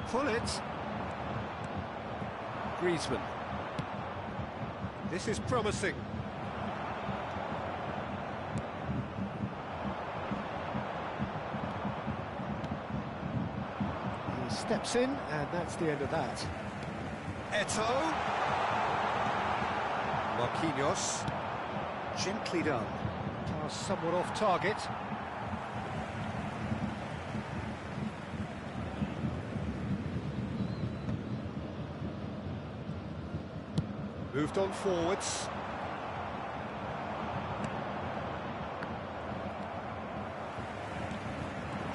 Pull it. Griezmann. This is promising. He steps in, and that's the end of that. Eto'o. Marquinhos. Gently done. Pass somewhat off target. Moved on forwards.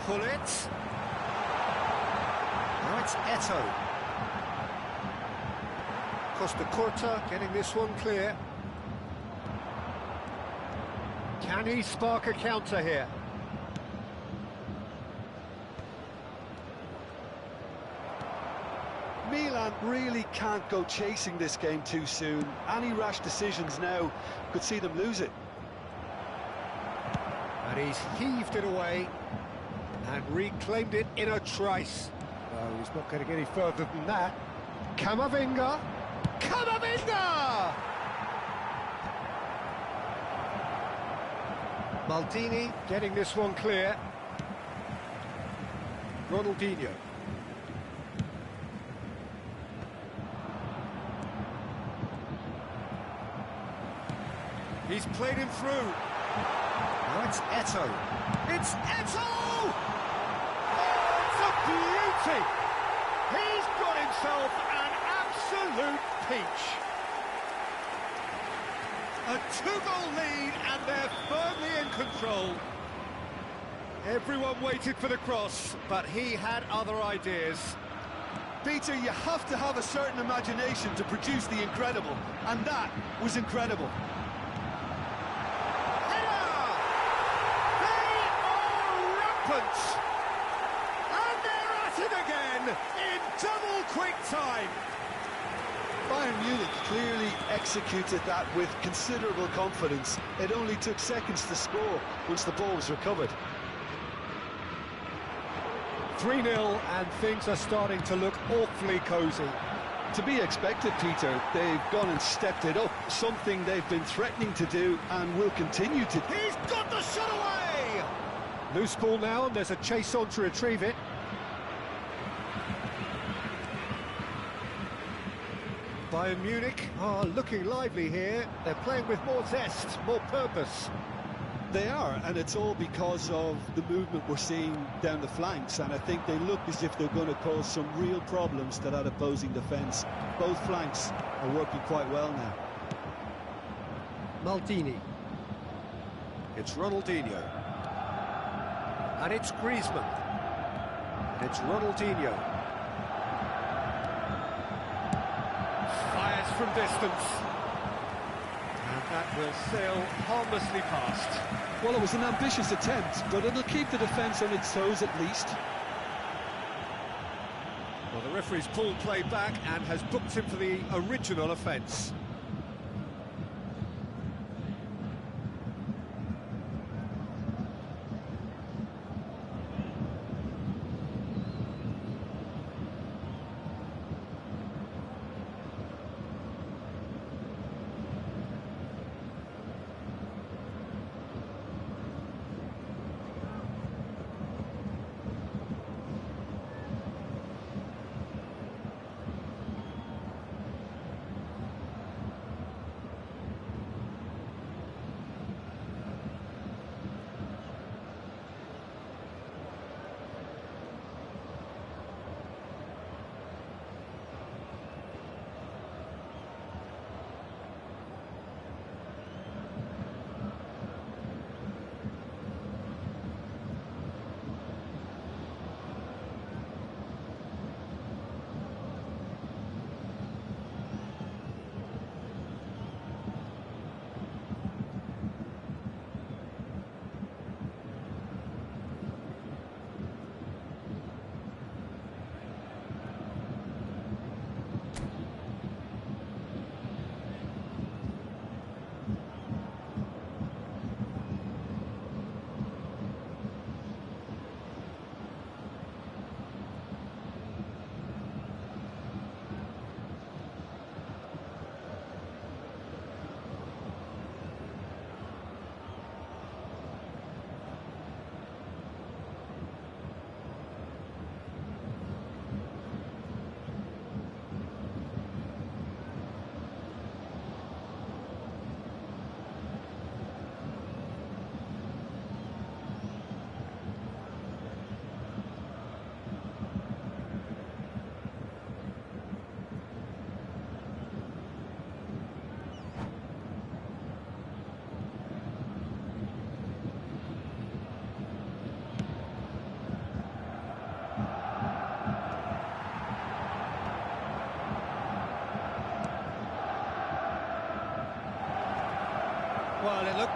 Pull it. Now it's Eto'o. Costa Curta getting this one clear. Can he spark a counter here? Milan really can't go chasing this game too soon. Any rash decisions now could see them lose it. And he's heaved it away and reclaimed it in a trice. No, he's not going to get any further than that. Camavinga! Camavinga! Maldini getting this one clear. Ronaldinho. He's played him through. Now it's Eto'o. It's Eto'o! Oh, it's a beauty! He's got himself an absolute peach. A two-goal lead, and they're firmly in control. Everyone waited for the cross, but he had other ideas. Peter, you have to have a certain imagination to produce the incredible, and that was incredible. And they're at it again in double quick time. Bayern Munich clearly executed that with considerable confidence. It only took seconds to score once the ball was recovered. 3-0, and things are starting to look awfully cosy. To be expected, Peter. They've gone and stepped it up, something they've been threatening to do and will continue to do. He's got the shot away! Loose ball now, and there's a chase on to retrieve it. Bayern Munich are looking lively here. They're playing with more zest, more purpose. They are, and it's all because of the movement we're seeing down the flanks, and I think they look as if they're going to cause some real problems to that opposing defence. Both flanks are working quite well now. Maldini. It's Ronaldinho. And it's Griezmann. And it's Ronaldinho. Fires from distance. And that will sail harmlessly past. Well, it was an ambitious attempt, but it'll keep the defence on its toes at least. Well, the referee's pulled play back and has booked him for the original offence.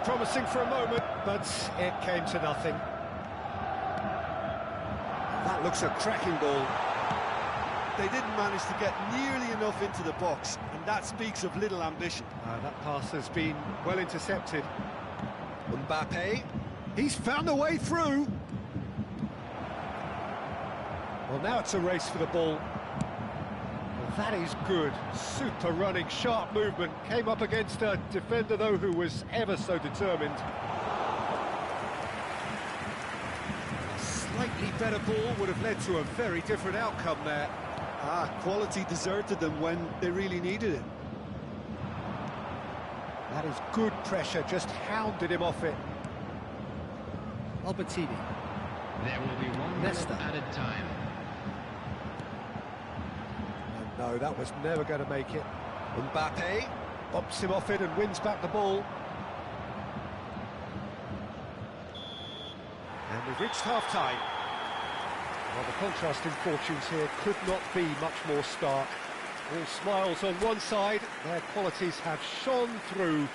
looked promising for a moment, but it came to nothing. That looks a cracking ball. They didn't manage to get nearly enough into the box, and that speaks of little ambition. That pass has been well intercepted. Mbappe. He's found a way through. Well, now it's a race for the ball. Well, that is good. Super running, sharp movement. Came up against a defender, though, who was ever so determined. A slightly better ball would have led to a very different outcome there. Quality deserted them when they really needed it. That is good pressure, just hounded him off it. Albertini. There will be 1 minute added time. No, that was never going to make it. Mbappe. Bumps him off it and wins back the ball. And we've reached half-time. Well, the contrast in fortunes here could not be much more stark. All smiles on one side, their qualities have shone through.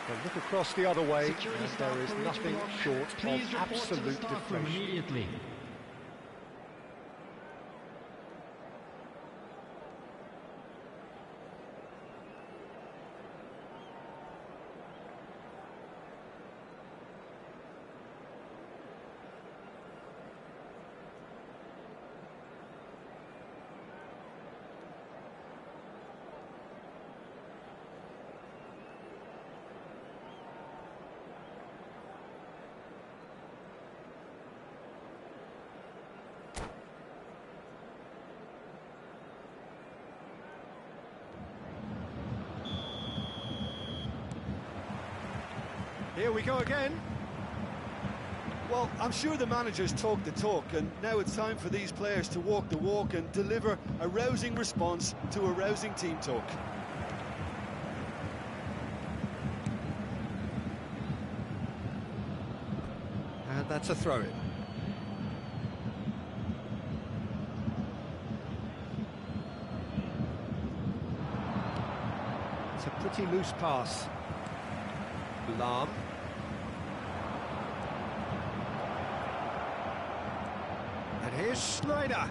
But look across the other way, and there is nothing short of absolute deflation. Immediately. Here we go again. Well, I'm sure the managers talk the talk, and now it's time for these players to walk the walk and deliver a rousing response to a rousing team talk. And that's a throw-in. It's a pretty loose pass. Lam. And here's Schneider.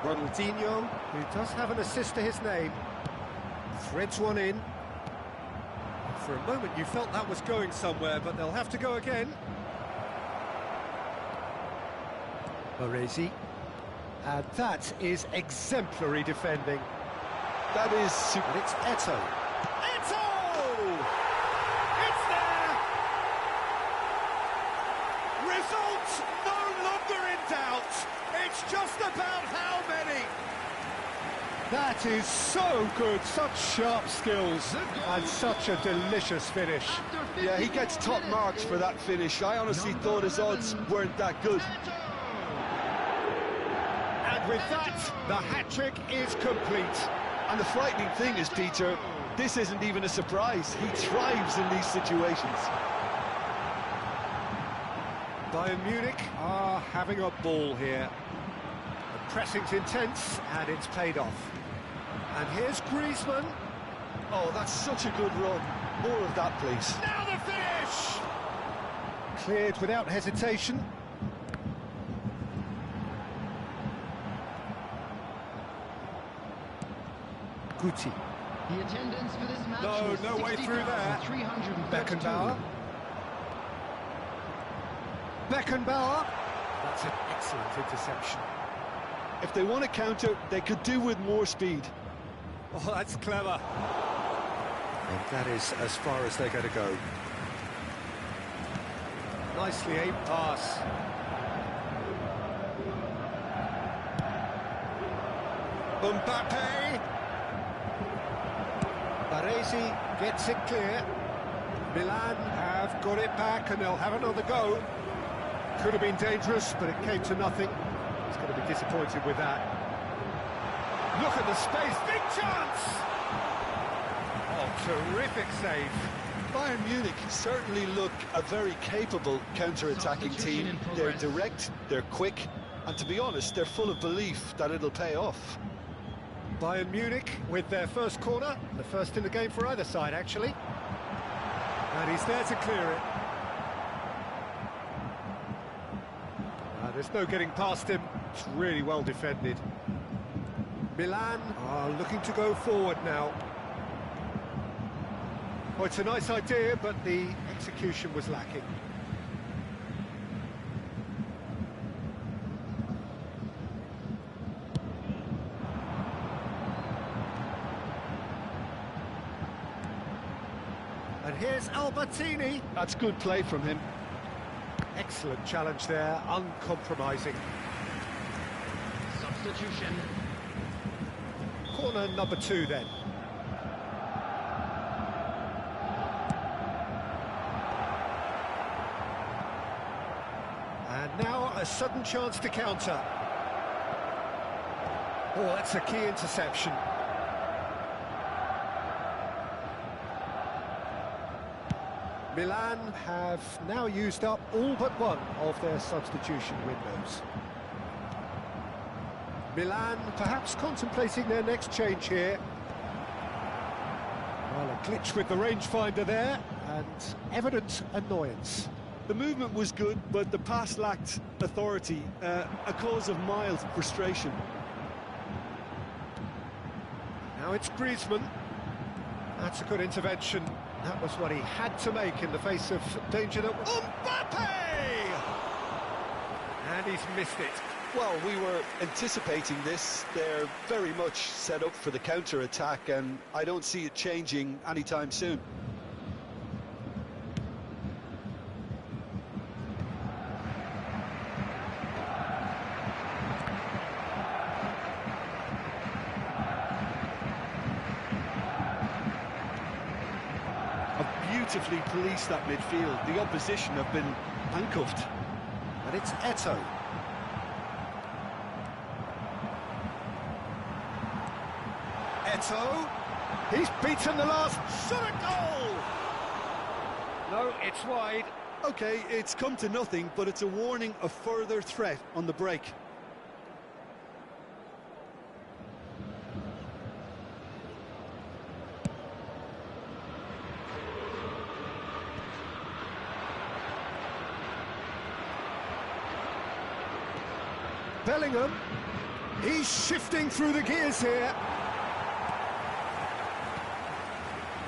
Ronaldinho, who does have an assist to his name, threads one in. For a moment you felt that was going somewhere, but they'll have to go again. Baresi. And that is exemplary defending. That is super. And it's Eto'o. Eto'o! It's there! Result no longer in doubt. It's just about how many. That is so good, such sharp skills, and such a delicious finish. Yeah, he gets top marks for that finish. I honestly thought his odds weren't that good. And with that, the hat-trick is complete. And the frightening thing is, Peter, this isn't even a surprise. He thrives in these situations. Bayern Munich are having a ball here. The pressing's intense, and it's paid off. And here's Griezmann. Oh, that's such a good run. More of that, please. Now the finish! Cleared without hesitation. Guti. The attendance for this match No, was no way through there. 60,332. Beckenbauer. Beckenbauer. That's an excellent interception. If they want to counter, they could do with more speed. Oh, that's clever. And that is as far as they're going to go. Nicely aimed pass. Mbappe. Baresi gets it clear. Milan have got it back and they'll have another go. Could have been dangerous, but it came to nothing. He's going to be disappointed with that. Look at the space, big chance! Oh, terrific save. Bayern Munich certainly look a very capable counter-attacking team. They're direct, they're quick, and to be honest, they're full of belief that it'll pay off. Bayern Munich with their first corner, the first in the game for either side, actually. And he's there to clear it. There's no getting past him. It's really well defended. Milan are looking to go forward now. Well, it's a nice idea, but the execution was lacking. And here's Albertini. That's good play from him. Excellent challenge there, uncompromising. Substitution. Corner number 2 then. And now a sudden chance to counter. Oh, that's a key interception. Milan have now used up all but one of their substitution windows. Milan perhaps contemplating their next change here. Well, a glitch with the rangefinder there, and evident annoyance. The movement was good, but the pass lacked authority, a cause of mild frustration. Now it's Griezmann. That's a good intervention. That was what he had to make in the face of danger that... Mbappe! And he's missed it. Well, we were anticipating this. They're very much set up for the counter-attack, and I don't see it changing anytime soon. Beautifully policed that midfield. The opposition have been handcuffed. And it's Eto'o. Eto'o. He's beaten the last shot at goal. No, it's wide. Okay, it's come to nothing, but it's a warning of further threat on the break. Bellingham, he's shifting through the gears here.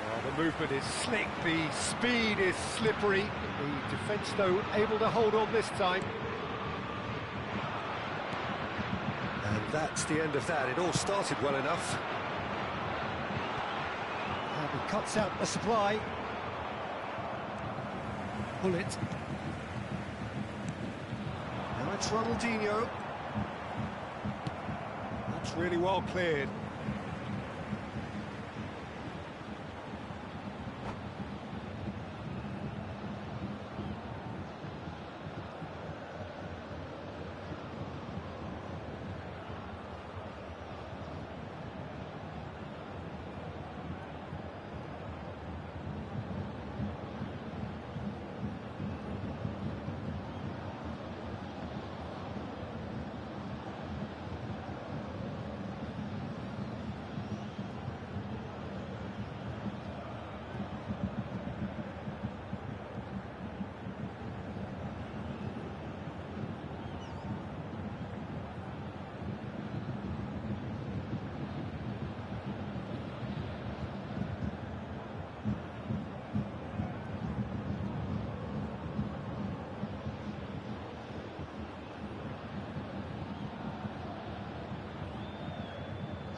Oh, the movement is slick, the speed is slippery. The defence, though, able to hold on this time. And that's the end of that. It all started well enough. And he cuts out the supply. Pull it. Now it's Ronaldinho. That's really well cleared.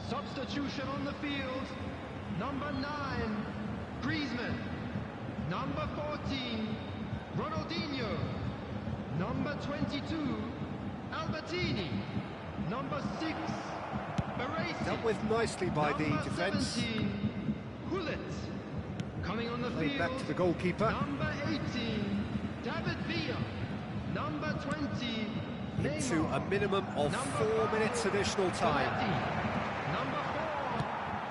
Substitution on the field. Number 9, Griezmann. Number 14, Ronaldinho. Number 22, Albertini. Number 6, Baresi. Dealt with nicely by the defence. 17, Hullet. Coming on the Played field. back to the goalkeeper. Number 18, David Villa. Number 20, Into Neymar. a minimum of Number 4 minutes additional time. Spalletti. Number 4,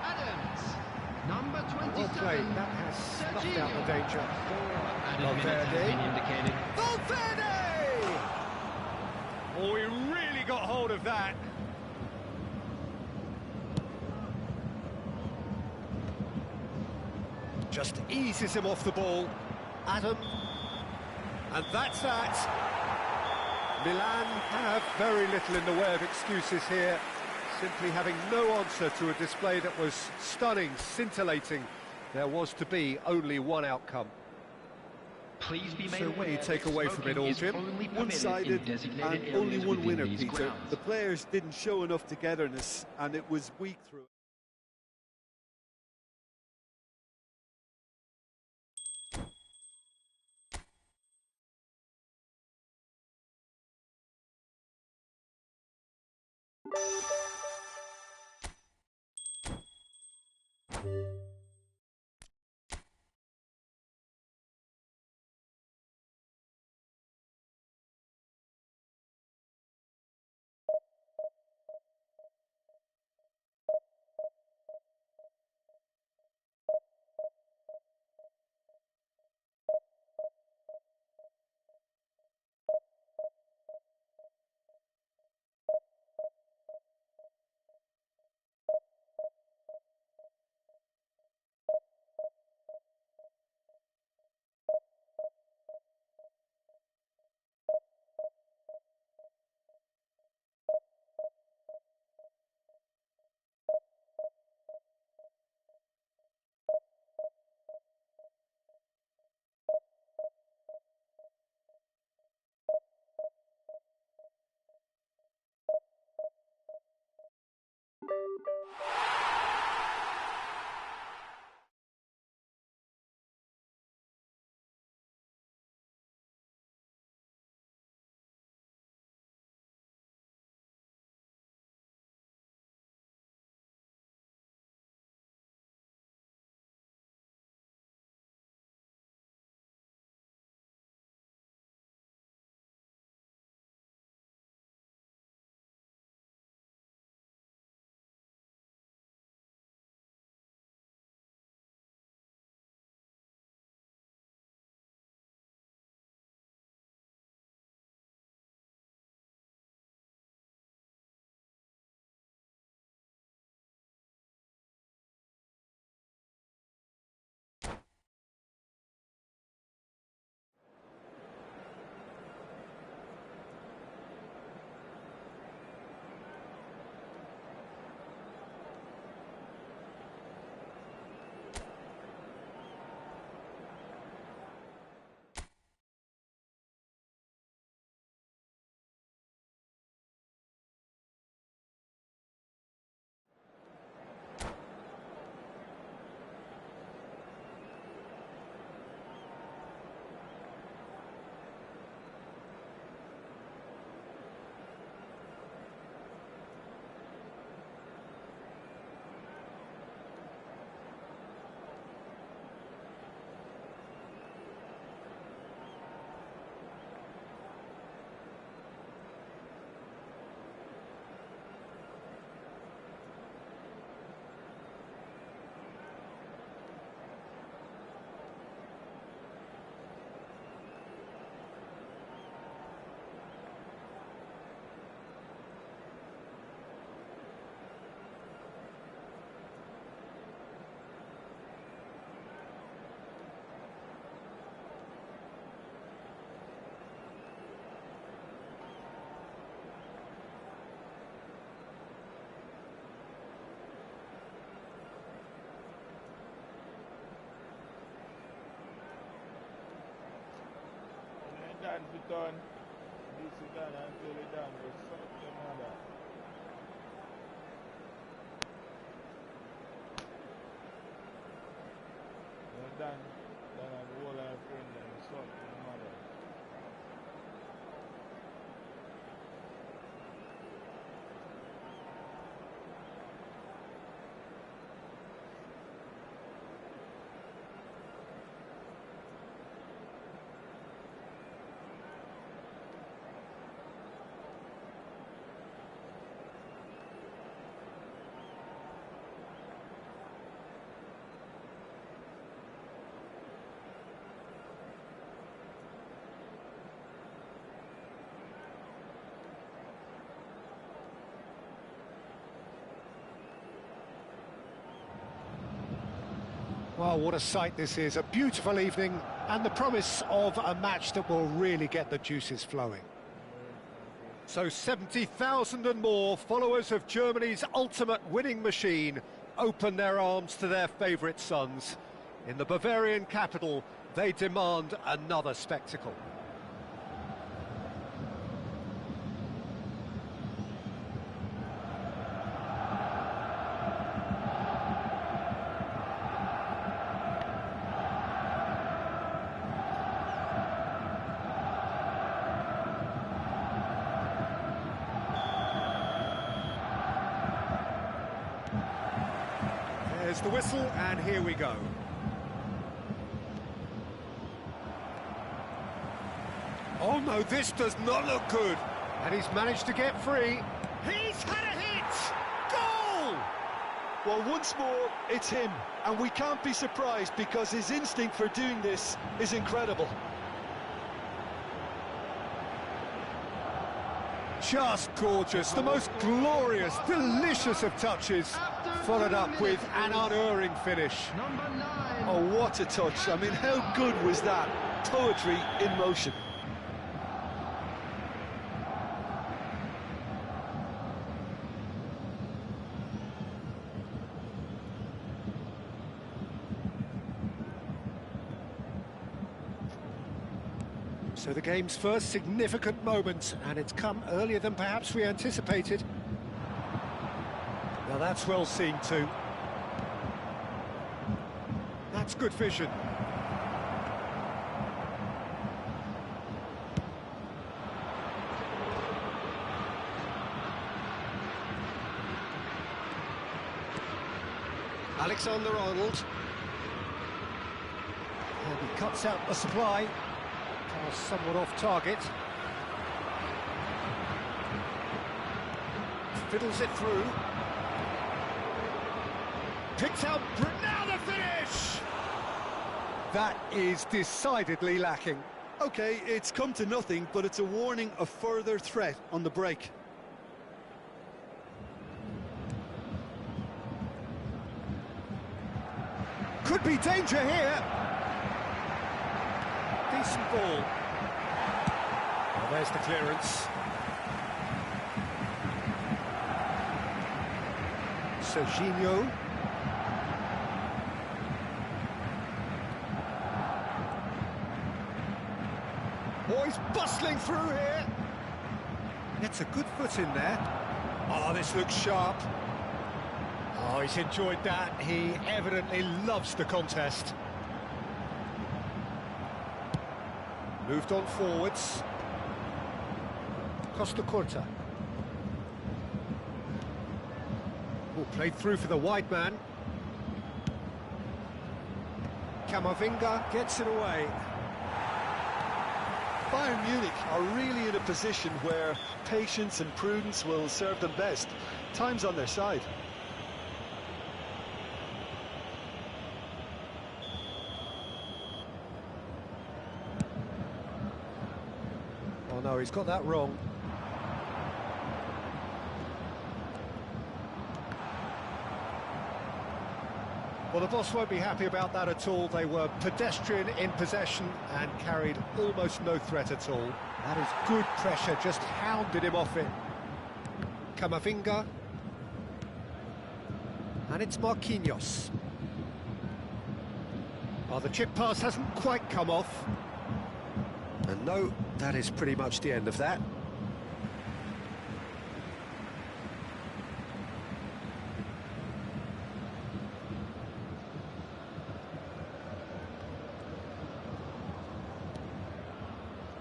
Adams. Number 27, Well played, that has snuffed out the danger. Valverde. Valverde! Oh, he really got hold of that. Just eases him off the ball. Adam. And that's that. Milan have very little in the way of excuses here. Simply having no answer to a display that was stunning, scintillating. There was to be only one outcome. Please be made So what do you aware take that away from it all, smoking is Jim? only permitted One-sided in designated and only areas one within winner, these Peter. grounds. The players didn't show enough togetherness, and it was weak through it. done for done. This is done until it's done. But fuck your mother. You're done. Done and the whole of friend and fuck your mother. Well, what a sight this is. A beautiful evening and the promise of a match that will really get the juices flowing. So 70,000 and more followers of Germany's ultimate winning machine open their arms to their favourite sons. In the Bavarian capital, they demand another spectacle. There's the whistle, and here we go. Oh no, this does not look good. And he's managed to get free. He's had a hit! Goal! Well, once more, it's him. And we can't be surprised because his instinct for doing this is incredible. Just gorgeous, the most glorious, delicious of touches, followed up with an unerring finish. Number 9. Oh, what a touch. I mean, how good was that? Poetry in motion. So the game's first significant moment, and it's come earlier than perhaps we anticipated. Now that's well seen too. That's good vision. Alexander-Arnold. And he cuts out the supply. Somewhat off target. Fiddles it through. Picks out. Now the finish! That is decidedly lacking. OK, it's come to nothing, but it's a warning of further threat on the break. Could be danger here. Decent ball. Well, there's the clearance. Serginho. Oh, he's bustling through here. Gets a good foot in there. Oh, this looks sharp. Oh, he's enjoyed that. He evidently loves the contest. Moved on forwards. Costa Curta. Oh, played through for the wide man. Camavinga gets it away. Bayern Munich are really in a position where patience and prudence will serve them best. Time's on their side. Oh no, he's got that wrong. Well, the boss won't be happy about that at all. They were pedestrian in possession and carried almost no threat at all. That is good pressure, just hounded him off it. Camavinga. And it's Marquinhos. Oh, the chip pass hasn't quite come off. And no, that is pretty much the end of that.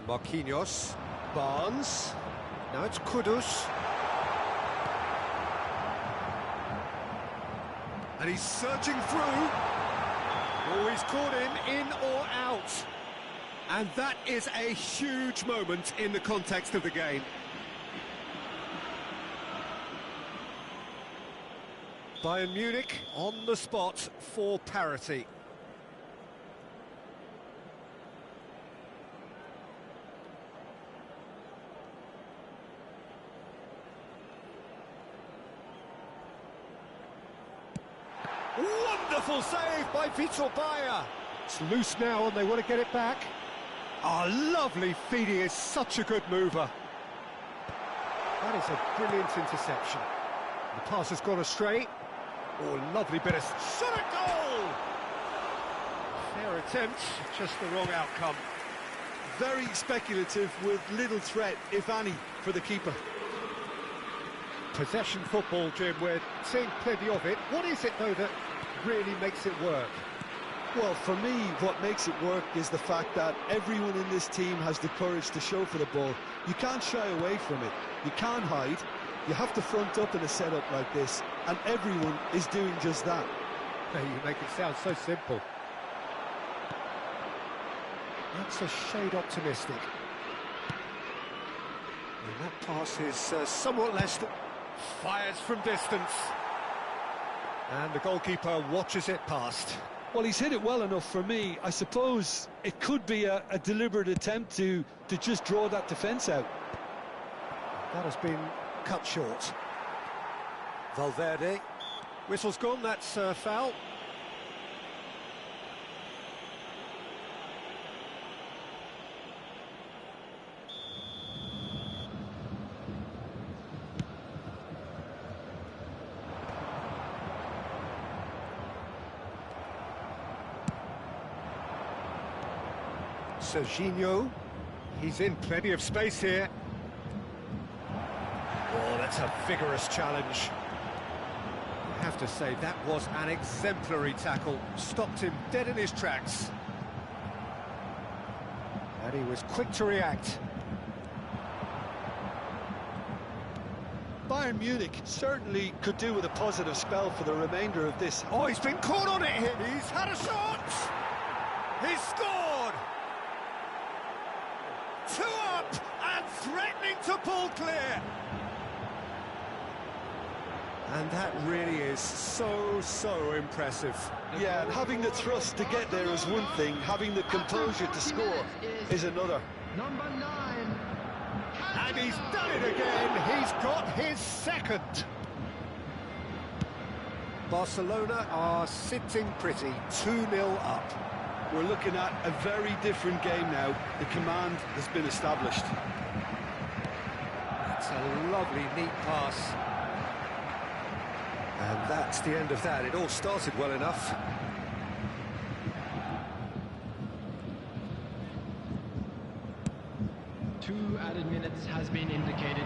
Marquinhos, Barnes, now it's Kudus. And he's surging through. Oh, he's caught him in or out. And that is a huge moment in the context of the game. Bayern Munich on the spot for parity. Wonderful save by ps4. It's loose now and they want to get it back. Ah, lovely feed. He is such a good mover. That is a brilliant interception. The pass has gone astray. Oh, lovely bit of shot at goal! Fair attempt, just the wrong outcome. Very speculative with little threat, if any, for the keeper. Possession football, Jim, we're seeing plenty of it. What is it, though, that really makes it work? Well, for me, what makes it work is the fact that everyone in this team has the courage to show for the ball. You can't shy away from it. You can't hide. You have to front up in a setup like this, and everyone is doing just that. Hey, you make it sound so simple. That's a shade optimistic. And that pass is somewhat less than... Fires from distance. And the goalkeeper watches it past. Well, he's hit it well enough for me. I suppose it could be a deliberate attempt to just draw that defence out. That has been cut short. Valverde. Whistle's gone, that's foul. Serginho, he's in plenty of space here. Oh, that's a vigorous challenge. I have to say, that was an exemplary tackle. Stopped him dead in his tracks. And he was quick to react. Bayern Munich certainly could do with a positive spell for the remainder of this. Oh, he's been caught on it here. He's had a shot. He's scored. 2 up and threatening to pull clear. And that really is so impressive. Yeah, and having the thrust to get there is one thing, having the composure to score is another. Number 9. And he's done it again. He's got his second. Barcelona are sitting pretty, 2-0 up. We're looking at a very different game now. The command has been established. It's a lovely, neat pass. And that's the end of that. It all started well enough. Two added minutes has been indicated.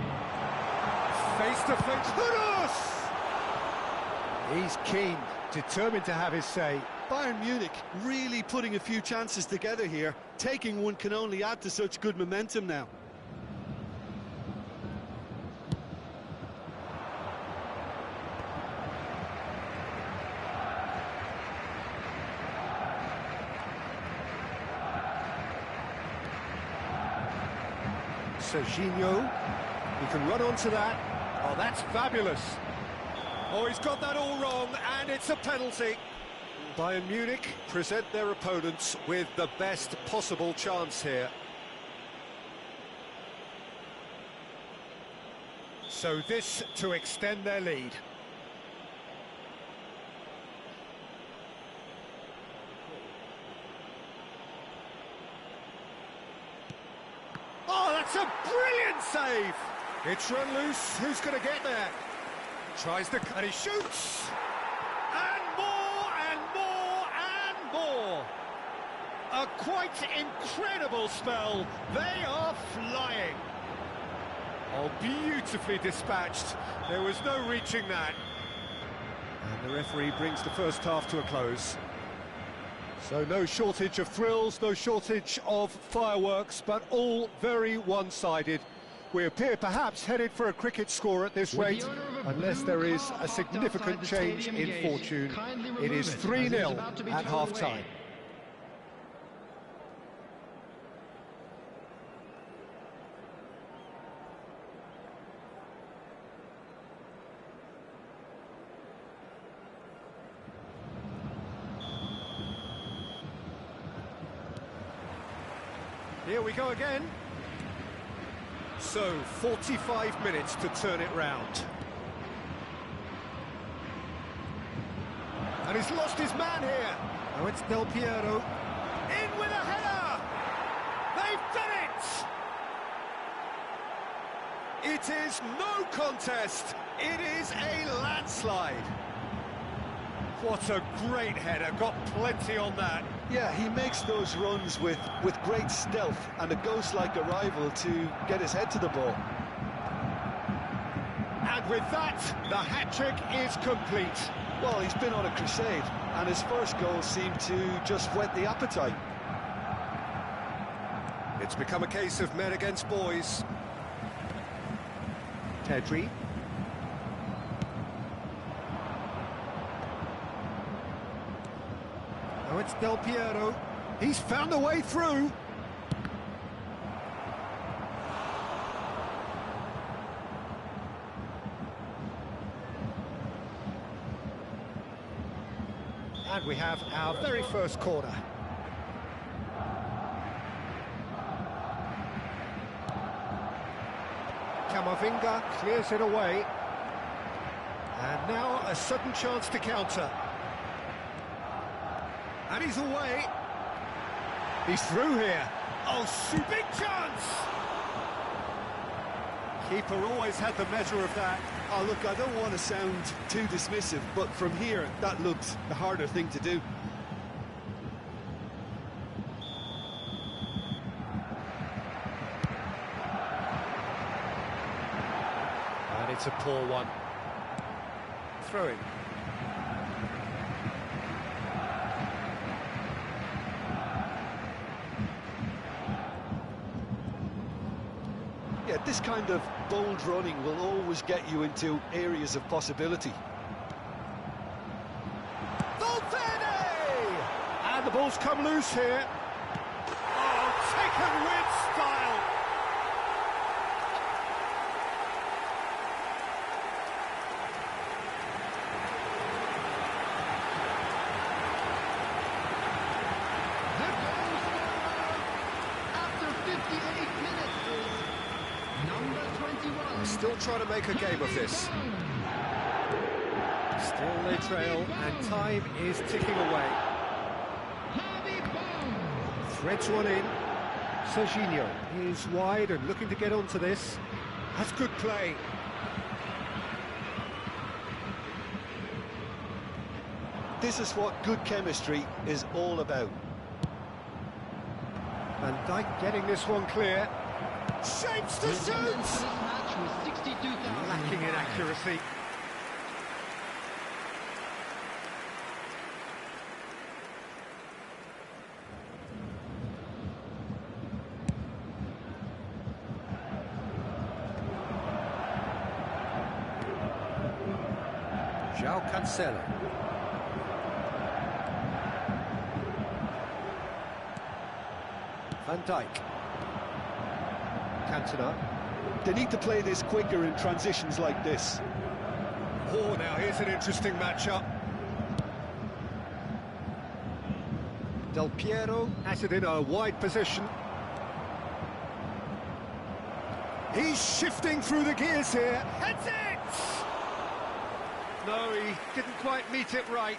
Face to face. Kudus! He's keen, determined to have his say. Bayern Munich really putting a few chances together here. Taking one can only add to such good momentum now. Serginho, he can run onto that. Oh, that's fabulous. Oh, he's got that all wrong, and it's a penalty. Bayern Munich present their opponents with the best possible chance here. So this to extend their lead. Oh, that's a brilliant save! It's run loose, who's going to get there? Tries to... and he shoots! And more, and more, and more! A quite incredible spell. They are flying. Oh, beautifully dispatched. There was no reaching that. And the referee brings the first half to a close. So no shortage of thrills, no shortage of fireworks, but all very one-sided. We appear perhaps headed for a cricket score at this rate, unless there is a significant change in fortune. It is 3-0 at half-time. Here we go again. So, 45 minutes to turn it round. And And he's lost his man here. Oh, it's Del Piero. In with a header! They've done it! It is no contest. It is a landslide. What a great header, got plenty on that. Yeah, he makes those runs with great stealth and a ghost-like arrival to get his head to the ball. And with that, the hat-trick is complete. Well, he's been on a crusade, and his first goal seemed to just whet the appetite. It's become a case of men against boys. Pedri. Oh, it's Del Piero. He's found a way through. And we have our very first corner. Camavinga clears it away. And now a sudden chance to counter. And he's away. He's through here. Oh, big chance! Keeper always had the measure of that. Oh, look, I don't want to sound too dismissive, but from here, that looked the harder thing to do. And it's a poor one. Throwing. Yeah, this kind of bold running will always get you into areas of possibility. Valverde! And the ball's come loose here. Oh, taken with style. The goal scorer after 58 minutes is number 21. Still trying to make a game of this. Still they trail, and time is ticking away. Threads one in. Serginho is wide and looking to get onto this. That's good play. This is what good chemistry is all about. Van Dijk getting this one clear. Shapes the This shoots! match was 62,000. Lacking in accuracy. João Cancelo. Van Dijk. Cantona. They need to play this quicker in transitions like this. Oh, now here's an interesting matchup. Del Piero has it in a wide position. He's shifting through the gears here. Heads it! No, he didn't quite meet it right.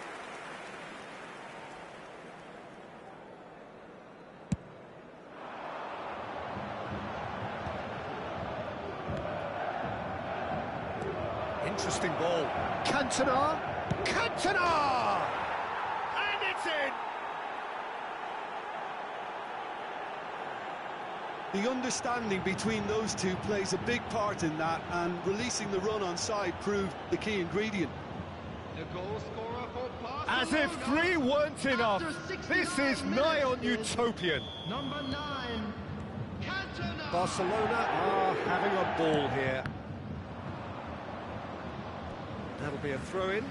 Interesting ball. Cantona! Cantona! And it's in! The understanding between those two plays a big part in that, and releasing the run on side proved the key ingredient. The goal scorer for Barcelona. As if three weren't enough. After 69 This is nigh on minutes is utopian. Number 9, Cantona. Barcelona are having a ball here. That'll be a throw-in.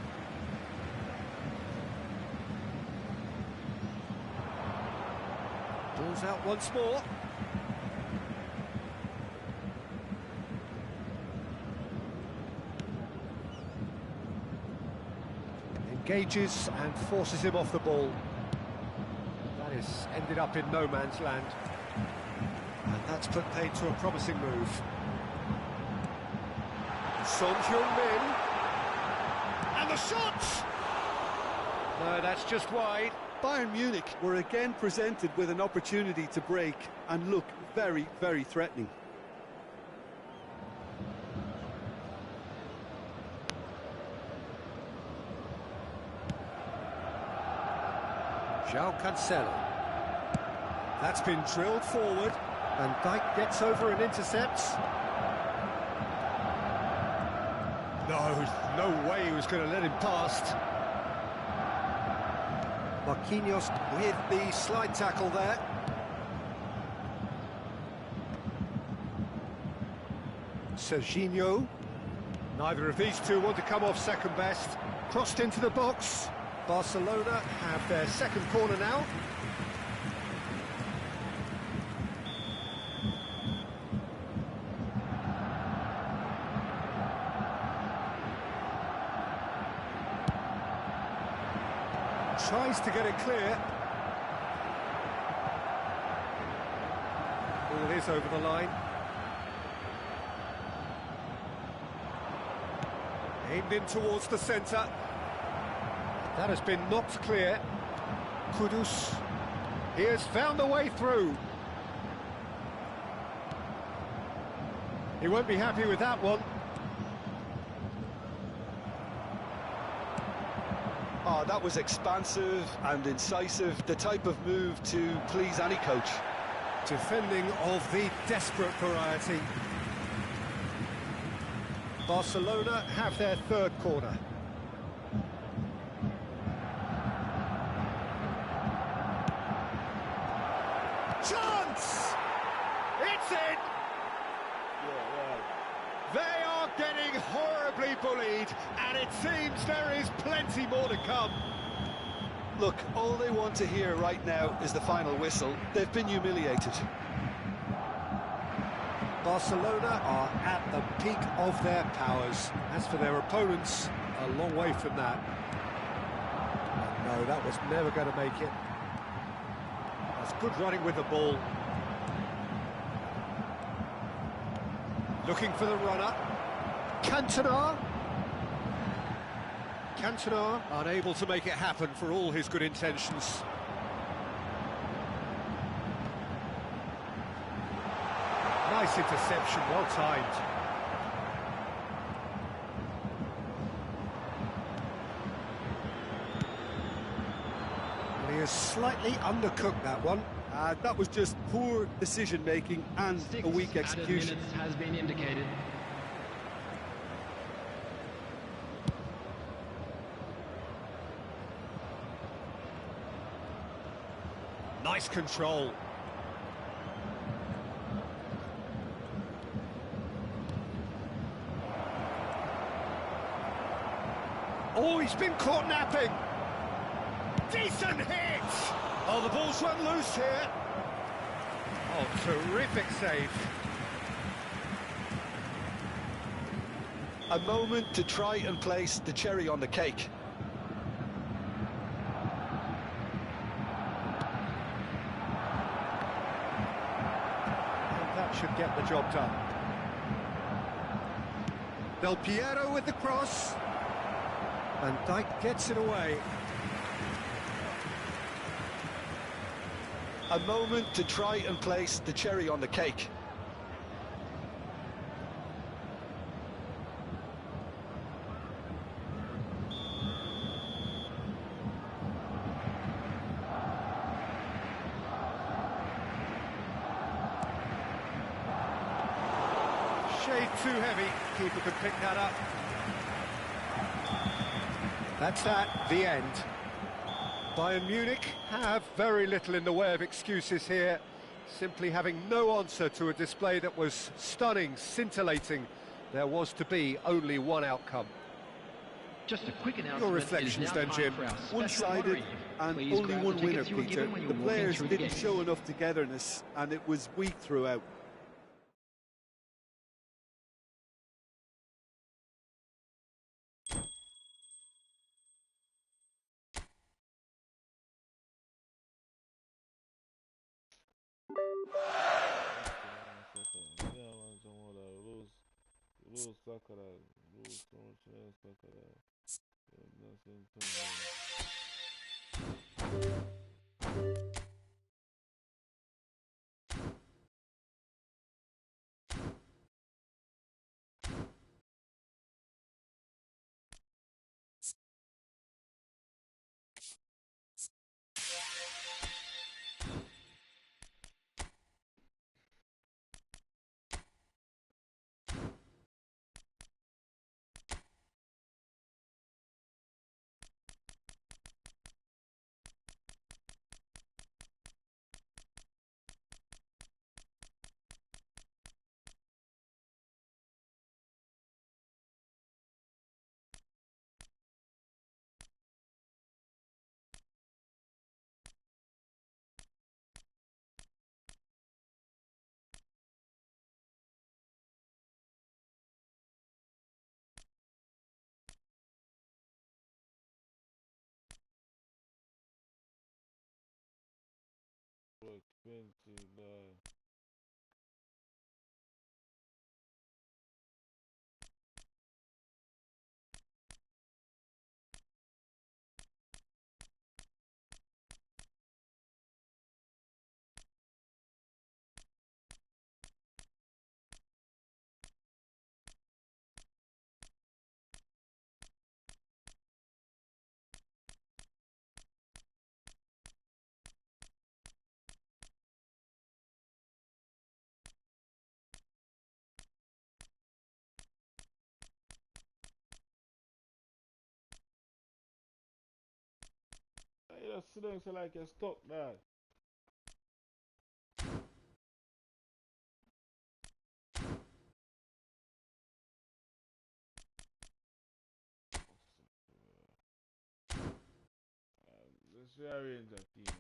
Ball's out once more. Engages and forces him off the ball. That has ended up in no man's land. And that's put paid to a promising move. Son Heung-min. And the shot! No, that's just wide. Bayern Munich were again presented with an opportunity to break and look very, very threatening. João Cancelo. That's been drilled forward, and Dijk gets over and intercepts. No way he was going to let him past. Marquinhos with the slide tackle there. Serginho. Neither of these two want to come off second best. Crossed into the box. Barcelona have their second corner now. Tries to get it clear. Ball is over the line. Aimed in towards the centre. That has been knocked clear. Kudus. He has found a way through. He won't be happy with that one. Oh, that was expansive and incisive, the type of move to please any coach. Defending of the desperate variety. Barcelona have their third corner. Chance! It's in! They are getting horribly bullied, and it seems there is plenty more to come. Look, all they want to hear right now is the final whistle. They've been humiliated. Barcelona are at the peak of their powers. As for their opponents, a long way from that. No, that was never going to make it. That's good running with the ball. Looking for the runner. Cantona. Cantona unable to make it happen for all his good intentions. Nice interception, well timed. He has slightly undercooked that one. That was just poor decision-making and a weak execution. Minutes has been indicated. Nice control. Oh, he's been caught napping. Decent hit! Oh, the ball's run loose here. Oh, terrific save. A moment to try and place the cherry on the cake. And that should get the job done. Del Piero with the cross. And Dijk gets it away. A moment to try and place the cherry on the cake. Shade too heavy. Keeper could pick that up. That's that, the end. Bayern Munich have very little in the way of excuses here, simply having no answer to a display that was stunning, scintillating. There was to be only one outcome. Just a quick announcement. Your reflections then, Jim. One-sided and only one winner, Peter. The players didn't show enough togetherness and it was weak throughout. Expensive, you just sit down so like you're stuck there. Let's rearrange that thing.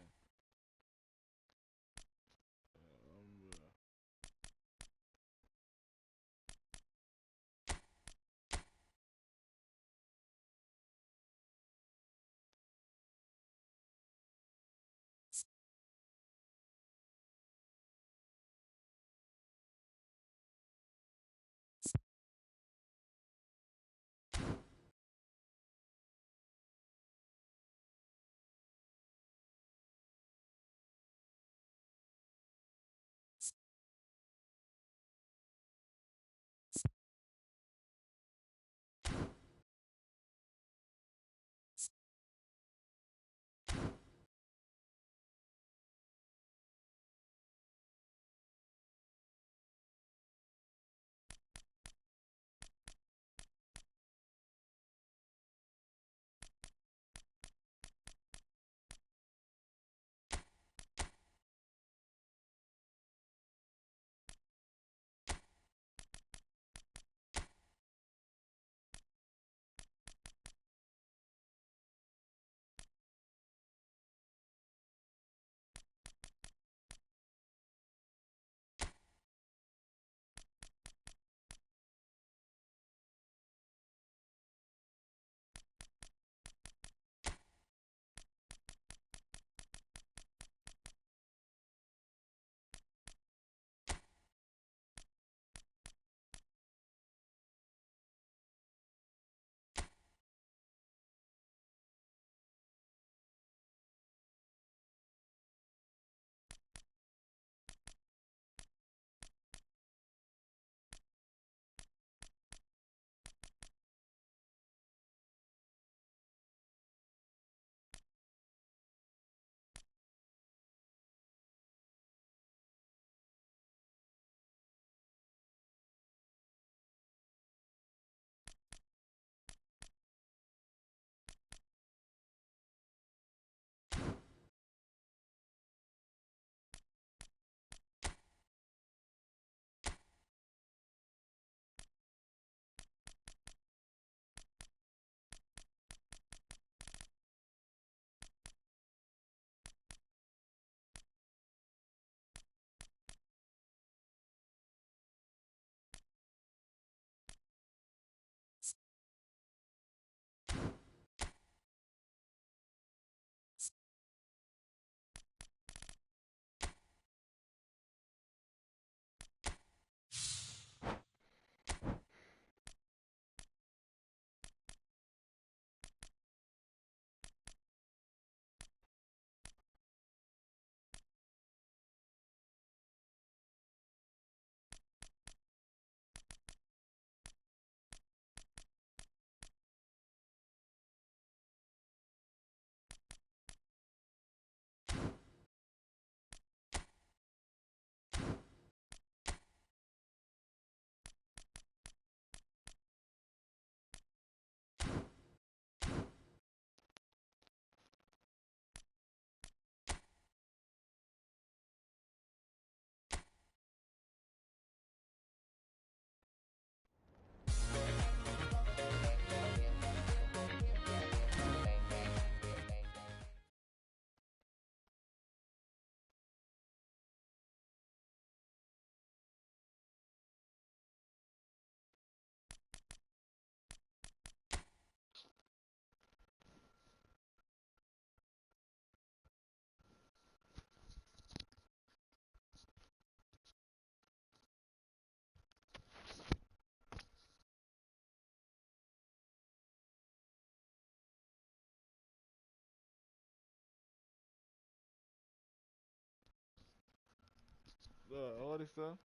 all this stuff.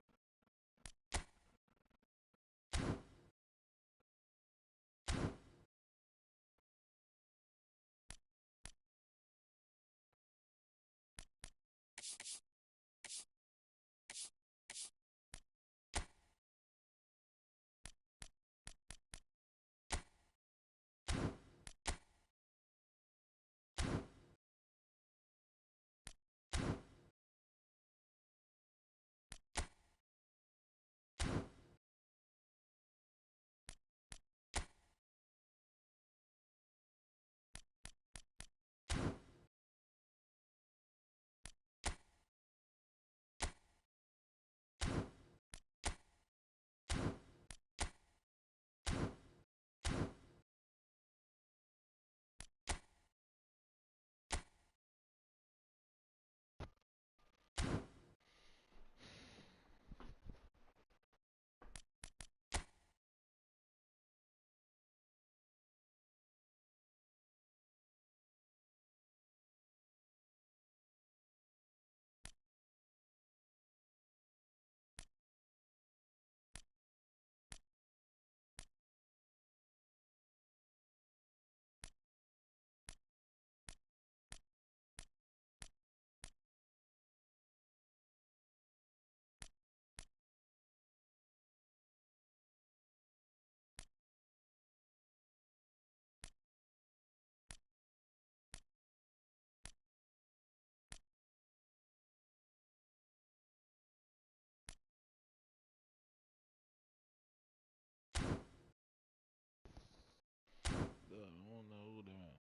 I don't know who that.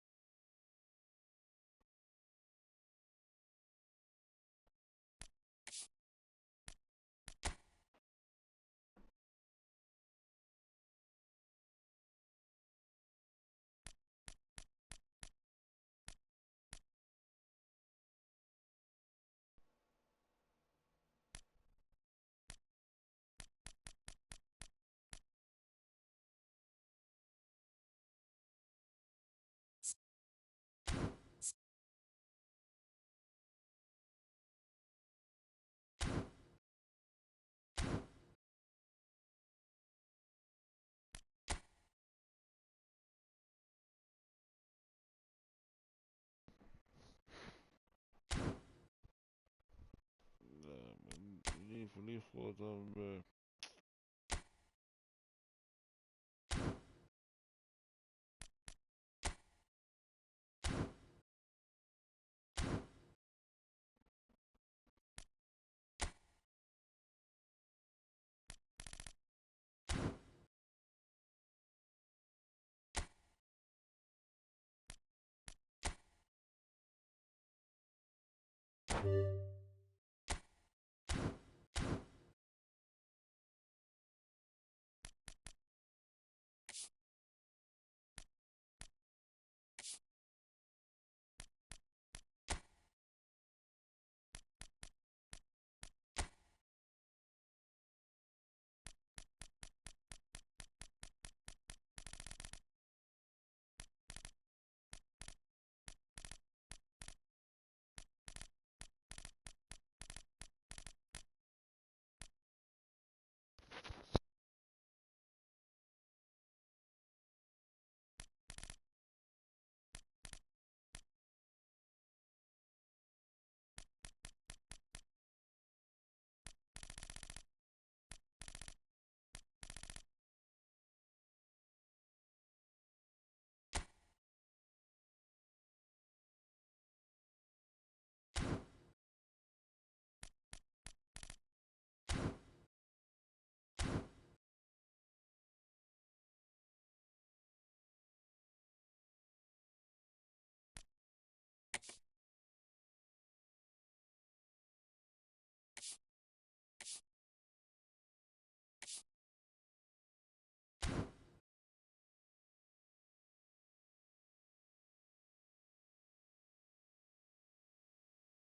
Leave for them.